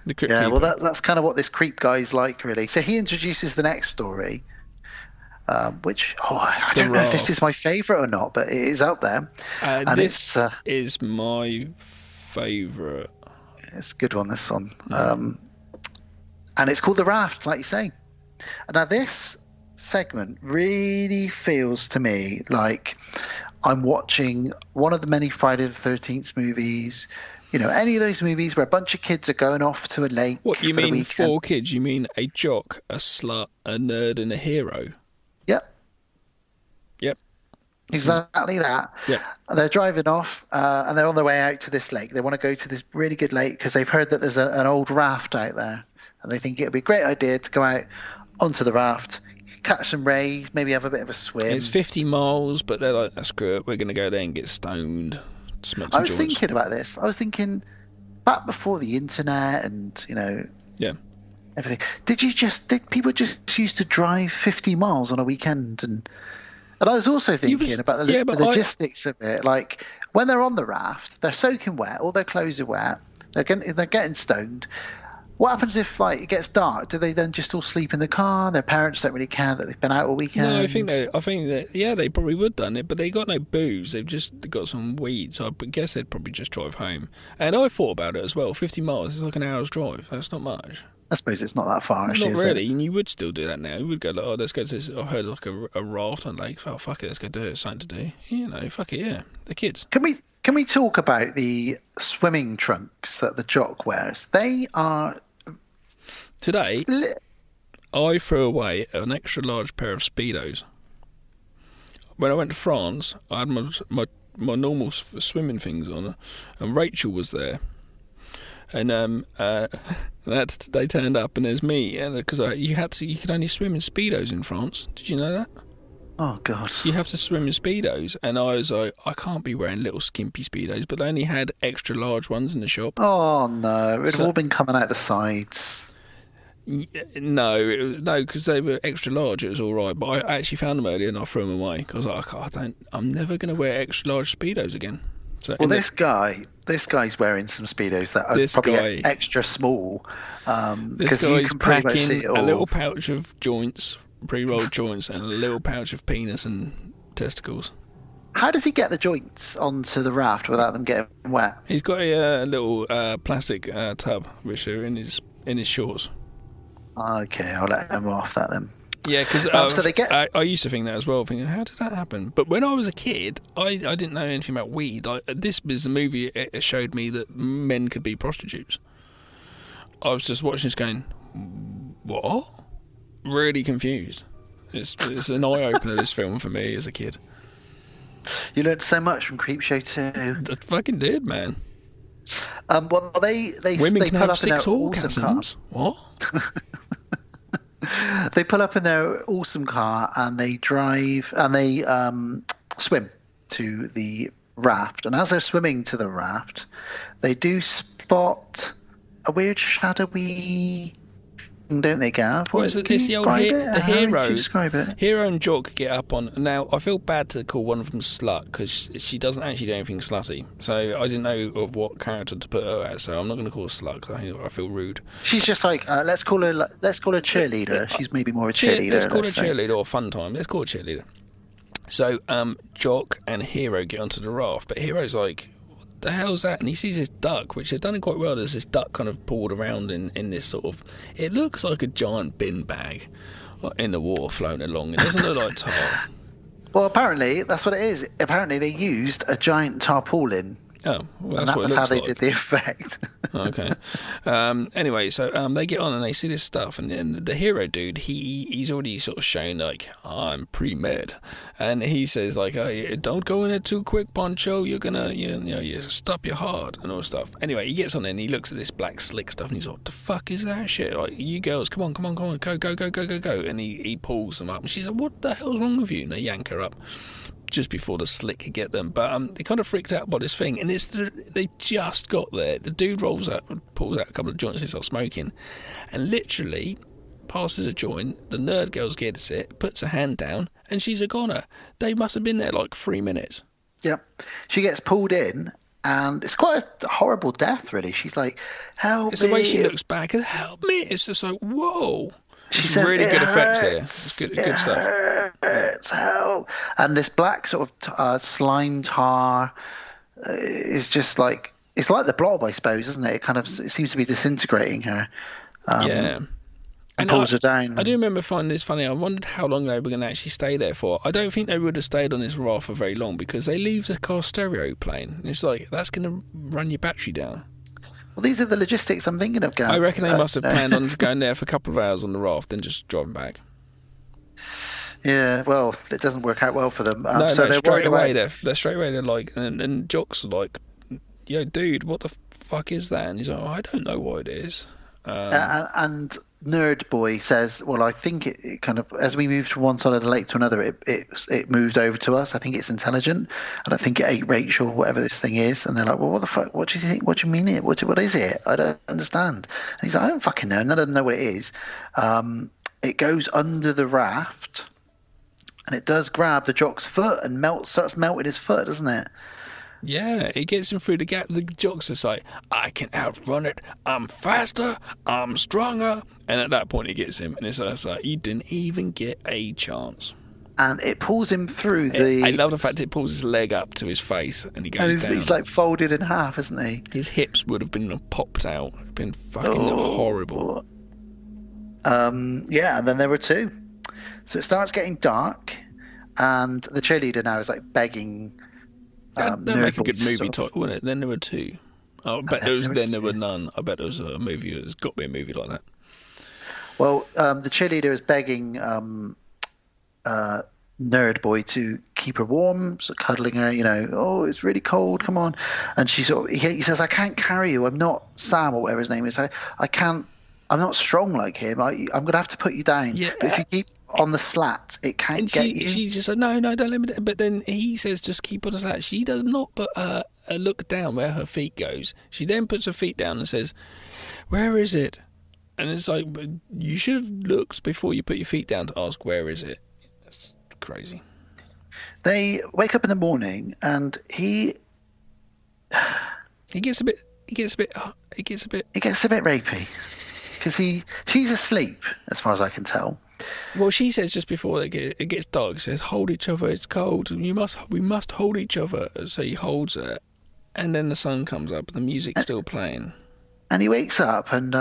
The Crypt yeah, Keeper. well, that's kind of what this creep guy's like, really. So he introduces the next story, which, I don't know if this is my favourite or not, but it is up there. And this is my favourite. It's a good one, this one. And it's called The Raft, like you say. Now, this segment really feels to me like I'm watching one of the many Friday the 13th movies. You know, any of those movies where a bunch of kids are going off to a lake. What, you mean 4 kids? You mean a jock, a slut, a nerd, and a hero? Yep. Exactly that. Yep. They're driving off, and they're on their way out to this lake. They want to go to this really good lake because they've heard that there's an old raft out there. And they think it would be a great idea to go out onto the raft, catch some rays, maybe have a bit of a swim. It's 50 miles, but they're like, screw it, we're going to go there and get stoned. I was thinking about this. I was thinking back before the internet and, everything. Did people just used to drive 50 miles on a weekend? And I was also thinking about the logistics of it. Like, when they're on the raft, they're soaking wet, all their clothes are wet, they're getting stoned. What happens if it gets dark? Do they then just all sleep in the car? Their parents don't really care that they've been out all weekend. No, I think that they probably would done it, but they got no booze. They've just got some weed, so I guess they'd probably just drive home. And I thought about it as well. 50 miles is like an hour's drive. That's not much. I suppose it's not that far. Actually, not really. And you would still do that now. You would go like, let's go to this. I heard like a raft on lake. Oh, fuck it, let's go do it. It's something to do. Fuck it, yeah. The kids. Can we talk about the swimming trunks that the jock wears? They are. Today, I threw away an extra large pair of Speedos. When I went to France, I had my normal swimming things on, and Rachel was there. And They turned up and there's me, because you could only swim in speedos in France. Did you know that? Oh God! You have to swim in speedos, and I was like, I can't be wearing little skimpy speedos, but they only had extra large ones in the shop. Oh no! It'd all been coming out the sides. No, because they were extra large. It was all right, but I actually found them earlier and I threw them away because I'm never going to wear extra large speedos again. So well, this guy's wearing some speedos that are probably extra small. This guy's packing a little pouch of joints, pre-rolled joints, and a little pouch of penis and testicles. How does he get the joints onto the raft without them getting wet? He's got a little plastic tub, which are in his shorts. Okay, I'll let him off that then. Yeah, because I used to think that as well, thinking, how did that happen? But when I was a kid, I didn't know anything about weed. This is a movie, it showed me that men could be prostitutes. I was just watching this going, what? Really confused. It's an eye-opener, this film, for me as a kid. You learned so much from Creepshow 2. I fucking did, man. Well, they Women they can pull have up 6 in their awesome car. What? They pull up in their awesome car and they drive and they swim to the raft. And as they're swimming to the raft, they do spot a weird shadowy thing, don't they, Gav? Well, it's the old hero and Jock get up on. Now, I feel bad to call one of them slut because she doesn't actually do anything slutty. So I didn't know of what character to put her as. So I'm not going to call her slut because I feel rude. She's just like let's call her cheerleader. She's maybe more a cheerleader. Let's call her cheerleader or fun time. Let's call her cheerleader. So Jock and Hero get onto the raft, but Hero's like, the hell's that? And he sees this duck, which they've done it quite well. There's this duck kind of pulled around in this sort of, it looks like a giant bin bag in the water floating along. It doesn't look like tar. Well, apparently that's what it is. Apparently they used a giant tarpaulin. Oh, well, and that's what it looks how they like. did the effect. Okay. Anyway, so they get on and they see this stuff, and then the hero dude, he's already sort of shown like, I'm pre-med, and he says like, oh, don't go in it too quick, Poncho. You're gonna, you stop your heart and all stuff. Anyway, he gets on and he looks at this black slick stuff, and he's like, the fuck is that shit? Like, you girls, come on, go, and he pulls them up, and she's like, what the hell's wrong with you? And they yank her up just before the slick could get them, but they kind of freaked out by this thing, and they just got there. The dude pulls out a couple of joints and starts smoking, and literally passes a joint. The nerd girl's gets it, puts her hand down, and she's a goner. They must have been there like 3 minutes. Yep. She gets pulled in, and it's quite a horrible death, really. She's like, help it's me. The way she looks back and help me. It's just like, whoa. She It's says, really it good effects hurts, here. It's good stuff. Hurts, help. And this black sort of slime tar is just like, it's like the blob, I suppose, isn't it? It seems to be disintegrating her. Yeah. And pulls her down. I do remember finding this funny. I wondered how long they were going to actually stay there for. I don't think they would have stayed on this raft for very long because they leave the car stereo playing. It's like, that's going to run your battery down. Well, these are the logistics I'm thinking of, Gav. I reckon they must have planned on going there for a couple of hours on the raft, then just driving back. Yeah, well, it doesn't work out well for them. No, they're straight away. They're straight away. They're like, and Jock's like, yo, dude, what the fuck is that? And he's like, oh, I don't know what it is. And Nerd Boy says, well, I think it kind of, as we moved from one side of the lake to another, it moved over to us. I think it's intelligent, and I think it ate Rachel, whatever this thing is. And they're like, well, what the fuck? What do you think? What do you mean it? What is it? I don't understand. And he's like, I don't fucking know. None of them know what it is. It goes under the raft, and it does grab the Jock's foot and starts melting his foot, doesn't it? Yeah, it gets him through the gap. The Jock's just like, I can outrun it. I'm faster. I'm stronger. And at that point, it gets him. And it's like, he didn't even get a chance. And it pulls him through I love the fact it pulls his leg up to his face and he goes down. He's like folded in half, isn't he? His hips would have been popped out. It'd been fucking horrible. Yeah, and then there were 2. So it starts getting dark, and the cheerleader now is like begging. That'd make a good movie title, wouldn't it? Then there were 2. I bet there were none. I bet there was a movie. There's got to be a movie like that. Well, the cheerleader is begging Nerd Boy to keep her warm, so cuddling her. Oh, it's really cold. Come on. And he says, I can't carry you. I'm not Sam or whatever his name is. I can't I'm not strong like him. I'm going to have to put you down. Yeah. But if you keep on the slat, it can't get you. She just said, no, don't let me. But then he says, just keep on the slat. She does not put a look down where her feet goes. She then puts her feet down and says, where is it? And it's like, but you should have looked before you put your feet down to ask, where is it? That's crazy. They wake up in the morning and he gets a bit rapey because she's asleep as far as I can tell. Well, she says just before it gets dark, she says, hold each other, it's cold, we must hold each other. So he holds her, and then the sun comes up, the music's still playing. And he wakes up and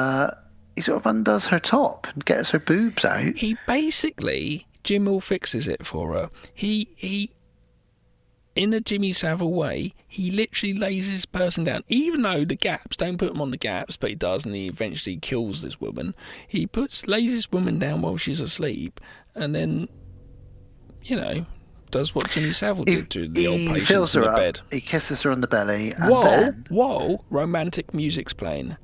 he sort of undoes her top and gets her boobs out. He basically, Jim all fixes it for her. He in the Jimmy Savile way, he literally lays this person down, even though the gaps, don't put him on the gaps, but he does, and he eventually kills this woman. He lays this woman down while she's asleep, and then, does what Jimmy Savile did to the old patients in the bed. He kisses her on the belly, and Whoa, romantic music's playing.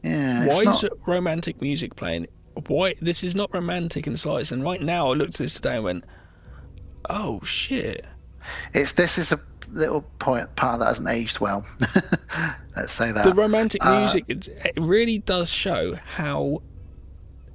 Yeah. Why is romantic music playing? Why? This is not romantic in the slightest. And right now, I looked at this today and went, oh, shit. This is a little part that hasn't aged well. Let's say that. The romantic music, it really does show how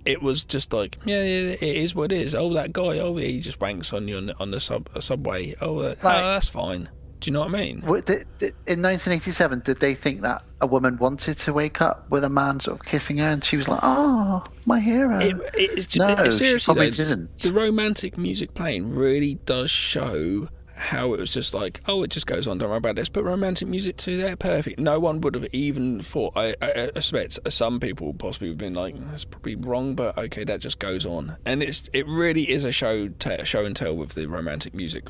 it was just like, yeah, it is what it is. Oh, that guy, he just wanks on you on the subway. That's fine. Do you know what I mean? In 1987, did they think that a woman wanted to wake up with a man sort of kissing her, and she was like, "Oh, my hero"? No, seriously, she probably didn't. The romantic music playing really does show how it was just like, oh, it just goes on, don't worry about this. But romantic music too, they're perfect. No one would have even thought. I expect some people possibly have been like, that's probably wrong, but okay, that just goes on. And it really is a show and tell with the romantic music.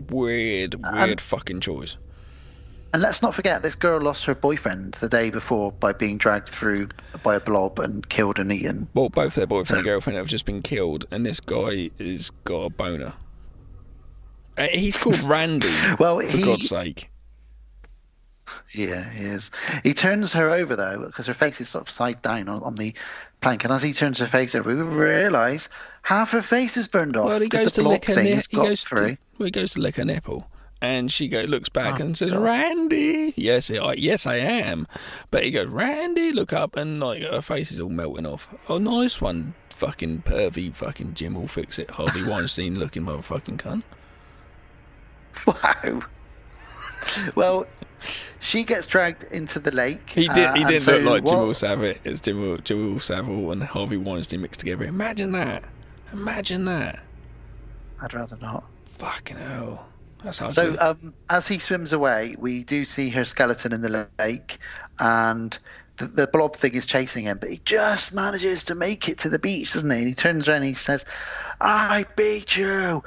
Weird fucking choice. And let's not forget, this girl lost her boyfriend the day before by being dragged through by a blob and killed and eaten. Well, both their boyfriend and girlfriend have just been killed, and this guy has got a boner. He's called Randy, for God's sake. Yeah, he is. He turns her over, though, because her face is sort of side down on the plank. And as he turns her face over, we realise half her face is burned off. Well, he goes to lick her nipple. He goes to lick her nipple. And she looks back and says, God. Randy. Yes, I am. But he goes, Randy, look up. And her face is all melting off. Oh, nice one, fucking pervy, fucking Jim will fix it. Harvey Weinstein looking motherfucking cunt. Wow. Well, she gets dragged into the lake. He didn't look like Jim Will Savile. It's Jim Will Savile and Harvey Weinstein mixed together. Imagine that. I'd rather not. Fucking hell. That's ugly. So, as he swims away, we do see her skeleton in the lake, and the blob thing is chasing him, but he just manages to make it to the beach, doesn't he? And he turns around and he says, I beat you!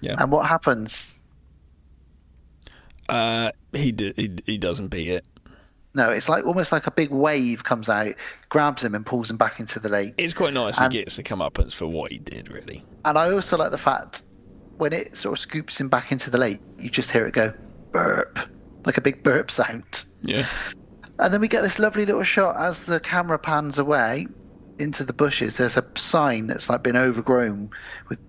Yeah. And what happens? He doesn't beat it. No, it's almost like a big wave comes out, grabs him and pulls him back into the lake. It's quite nice he gets the comeuppance for what he did, really. And I also like the fact when it sort of scoops him back into the lake, you just hear it go burp, like a big burp sound. Yeah. And then we get this lovely little shot as the camera pans away into the bushes. There's a sign that's been overgrown with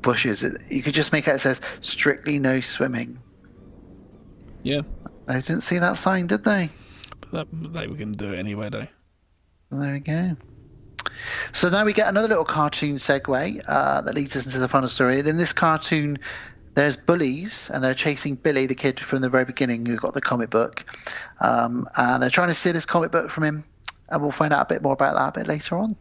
bushes. You could just make out it says strictly no swimming. Yeah. They didn't see that sign, did they? But they were going to do it anyway, though. There we go. So now we get another little cartoon segue that leads us into the final story. And in this cartoon, there's bullies, and they're chasing Billy, the kid from the very beginning who got the comic book. And they're trying to steal his comic book from him. And we'll find out a bit more about that a bit later on.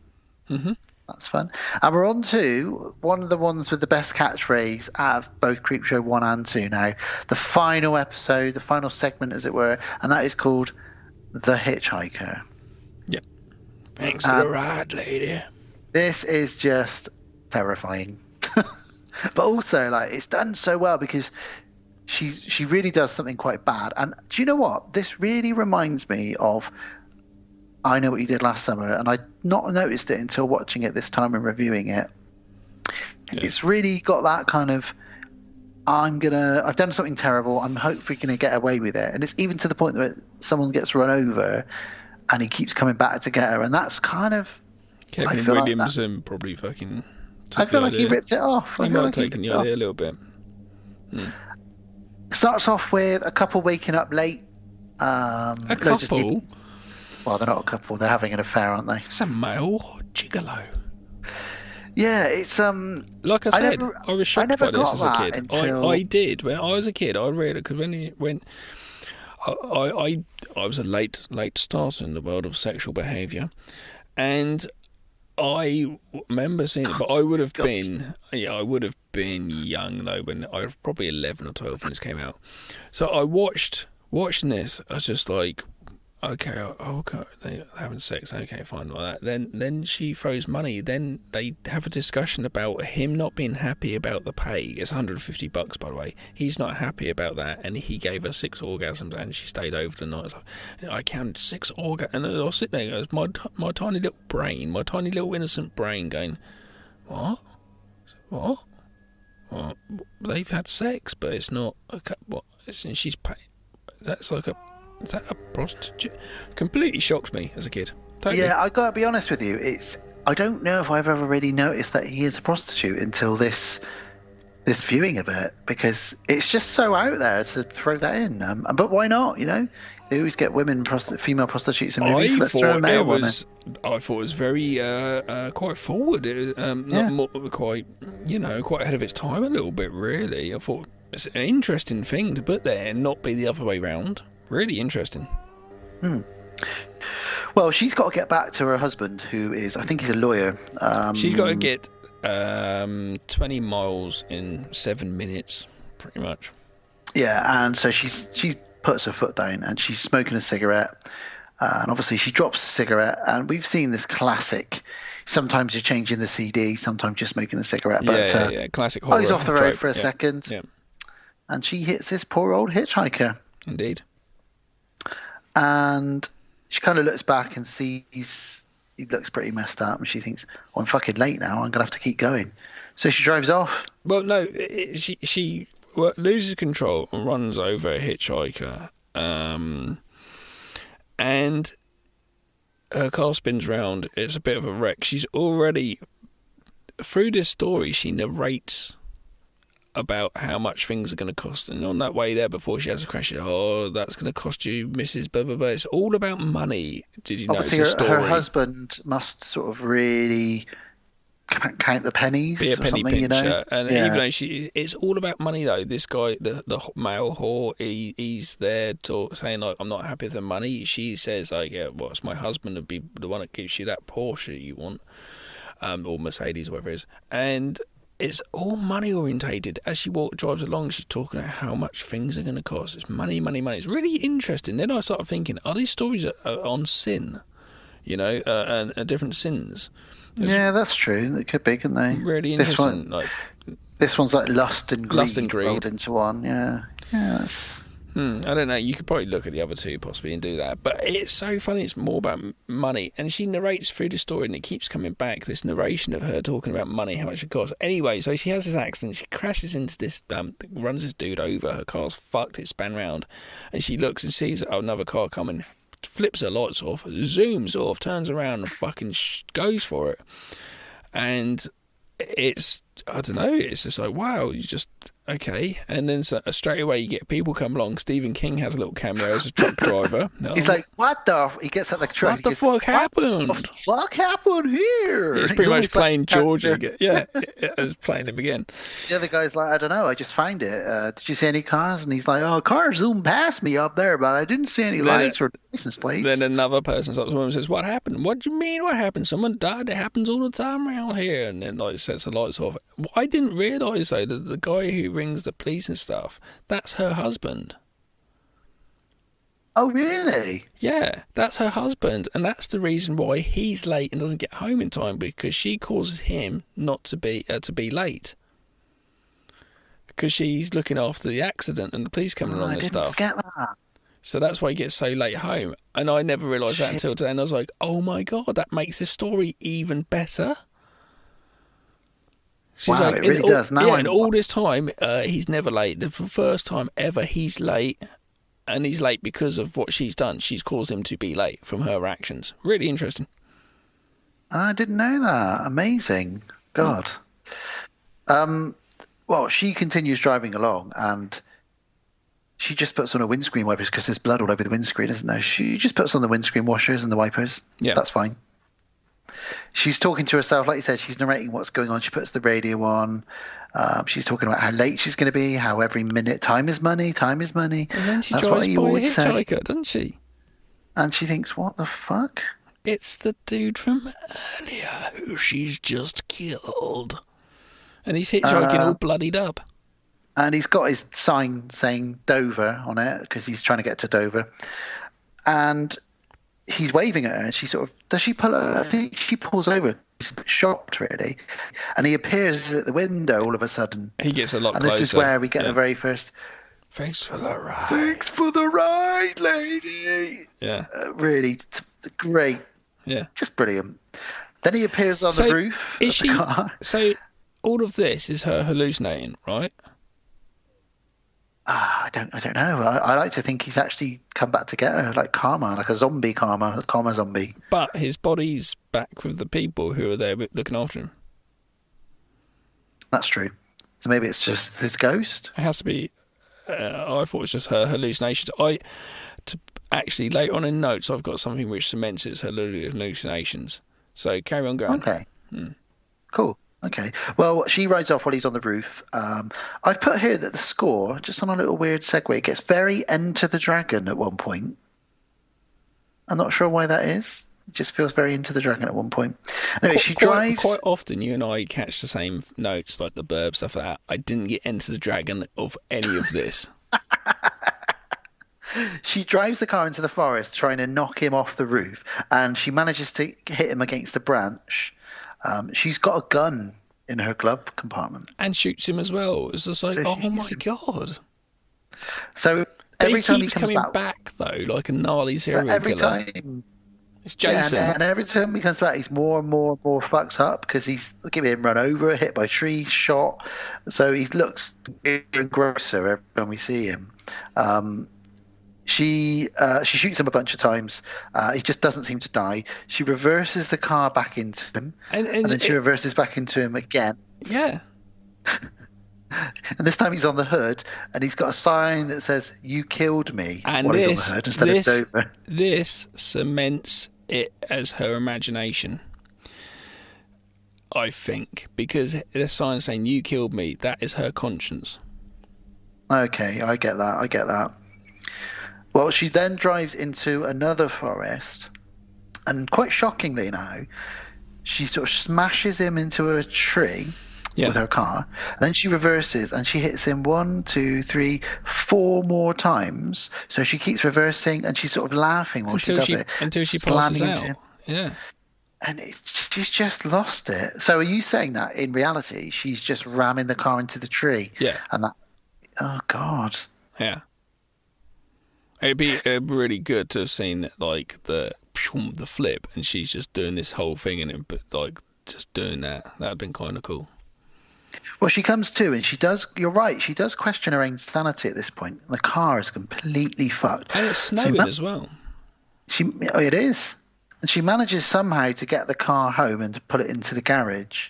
Mm-hmm. That's fun. And we're on to one of the ones with the best catchphrase out of both Creepshow 1 and 2 now. The final episode, the final segment, as it were, and that is called The Hitchhiker. Yep. Thanks for the ride, lady. This is just terrifying. But also, it's done so well because she really does something quite bad. And do you know what? This really reminds me of I Know What You Did Last Summer, and I'd not noticed it until watching it this time and reviewing it. Yeah. It's really got that kind of, I've done something terrible, I'm hopefully going to get away with it. And it's even to the point that someone gets run over and he keeps coming back to get her, and that's kind of Kevin Williamson probably fucking. I feel like he ripped it off. He might have taken the idea a little bit. Starts off with a couple waking up late. A couple? Well, they're not a couple. They're having an affair, aren't they? It's a male gigolo. Yeah, it's like I said, I was shocked by this as a kid. Until... I did when I was a kid. I read it because when I was a late starter in the world of sexual behaviour, and I remember seeing it. But I would have been young though when I was probably 11 or 12 when this came out. So I watching this. I was just like, okay, they're having sex. Okay, fine, like that. Then she throws money. Then they have a discussion about him not being happy about the pay. It's $150, by the way. He's not happy about that, and he gave her 6 orgasms, and she stayed over the night. I counted 6 orgasms, and I was sitting there. It was my tiny little brain, my tiny little innocent brain, going, what? They've had sex, but it's not. What? She's paid. That's like a. Is that a prostitute? Completely shocked me as a kid. Totally. Yeah, I gotta be honest with you. I don't know if I've ever really noticed that he is a prostitute until this viewing of it, because it's just so out there to throw that in. But why not? You know, they always get female prostitutes in movies. Let's throw a male one in. I thought it was very quite forward. Quite ahead of its time a little bit. Really, I thought it's an interesting thing to put there and not be the other way round. Really interesting. Well, she's got to get back to her husband, who is, I think he's a lawyer. She's got to get 20 miles in 7 minutes, pretty much. Yeah, and so she puts her foot down and she's smoking a cigarette. And obviously she drops the cigarette, and we've seen this classic. Sometimes you're changing the CD, sometimes you're smoking a cigarette. But classic horror eyes off the road trope. for a second. Yeah. And she hits this poor old hitchhiker. Indeed. And she kind of looks back and sees he looks pretty messed up, and she thinks, oh, I'm fucking late now, I'm going to have to keep going. So she drives off. Well, no, she loses control and runs over a hitchhiker, and her car spins round. It's a bit of a wreck. She's already, through this story, she narrates about how much things are going to cost, and on that way there before she has a crash, that's going to cost you, Mrs. Blah blah blah. It's all about money. Did you notice the story? Her husband must sort of really count the pennies. Be a penny pincher, you know? And even though it's all about money though. This guy, the male whore, he's there saying like, I'm not happy with the money. She says like, yeah, well, it's my husband to be the one that gives you that Porsche you want, or Mercedes, whatever it is, and it's all money orientated. As she drives along, she's talking about how much things are going to cost. It's money, money, money. It's really interesting. Then I started thinking, are these stories on sin? You know, and different sins. Yeah, that's true. It could be, couldn't they? Really interesting. This one's like lust and greed rolled into one. Yeah. I don't know. You could probably look at the other two possibly and do that. But it's so funny. It's more about money. And she narrates through the story, and it keeps coming back, this narration of her talking about money, how much it costs. Anyway, so she has this accident. She crashes into this, runs this dude over. Her car's fucked. It's spun round. And she looks and sees another car coming, flips her lights off, zooms off, turns around and fucking goes for it. And it's, I don't know, it's just like, wow, you just, okay. And then straight away you get people come along. Stephen King has a little cameo as a truck driver. He's like, what the, he gets at the truck. What the fuck happened? What the fuck happened here? He's pretty much playing George again. Yeah, playing him again. The other guy's like, I don't know, I just found it. Did you see any cars? And he's like, oh, cars zoomed past me up there, but I didn't see any lights or license plates. Then another person stops the woman and says, what happened? What do you mean what happened? Someone died. It happens all the time around here. And then like sets the lights off. I didn't realise though that the guy who rings the police and stuff, that's her husband. Oh really? Yeah, that's her husband, and that's the reason why he's late and doesn't get home in time, because she causes him not to be late. Because she's looking after the accident and the police coming along and stuff. I didn't get that. So that's why he gets so late home. And I never realised that until today, and I was like, oh my God, that makes this story even better. She's wow, like, it really does. Now and all this time, he's never late. The first time ever he's late, and he's late because of what she's done. She's caused him to be late from her actions. Really interesting. I didn't know that. Amazing. God. Well, she continues driving along, and she just puts on her windscreen wipers because there's blood all over the windscreen, isn't there? She just puts on the windscreen washers and the wipers. Yeah. That's fine. She's talking to herself, like you said, she's narrating what's going on. She puts the radio on. She's talking about how late she's going to be, how every minute, time is money. And then she That's drives what you by a always say. hitchhiker, doesn't she? And she thinks, what the fuck? It's the dude from earlier who she's just killed. And he's hitchhiking all bloodied up. And he's got his sign saying Dover on it because he's trying to get to Dover. And he's waving at her, and she sort of, does she pull over? I think she pulls over. He's shocked, really. And he appears at the window all of a sudden. He gets a lot closer. closer. And this is where we get the very first... Thanks for the ride. Thanks for the ride, lady. Yeah. Really great. Yeah. Just brilliant. Then he appears on the roof of the car. So all of this is her hallucinating, right? I don't know. I like to think he's actually come back to get her, like karma, like a karma zombie. But his body's back with the people who are there looking after him. That's true. So maybe it's just his ghost. It has to be. I thought it was just her hallucinations. Actually, later on in notes, I've got something which cements it's her hallucinations. So carry on going. Okay. Cool. Okay. Well, she rides off while he's on the roof. I've put here that the score, just on a little weird segue, gets very Enter the Dragon at one point. I'm not sure why that is. It just feels very Into the Dragon at one point. Anyway, she drives... Quite often, you and I catch the same notes, like the Burb, stuff like that. I didn't get Enter the Dragon of any of this. She drives the car into the forest, trying to knock him off the roof, and she manages to hit him against a branch. She's got a gun in her glove compartment. And shoots him as well. It's just like, oh my God. So every time he comes coming back, though, like a gnarly serial every killer. Time... It's Jason. Yeah, and every time he comes back, he's more and more fucked up because he's getting run over, hit by a tree, shot. So he looks even grosser every time we see him. She shoots him a bunch of times. He just doesn't seem to die. She reverses the car back into him, and then she reverses back into him again. Yeah. And this time he's on the hood, and he's got a sign that says "You killed me." And while he's on the hood instead of Dover. This cements it as her imagination, I think, because the sign saying "You killed me," that is her conscience. Okay, I get that. Well, she then drives into another forest, and quite shockingly now, she sort of smashes him into a tree with her car. And then she reverses, and she hits him 1, 2, 3, 4 more times. So she keeps reversing, and she's sort of laughing while she does it. Until she passes out. Yeah. And she's just lost it. So are you saying that in reality, she's just ramming the car into the tree? Yeah. And that... Oh, God. Yeah. It'd be really good to have seen like the flip, and she's just doing this whole thing, and like just doing that. That'd have been kind of cool. Well, she comes to, and she does. You're right. She does question her own sanity at this point. The car is completely fucked, and it's snowing as well. It is, and she manages somehow to get the car home and to put it into the garage.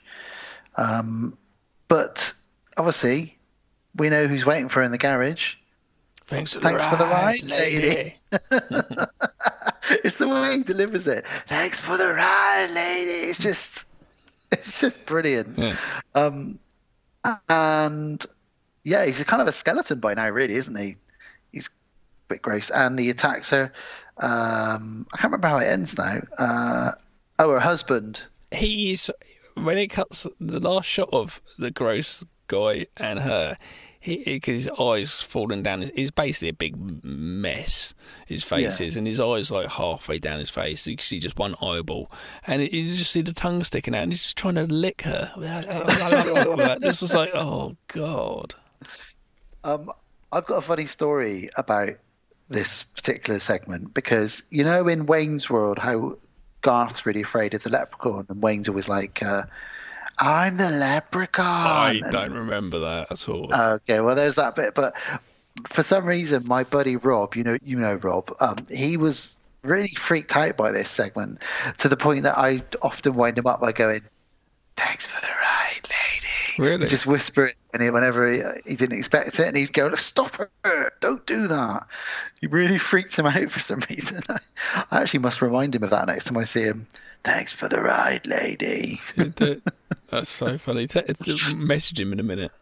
But obviously, we know who's waiting for her in the garage. Thanks for the ride, lady. It's the way he delivers it. Thanks for the ride, lady. It's just brilliant. Yeah. And yeah, he's a kind of a skeleton by now, really, isn't he? He's a bit gross, and he attacks her. I can't remember how it ends now. Her husband. He's when it cuts the last shot of the gross guy and her. Because his eyes falling down, he's basically a big mess. His face is, and his eyes like halfway down his face. You can see just one eyeball, and you just see the tongue sticking out, and he's just trying to lick her. This was like, oh God. I've got a funny story about this particular segment because you know in Wayne's World how Garth's really afraid of the leprechaun, and Wayne's always like. I'm the leprechaun. I don't remember that at all. Okay, well, there's that bit. But for some reason, my buddy Rob, you know Rob, he was really freaked out by this segment to the point that I often wind him up by going, "Thanks for the ride, lady." Really? He'd just whisper it whenever he didn't expect it, and he'd go, "Stop her! Don't do that." He really freaked him out for some reason. I actually must remind him of that next time I see him. "Thanks for the ride, lady." That's so funny. Message him in a minute.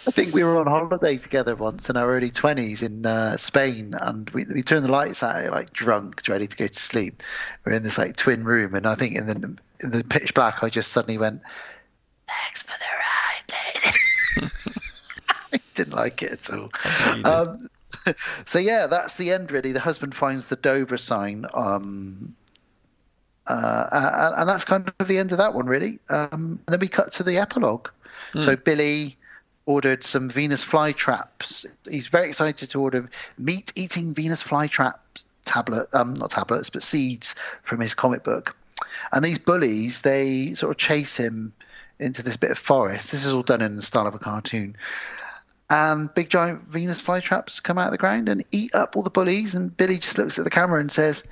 I think we were on holiday together once in our early 20s in Spain, and we turned the lights out, like drunk, ready to go to sleep. We're in this like twin room, and I think in the pitch black, I just suddenly went, "Thanks for the ride, lady." I didn't like it at all. So yeah, that's the end really. The husband finds the Dover sign, and that's kind of the end of that one really. And then we cut to the epilogue. So Billy ordered some Venus flytraps. He's very excited to order meat-eating Venus flytrap not tablets, but seeds from his comic book. And these bullies, they sort of chase him into this bit of forest. This is all done in the style of a cartoon. And big giant Venus flytraps come out of the ground and eat up all the bullies. And Billy just looks at the camera and says,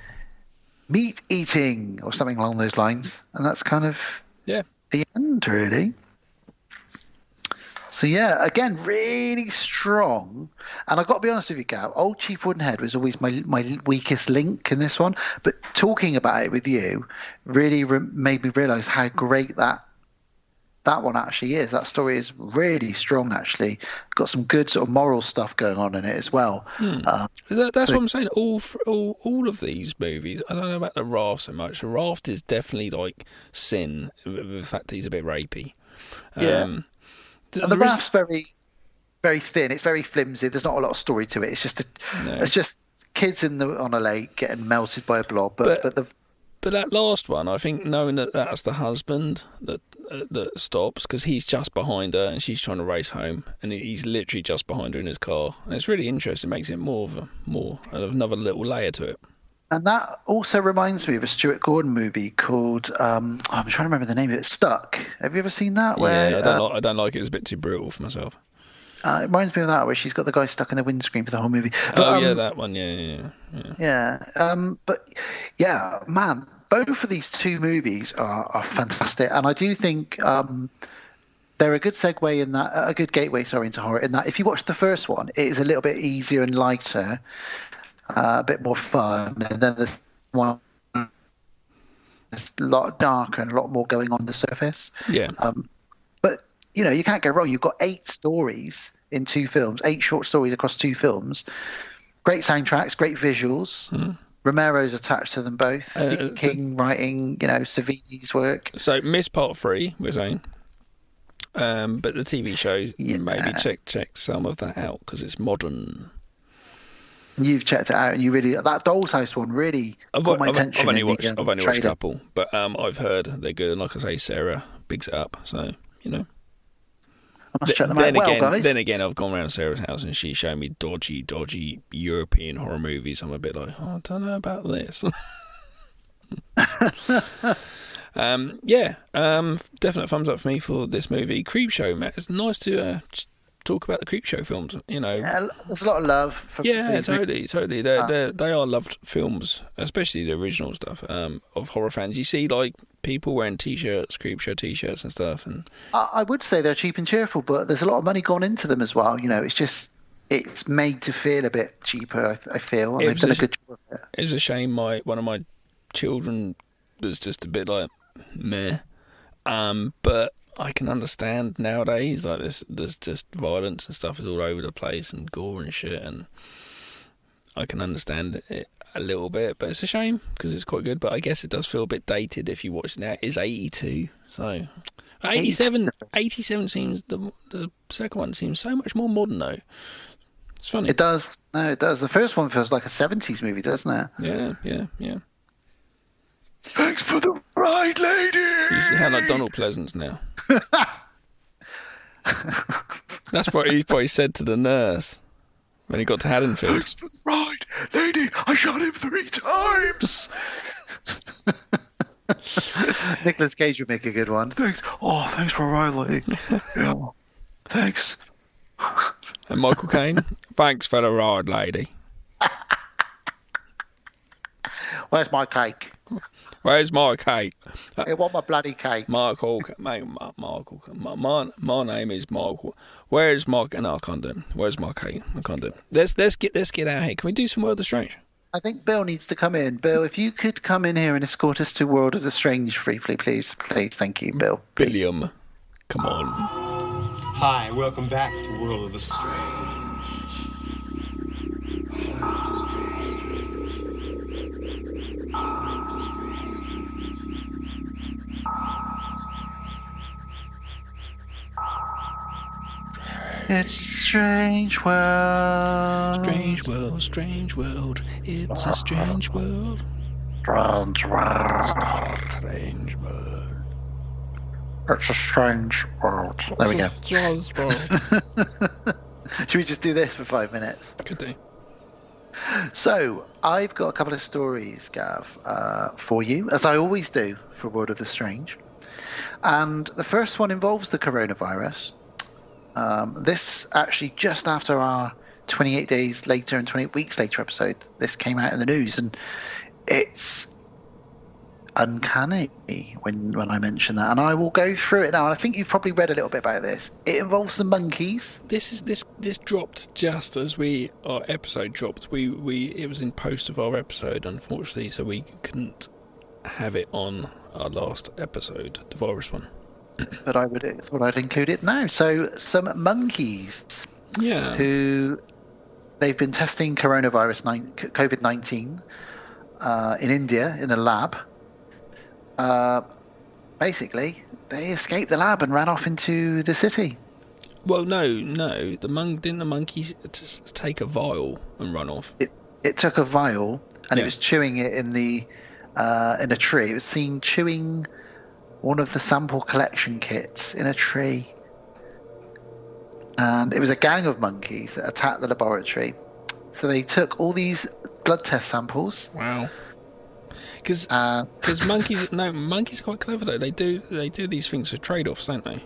"Meat eating," or something along those lines. And that's kind of the end, really. So yeah, again, really strong. And I've got to be honest with you, Gav, Old Chief Woodenhead was always my weakest link in this one. But talking about it with you really made me realise how great that one actually is. That story is really strong, actually. Got some good sort of moral stuff going on in it as well. That's what I'm saying. All of these movies, I don't know about The Raft so much. The Raft is definitely like sin, the fact that he's a bit rapey. Yeah. And the Raft's very, very thin. It's very flimsy. There's not a lot of story to it. It's just it's just kids on a lake getting melted by a blob. But that last one, I think, knowing that that's the husband that stops because he's just behind her and she's trying to race home, and he's literally just behind her in his car, and it's really interesting. It makes it more of another little layer to it. And that also reminds me of a Stuart Gordon movie called I'm trying to remember the name of it. Stuck. Have you ever seen that? I don't like it. It's a bit too brutal for myself. It reminds me of that where she's got the guy stuck in the windscreen for the whole movie. That one. Yeah. But yeah, man, both of these two movies are fantastic, and I do think they're a good segue in that, a good gateway, into horror. In that, if you watch the first one, it is a little bit easier and lighter. A bit more fun, and then this one is a lot darker and a lot more going on the surface. Yeah. But you can't go wrong. You've got 8 stories in 2 films, 8 short stories across 2 films. Great soundtracks, great visuals. Romero's attached to them both. Stephen King writing, Savini's work. So missed part 3, we're saying. But the TV show, maybe check some of that out because it's modern. You've checked it out, and you really that Doll's House one really got my attention. I've only watched a couple, but I've heard they're good, and like I say, Sarah bigs it up. So I must check them out. Guys. Then again, I've gone around Sarah's house, and she's showing me dodgy European horror movies. I'm a bit like, I don't know about this. Definite thumbs up for me for this movie, Creepshow. Matt, it's nice to talk about the Creepshow films. Yeah, there's a lot of love. Totally. They are loved films, especially the original stuff of horror fans. You see, like people wearing T-shirts, Creepshow T-shirts and stuff. And I would say they're cheap and cheerful, but there's a lot of money gone into them as well. It's made to feel a bit cheaper. I feel, and they've done a good job of it. It's a shame one of my children was just a bit like meh, but I can understand nowadays, like there's just violence and stuff is all over the place and gore and shit, and I can understand it a little bit, but it's a shame because it's quite good. But I guess it does feel a bit dated if you watch it now. It's 82, so 87 seems the second one seems so much more modern though. It's funny. It does. No, it does. The first one feels like a 70s movie, doesn't it? Yeah. Thanks for the ride, lady. You sound like Donald Pleasance now. That's what he probably said to the nurse when he got to Haddonfield. Thanks for the ride, lady. I shot him 3 times. Nicolas Cage would make a good one. Thanks for a ride, lady. Yeah. Thanks. And Michael Caine, thanks for the ride, lady. Where's my cake? Where's my cake? I want my bloody cake. Michael, mate, Michael. My name is Michael. Where's my? No, I can't do it. Where's my cake? I can't do it. Let's get out of here. Can we do some World of Strange? I think Bill needs to come in. Bill, if you could come in here and escort us to World of the Strange briefly, please. Thank you, Bill. Please. Billiam, come on. Hi, welcome back to World of the Strange. It's a strange world. Strange world, strange world. It's a strange world. Strange world. Strange world. It's a strange world. There we go. Strange world. Should we just do this for 5 minutes? Could do. So, I've got a couple of stories, Gav, for you, as I always do for World of the Strange. And the first one involves the coronavirus. This actually just after our 28 days later and 28 weeks later episode, this came out in the news, and it's uncanny when I mention that, and I will go through it now. And I think you've probably read a little bit about this. It involves the monkeys. This dropped just as our episode dropped. It was in post of our episode, unfortunately, so we couldn't have it on our last episode, the virus one. But I thought I'd include it now. So some monkeys, who they've been testing COVID-19 in India in a lab. Basically, they escaped the lab and ran off into the city. Well, no. Didn't the monkeys take a vial and run off? It took a vial and it was chewing it in a tree. It was seen chewing one of the sample collection kits in a tree. And it was a gang of monkeys that attacked the laboratory. So they took all these blood test samples. Wow. Because monkeys are quite clever though. They do these things for trade-offs, don't they?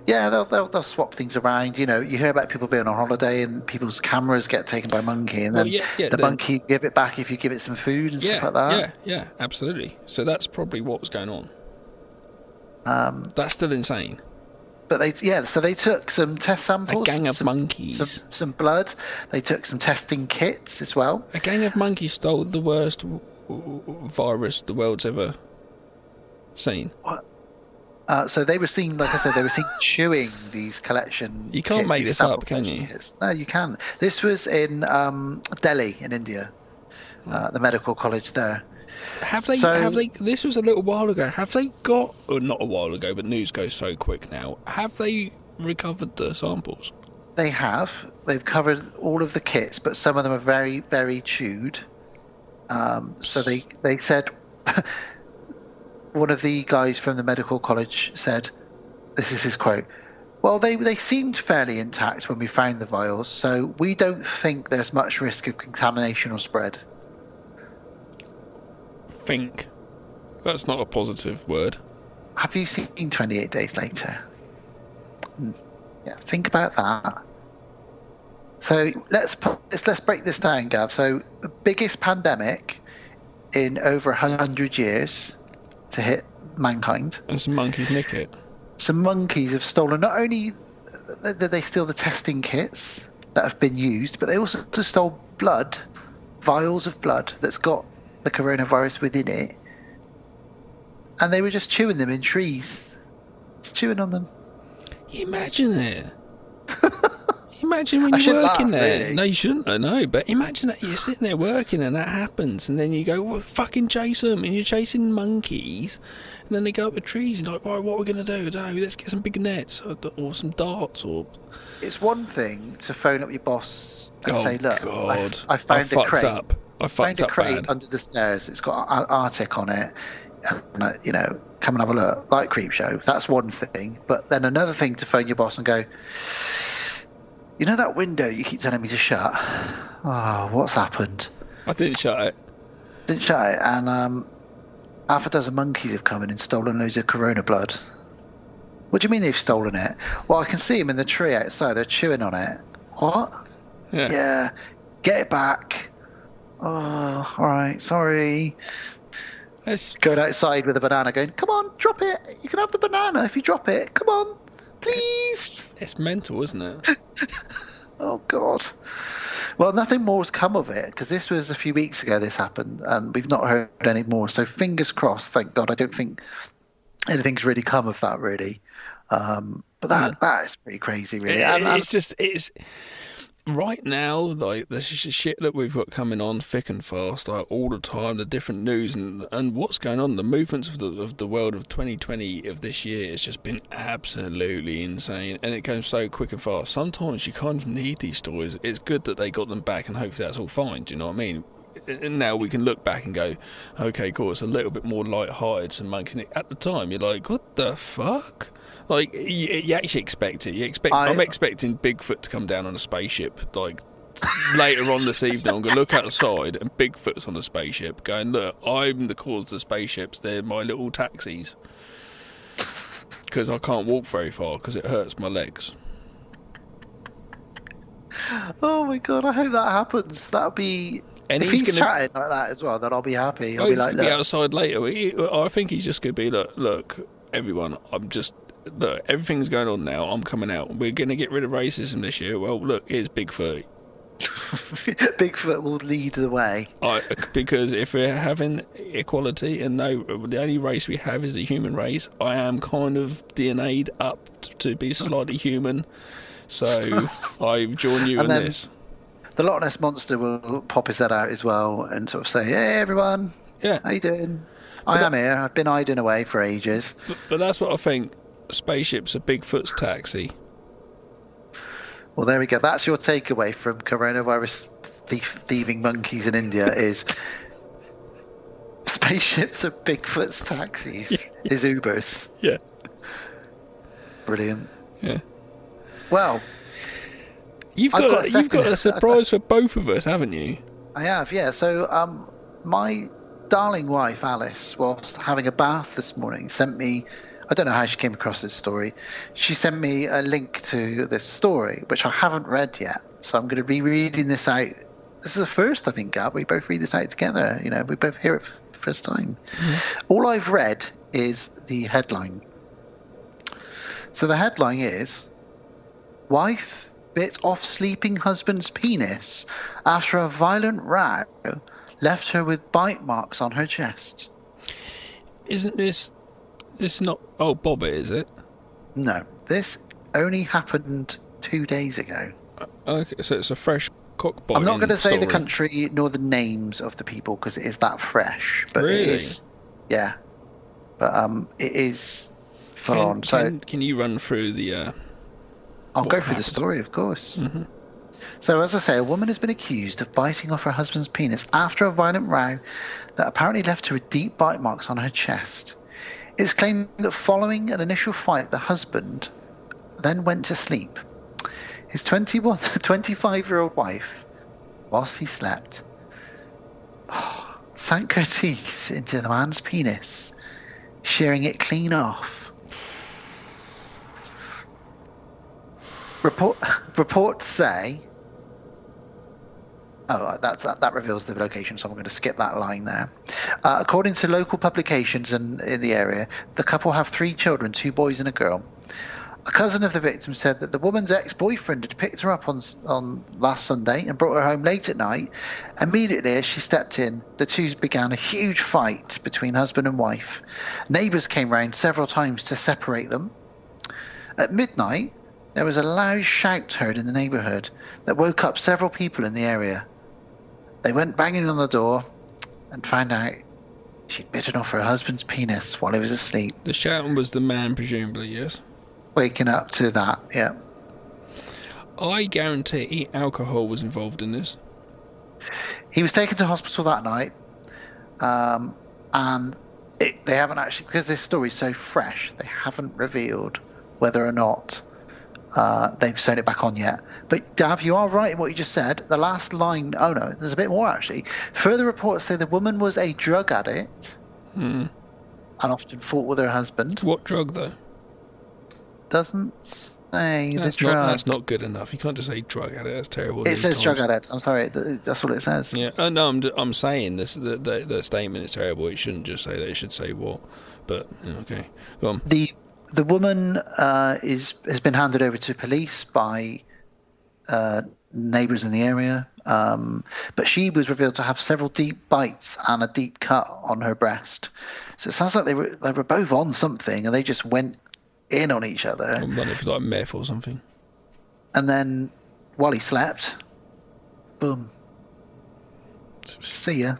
Yeah, they'll swap things around. You know, you hear about people being on holiday and people's cameras get taken by a monkey, and then monkey give it back if you give it some food and stuff like that. Yeah, absolutely. So that's probably what was going on. That's still insane. But so they took some test samples. A gang of monkeys. Some blood. They took some testing kits as well. A gang of monkeys stole the worst virus the world's ever seen. What? So they were seen, like I said, chewing these collection. You can't make this up, can you? Kits. No, you can. This was in Delhi, in India, the medical college there. Have they? This was a little while ago. Have they got? Or not a while ago, but news goes so quick now. Have they recovered the samples? They have. They've covered all of the kits, but some of them are very, very chewed. So they said. One of the guys from the medical college said, this is his quote, "Well, they seemed fairly intact when we found the vials, so we don't think there's much risk of contamination or spread." Think. That's not a positive word. Have you seen 28 Days Later? Yeah, think about that. So let's break this down, Gav. So the biggest pandemic in over 100 years to hit mankind. And some monkeys nick it. Some monkeys have stolen, not only did they steal the testing kits that have been used, but they also stole blood, vials of blood that's got the coronavirus within it. And they were just chewing them in trees. Just chewing on them. Imagine it. Imagine when you're working there. Really. No, you shouldn't. No, but imagine that you're sitting there working and that happens, and then you go, well, fucking chase them, and you're chasing monkeys, and then they go up the trees, and you're like, right, what are we going to do? I don't know, let's get some big nets or some darts. Or it's one thing to phone up your boss and say, look, God. I found a crate. I found a crate under the stairs. It's got Arctic on it. And, come and have a look, like Creepshow. That's one thing. But then another thing to phone your boss and go, you know that window you keep telling me to shut? Oh, what's happened? I didn't shut it. And half a dozen monkeys have come in and stolen loads of corona blood. What do you mean they've stolen it? Well, I can see them in the tree outside. They're chewing on it. What? Yeah. Get it back. Oh, all right. Sorry. Going outside with a banana going, come on, drop it. You can have the banana if you drop it. Come on, please. It's mental, isn't it? Oh, God. Well, nothing more has come of it, because this was a few weeks ago this happened, and we've not heard any more. So fingers crossed, thank God. I don't think anything's really come of that, really. But that is pretty crazy, really. It's right now, like, the shit that we've got coming on thick and fast, like, all the time, the different news and what's going on, the movements of the world of 2020 of this year has just been absolutely insane, and it goes so quick and fast. Sometimes you kind of need these stories. It's good that they got them back, and hopefully that's all fine. Do you know what I mean? And now we can look back and go, okay, cool, it's a little bit more light-hearted, some monkey. At the time, you're like, what the fuck? Like, you actually expect it. I'm expecting Bigfoot to come down on a spaceship, like, later on this evening. I'm going to look outside, and Bigfoot's on a spaceship, going, look, I'm the cause of the spaceships. They're my little taxis. Because I can't walk very far, because it hurts my legs. Oh, my God, I hope that happens. That'll be... And if he's chatting like that as well, then I'll be happy. I'll be like, look. Be outside later. I think he's just going to be, look, everyone, look, everything's going on now. I'm coming out. We're going to get rid of racism this year. Well, look, here's Bigfoot. Bigfoot will lead the way. Because if we're having equality and the only race we have is the human race, I am kind of DNA'd up to be slightly human. So I join you in this. The Loch Ness Monster will pop his head out as well and sort of say, hey, everyone. Yeah. How you doing? I am here. I've been hiding away for ages. But that's what I think. Spaceship's a Bigfoot's taxi. Well, there we go. That's your takeaway from coronavirus thieving monkeys in India is spaceships are Bigfoot's taxis. His Ubers. Yeah. Brilliant. Yeah. Well, you've got a surprise for both of us, haven't you? I have, yeah. So my darling wife, Alice, whilst having a bath this morning, sent me... I don't know how she came across this story. She sent me a link to this story, which I haven't read yet. So I'm going to be reading this out. This is the first, I think, Gab. We both read this out together. You know, we both hear it for the first time. Mm-hmm. All I've read is the headline. So the headline is, wife bit off sleeping husband's penis after a violent row left her with bite marks on her chest. Isn't this... It's not... Oh, Bobbit, is it? No. This only happened 2 days ago. Okay, so it's a fresh cockbite. I'm not going to say the country nor the names of the people because it is that fresh. But really? It is... Yeah. But it is full on. So can you run through the... I'll go through the story, of course. Mm-hmm. So, as I say, a woman has been accused of biting off her husband's penis after a violent row that apparently left her with deep bite marks on her chest. It's claimed that following an initial fight, the husband then went to sleep. His 25-year-old wife, whilst he slept, sank her teeth into the man's penis, shearing it clean off. Reports say... Oh, that reveals the location, so I'm going to skip that line there. According to local publications in the area, the couple have 3 children, 2 boys and a girl. A cousin of the victim said that the woman's ex-boyfriend had picked her up on last Sunday and brought her home late at night. Immediately as she stepped in, the two began a huge fight between husband and wife. Neighbours came round several times to separate them. At midnight, there was a loud shout heard in the neighbourhood that woke up several people in the area. They went banging on the door and found out she'd bitten off her husband's penis while he was asleep. The shouting was the man, presumably, yes? Waking up to that, yeah. I guarantee alcohol was involved in this. He was taken to hospital that night, and they haven't actually, because this story's so fresh, they haven't revealed whether or not they've sewn it back on yet. But Dav, you are right in what you just said. The last line, oh no, there's a bit more actually. Further reports say the woman was a drug addict and often fought with her husband. What drug though? doesn't say the drug. That's not good enough. You can't just say drug addict. That's terrible. It says drug addict. I'm sorry. That's what it says. Yeah. Oh, no, I'm saying this. The statement is terrible. It shouldn't just say that. It should say what. But okay. Go on. The woman has been handed over to police by neighbours in the area. But she was revealed to have several deep bites and a deep cut on her breast. So it sounds like they were both on something and they just went in on each other. I wonder if it's like meth or something. And then while he slept, boom. See ya.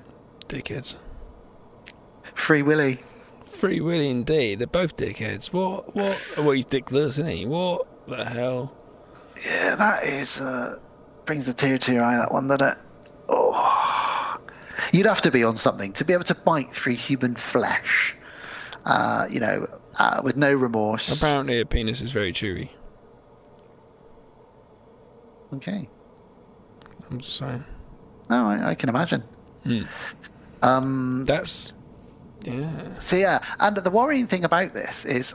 Dickheads. Free Willy. Free Willy indeed. They're both dickheads. What? Well, he's dickless, isn't he? What the hell? Yeah, that is... brings the tear to your eye, that one, doesn't it? Oh. You'd have to be on something to be able to bite through human flesh, with no remorse. Apparently a penis is very chewy. Okay. I'm just saying. No, I can imagine. That's... Yeah. So, yeah, and the worrying thing about this is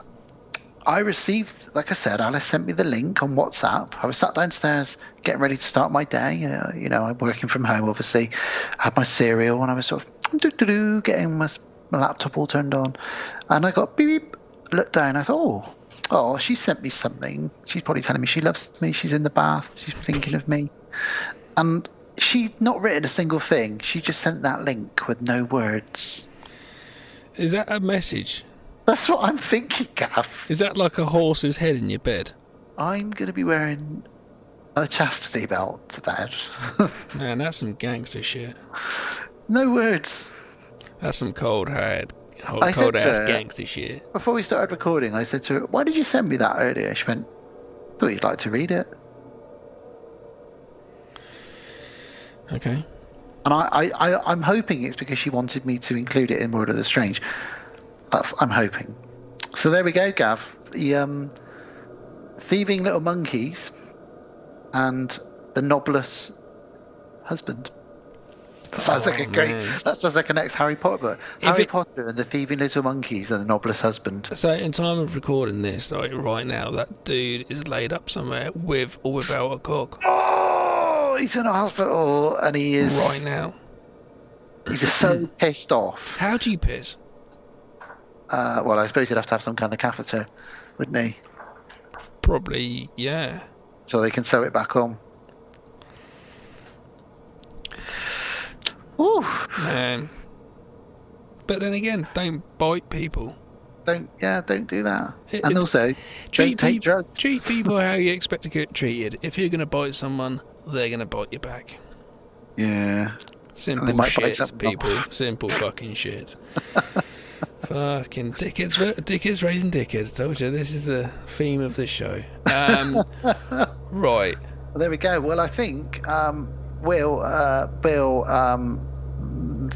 I received, like I said, Alice sent me the link on WhatsApp. I was sat downstairs getting ready to start my day. I'm working from home, obviously. I had my cereal and I was sort of getting my laptop all turned on. And I got beep, beep, looked down. I thought, oh, she sent me something. She's probably telling me she loves me. She's in the bath. She's thinking of me. And she'd not written a single thing. She just sent that link with no words. Is that a message? That's what I'm thinking, Gav. Is that like a horse's head in your bed? I'm going to be wearing a chastity belt to bed. Man, that's some gangster shit. No words. That's some cold-ass gangster shit. Before we started recording, I said to her, why did you send me that earlier? She went, thought you'd like to read it. Okay. And I'm hoping it's because she wanted me to include it in World of the Strange. I'm hoping. So there we go, Gav. The thieving little monkeys and the knobless husband. That sounds like that sounds like a next Harry Potter book. Harry Potter and the thieving little monkeys and the knobless husband. So in time of recording this, right now, that dude is laid up somewhere with or without a cock. Oh, he's in a hospital and he is... Right now. He's just so pissed off. How do you piss? Well, I suppose he'd have to have some kind of catheter, wouldn't he? Probably, yeah. So they can sew it back on. Ooh. Man. But then again, don't bite people. Don't do that. And also, don't take drugs. Treat people how you expect to get treated. If you're going to bite someone, they're going to bite you back. Yeah. Simple shit, people. Simple fucking shit. Fucking dickheads raising dickheads. Told you, this is the theme of this show. Right. Well, there we go. Well, I think Will, Bill,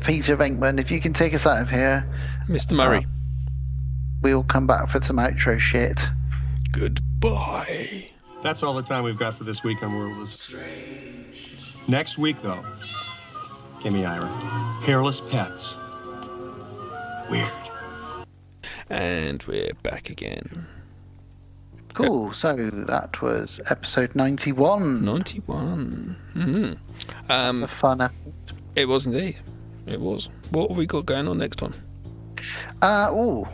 Peter Venkman, if you can take us out of here, Mr. Murray, we'll come back for some outro shit. Goodbye. That's all the time we've got for this week on World of Strange. Next week, though, gimme Ira. Hairless pets. Weird. And we're back again. Cool. Yep. So that was episode 91. 91. Mm-hmm. That's a fun episode. It was indeed. It was. What have we got going on next time?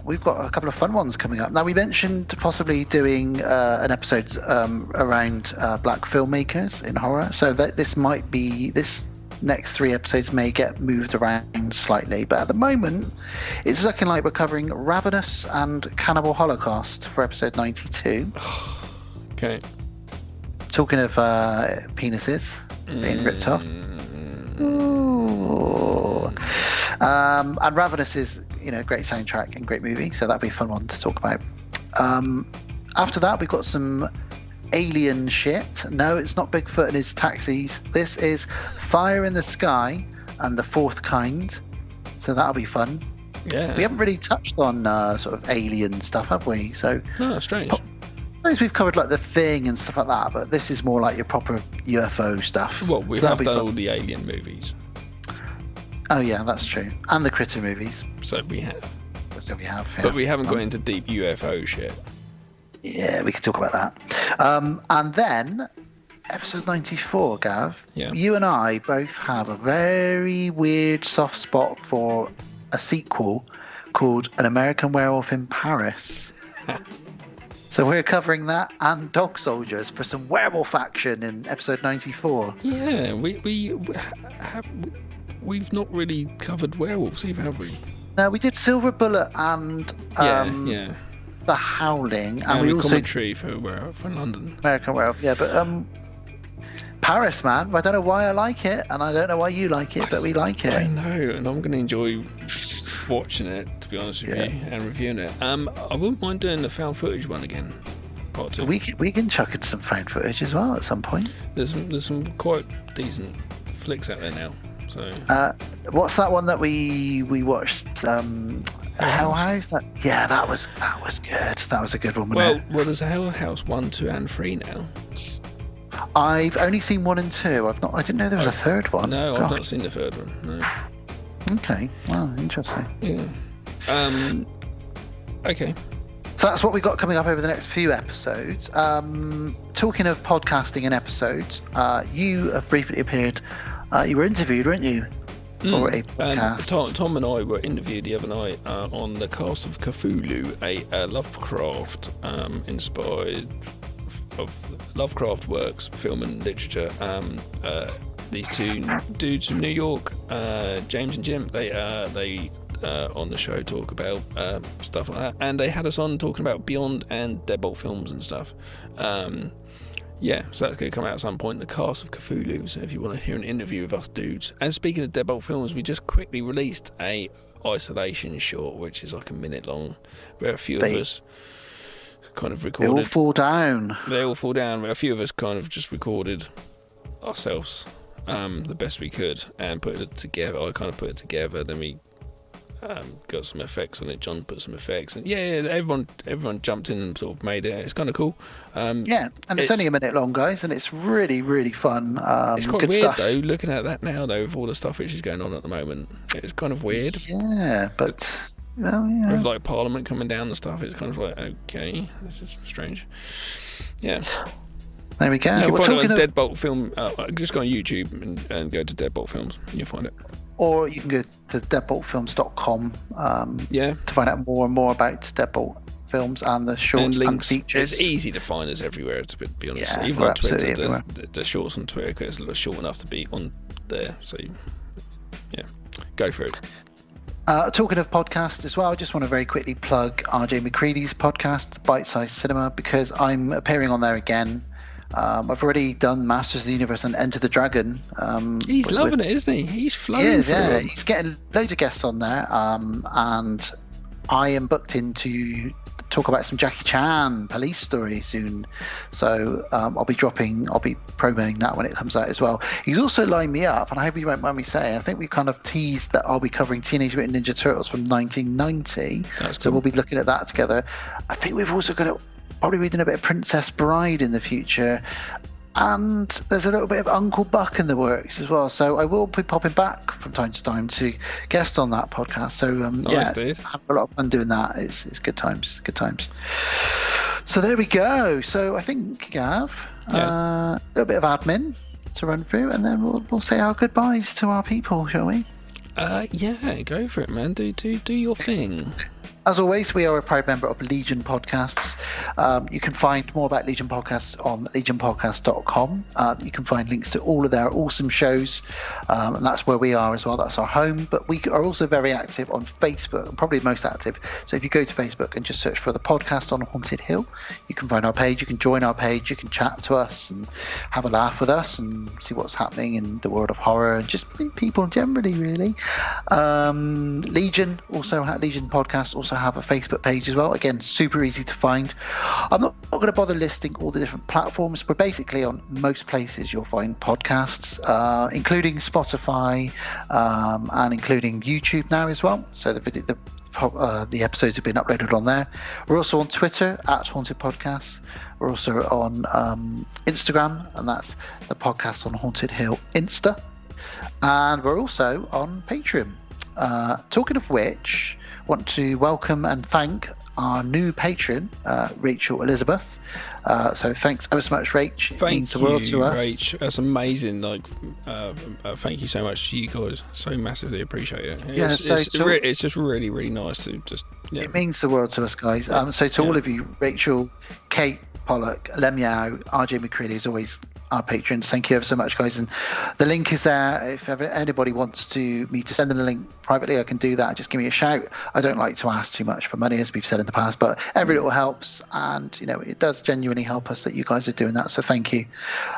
We've got a couple of fun ones coming up. Now, we mentioned possibly doing an episode around black filmmakers in horror. So that this next 3 episodes may get moved around slightly, but at the moment it's looking like we're covering Ravenous and Cannibal Holocaust for episode 92. Okay. Talking of penises being ripped off. Ooh. And Ravenous is, a great soundtrack and great movie, so that'd be a fun one to talk about. After that, we've got some alien shit. No, it's not Bigfoot and his taxis. This is Fire in the Sky and the Fourth Kind. So that'll be fun. Yeah. We haven't really touched on sort of alien stuff, have we? So no, that's strange. I suppose we've covered like The Thing and stuff like that, but this is more like your proper UFO stuff. Well, we have done all the alien movies. Oh yeah, that's true. And the Critter movies. So we have. Yeah. But we haven't got into deep UFO shit. Yeah, we can talk about that. And then episode 94, Gav. Yeah. You and I both have a very weird soft spot for a sequel called An American Werewolf in Paris. So we're covering that and Dog Soldiers for some werewolf action in episode 94. Yeah, we've not really covered werewolves either, have we? No, we did Silver Bullet and yeah. The Howling, and we we also commentary for London. American Werewolf. Yeah, but Paris, man. I don't know why I like it, and I don't know why you like it, but we like it. I know, and I'm going to enjoy watching it, to be honest with you, and reviewing it. I wouldn't mind doing the found footage one again, part 2. We can chuck in some found footage as well at some point. There's some quite decent flicks out there now. So what's that one that we watched? Hell House. That was good. That was a good one. Well, there's Hell House 1, 2, and 3 now. I've only seen 1 and 2. I didn't know there was a third one. No, I've not seen the third one. No. Okay. Wow, interesting. Yeah. Okay. So that's what we've got coming up over the next few episodes. Talking of podcasting and episodes, you have briefly appeared. You were interviewed, weren't you? For a podcast. Tom and I were interviewed the other night on the cast of Cthulhu, a Lovecraft inspired of Lovecraft works, film and literature. These two dudes from New York, James and Jim, they on the show talk about stuff like that, and they had us on talking about Beyond and Deadbolt films and stuff. Yeah, so that's going to come out at some point, the cast of Cthulhu, so if you want to hear an interview with us dudes. And speaking of Deadbolt films, we just quickly released a isolation short, which is like a minute long, where a few of us kind of recorded. They all fall down. They all fall down, where a few of us kind of just recorded ourselves the best we could and put it together. I kind of put it together, then we got some effects on it. John put some effects, and everyone jumped in and sort of made it. It's kind of cool. And it's only a minute long, guys, and it's really, really fun. It's quite good weird stuff. though, looking at that now though, with all the stuff which is going on at the moment. It's kind of weird. Yeah, but well, yeah. With like Parliament coming down and stuff, it's kind of like, okay, this is strange. Yeah. There we go. You can find it on Deadbolt Film. Just go on YouTube and go to Deadbolt Films, and you'll find it. Or you can go to deadboltfilms.com to find out more and more about Deadbolt Films and the shorts and features. It's easy to find us everywhere, to be honest. Yeah, even on Twitter, everywhere. the shorts on Twitter, because it's a little short enough to be on there. So, yeah, go for it. Talking of podcasts as well, I just want to very quickly plug RJ McCready's podcast, Bite Size Cinema, because I'm appearing on there again. I've already done Masters of the Universe and Enter the Dragon. He's loving it, isn't he? He's flowing. Yeah, he's getting loads of guests on there, and I am booked in to talk about some Jackie Chan police story soon. So I'll be promoting that when it comes out as well. He's also lined me up, and I hope you won't mind me saying, I think we kind of teased that I'll be covering Teenage Mutant Ninja Turtles from 1990. That's so cool. we'll be looking at that together. I think we've also got to probably be doing a bit of Princess Bride in the future, and there's a little bit of Uncle Buck in the works as well, so I will be popping back from time to time to guest on that podcast. So nice, dude. have a lot of fun doing that. It's good times. So there we go. So I think, Gav, a little bit of admin to run through, and then we'll say our goodbyes to our people, shall we? Yeah, go for it, man. Do your thing. As always, we are a proud member of Legion Podcasts. You can find more about Legion Podcasts on legionpodcast.com. You can find links to all of their awesome shows, and that's where we are as well. That's our home. But we are also very active on Facebook, probably most active. So if you go to Facebook and just search for the podcast on Haunted Hill, you can find our page. You can join our page. You can chat to us and have a laugh with us and see what's happening in the world of horror and just people generally, really. Legion Podcast also have a Facebook page as well. Again, super easy to find. I'm not going to bother listing all the different platforms, but basically on most places you'll find podcasts, including Spotify and including YouTube now as well. So the episodes have been uploaded on there. We're also on Twitter at Haunted Podcasts. We're also on Instagram, and that's the podcast on Haunted Hill Insta. And we're also on Patreon. Talking of which, want to welcome and thank our new patron, Rachel Elizabeth. So thanks ever so much, Rach. It means the world to us. Rach. That's amazing. Thank you so much to you guys. So massively appreciate it. It's just really, really nice to just. Yeah. It means the world to us, guys. So to all of you, Rachel, Kate, Pollock, Lem Yao, RJ McCready, as always, our patrons. Thank you ever so much, guys. And the link is there. If ever anybody wants me to send them the link privately, I can do that. Just give me a shout. I don't like to ask too much for money, as we've said in the past, but every little helps, and it does genuinely help us that you guys are doing that. So thank you.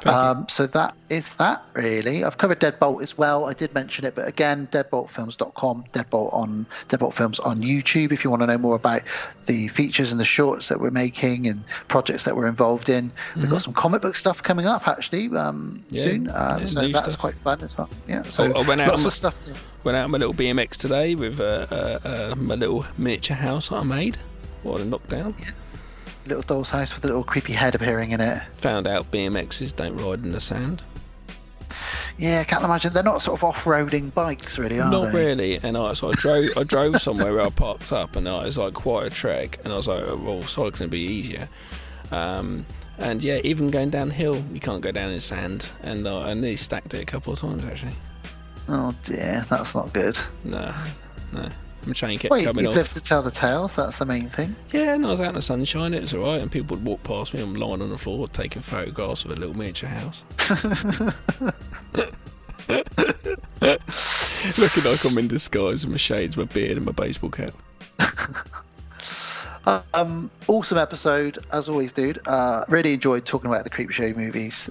So that is that, really. I've covered Deadbolt as well. I did mention it, but again, deadboltfilms.com, Deadbolt Films on YouTube, if you want to know more about the features and the shorts that we're making and projects that we're involved in. We've got some comic book stuff coming up, actually, soon. So that's stuff. Quite fun as well. Yeah. So lots of stuff. Went out on my little BMX today with my little miniature house I made while in lockdown. Yeah. Little doll's house with a little creepy head appearing in it. Found out BMXs don't ride in the sand. Yeah, I can't imagine. They're not sort of off-roading bikes, really, are they? Not really. And I drove somewhere where I parked up, and it was like quite a trek. And I was like, well, cycling would be easier. And yeah, even going downhill, you can't go down in sand. And I nearly stacked it a couple of times, actually. Oh dear, that's not good. No. My chain kept coming off. You've lived to tell the tales, that's the main thing. Yeah, and I was out in the sunshine, it was alright, and people would walk past me, I'm lying on the floor taking photographs of a little miniature house. Looking like I'm in disguise with my shades, my beard and my baseball cap. Awesome episode, as always, dude. Really enjoyed talking about the Creepshow movies.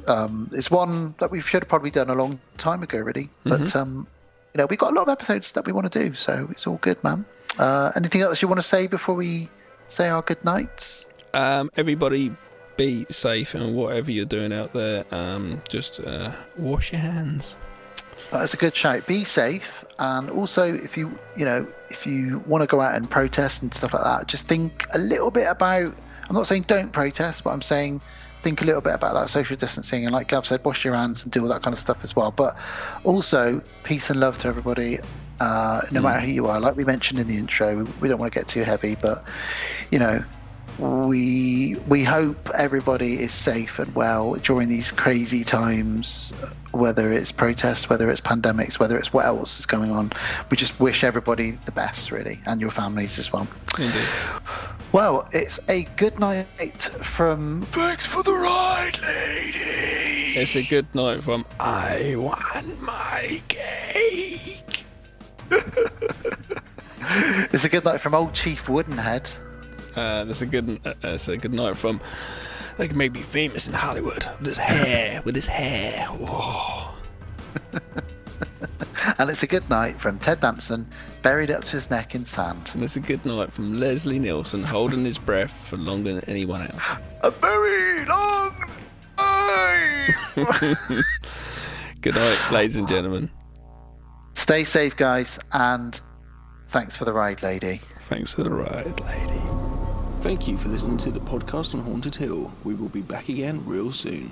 It's one that we should have probably done a long time ago, really. But we've got a lot of episodes that we want to do, so it's all good, man. Anything else you want to say before we say our good nights? Everybody be safe, and whatever you're doing out there, just wash your hands. That's a good shout. Be safe, and also if you want to go out and protest and stuff like that, just think a little bit about. I'm not saying don't protest, but I'm saying think a little bit about that social distancing, and like Gav said, wash your hands and do all that kind of stuff as well. But also peace and love to everybody, no matter who you are. Like we mentioned in the intro, we don't want to get too heavy, but we hope everybody is safe and well during these crazy times, whether it's protests, whether it's pandemics, whether it's what else is going on. We just wish everybody the best, really, and your families as well. Indeed. Well, it's a good night from Thanks for the Ride, Lady. It's a good night from I Want My Cake. It's a good night from Old Chief Woodenhead. It's a good night from. They can make me famous in Hollywood with his hair. Whoa. And it's a good night from Ted Danson, buried up to his neck in sand. And it's a good night from Leslie Nielsen, holding his breath for longer than anyone else. A very long time. Good night, ladies and gentlemen. Stay safe, guys, and thanks for the ride, lady. Thanks for the ride, lady. Thank you for listening to the podcast on Haunted Hill. We will be back again real soon.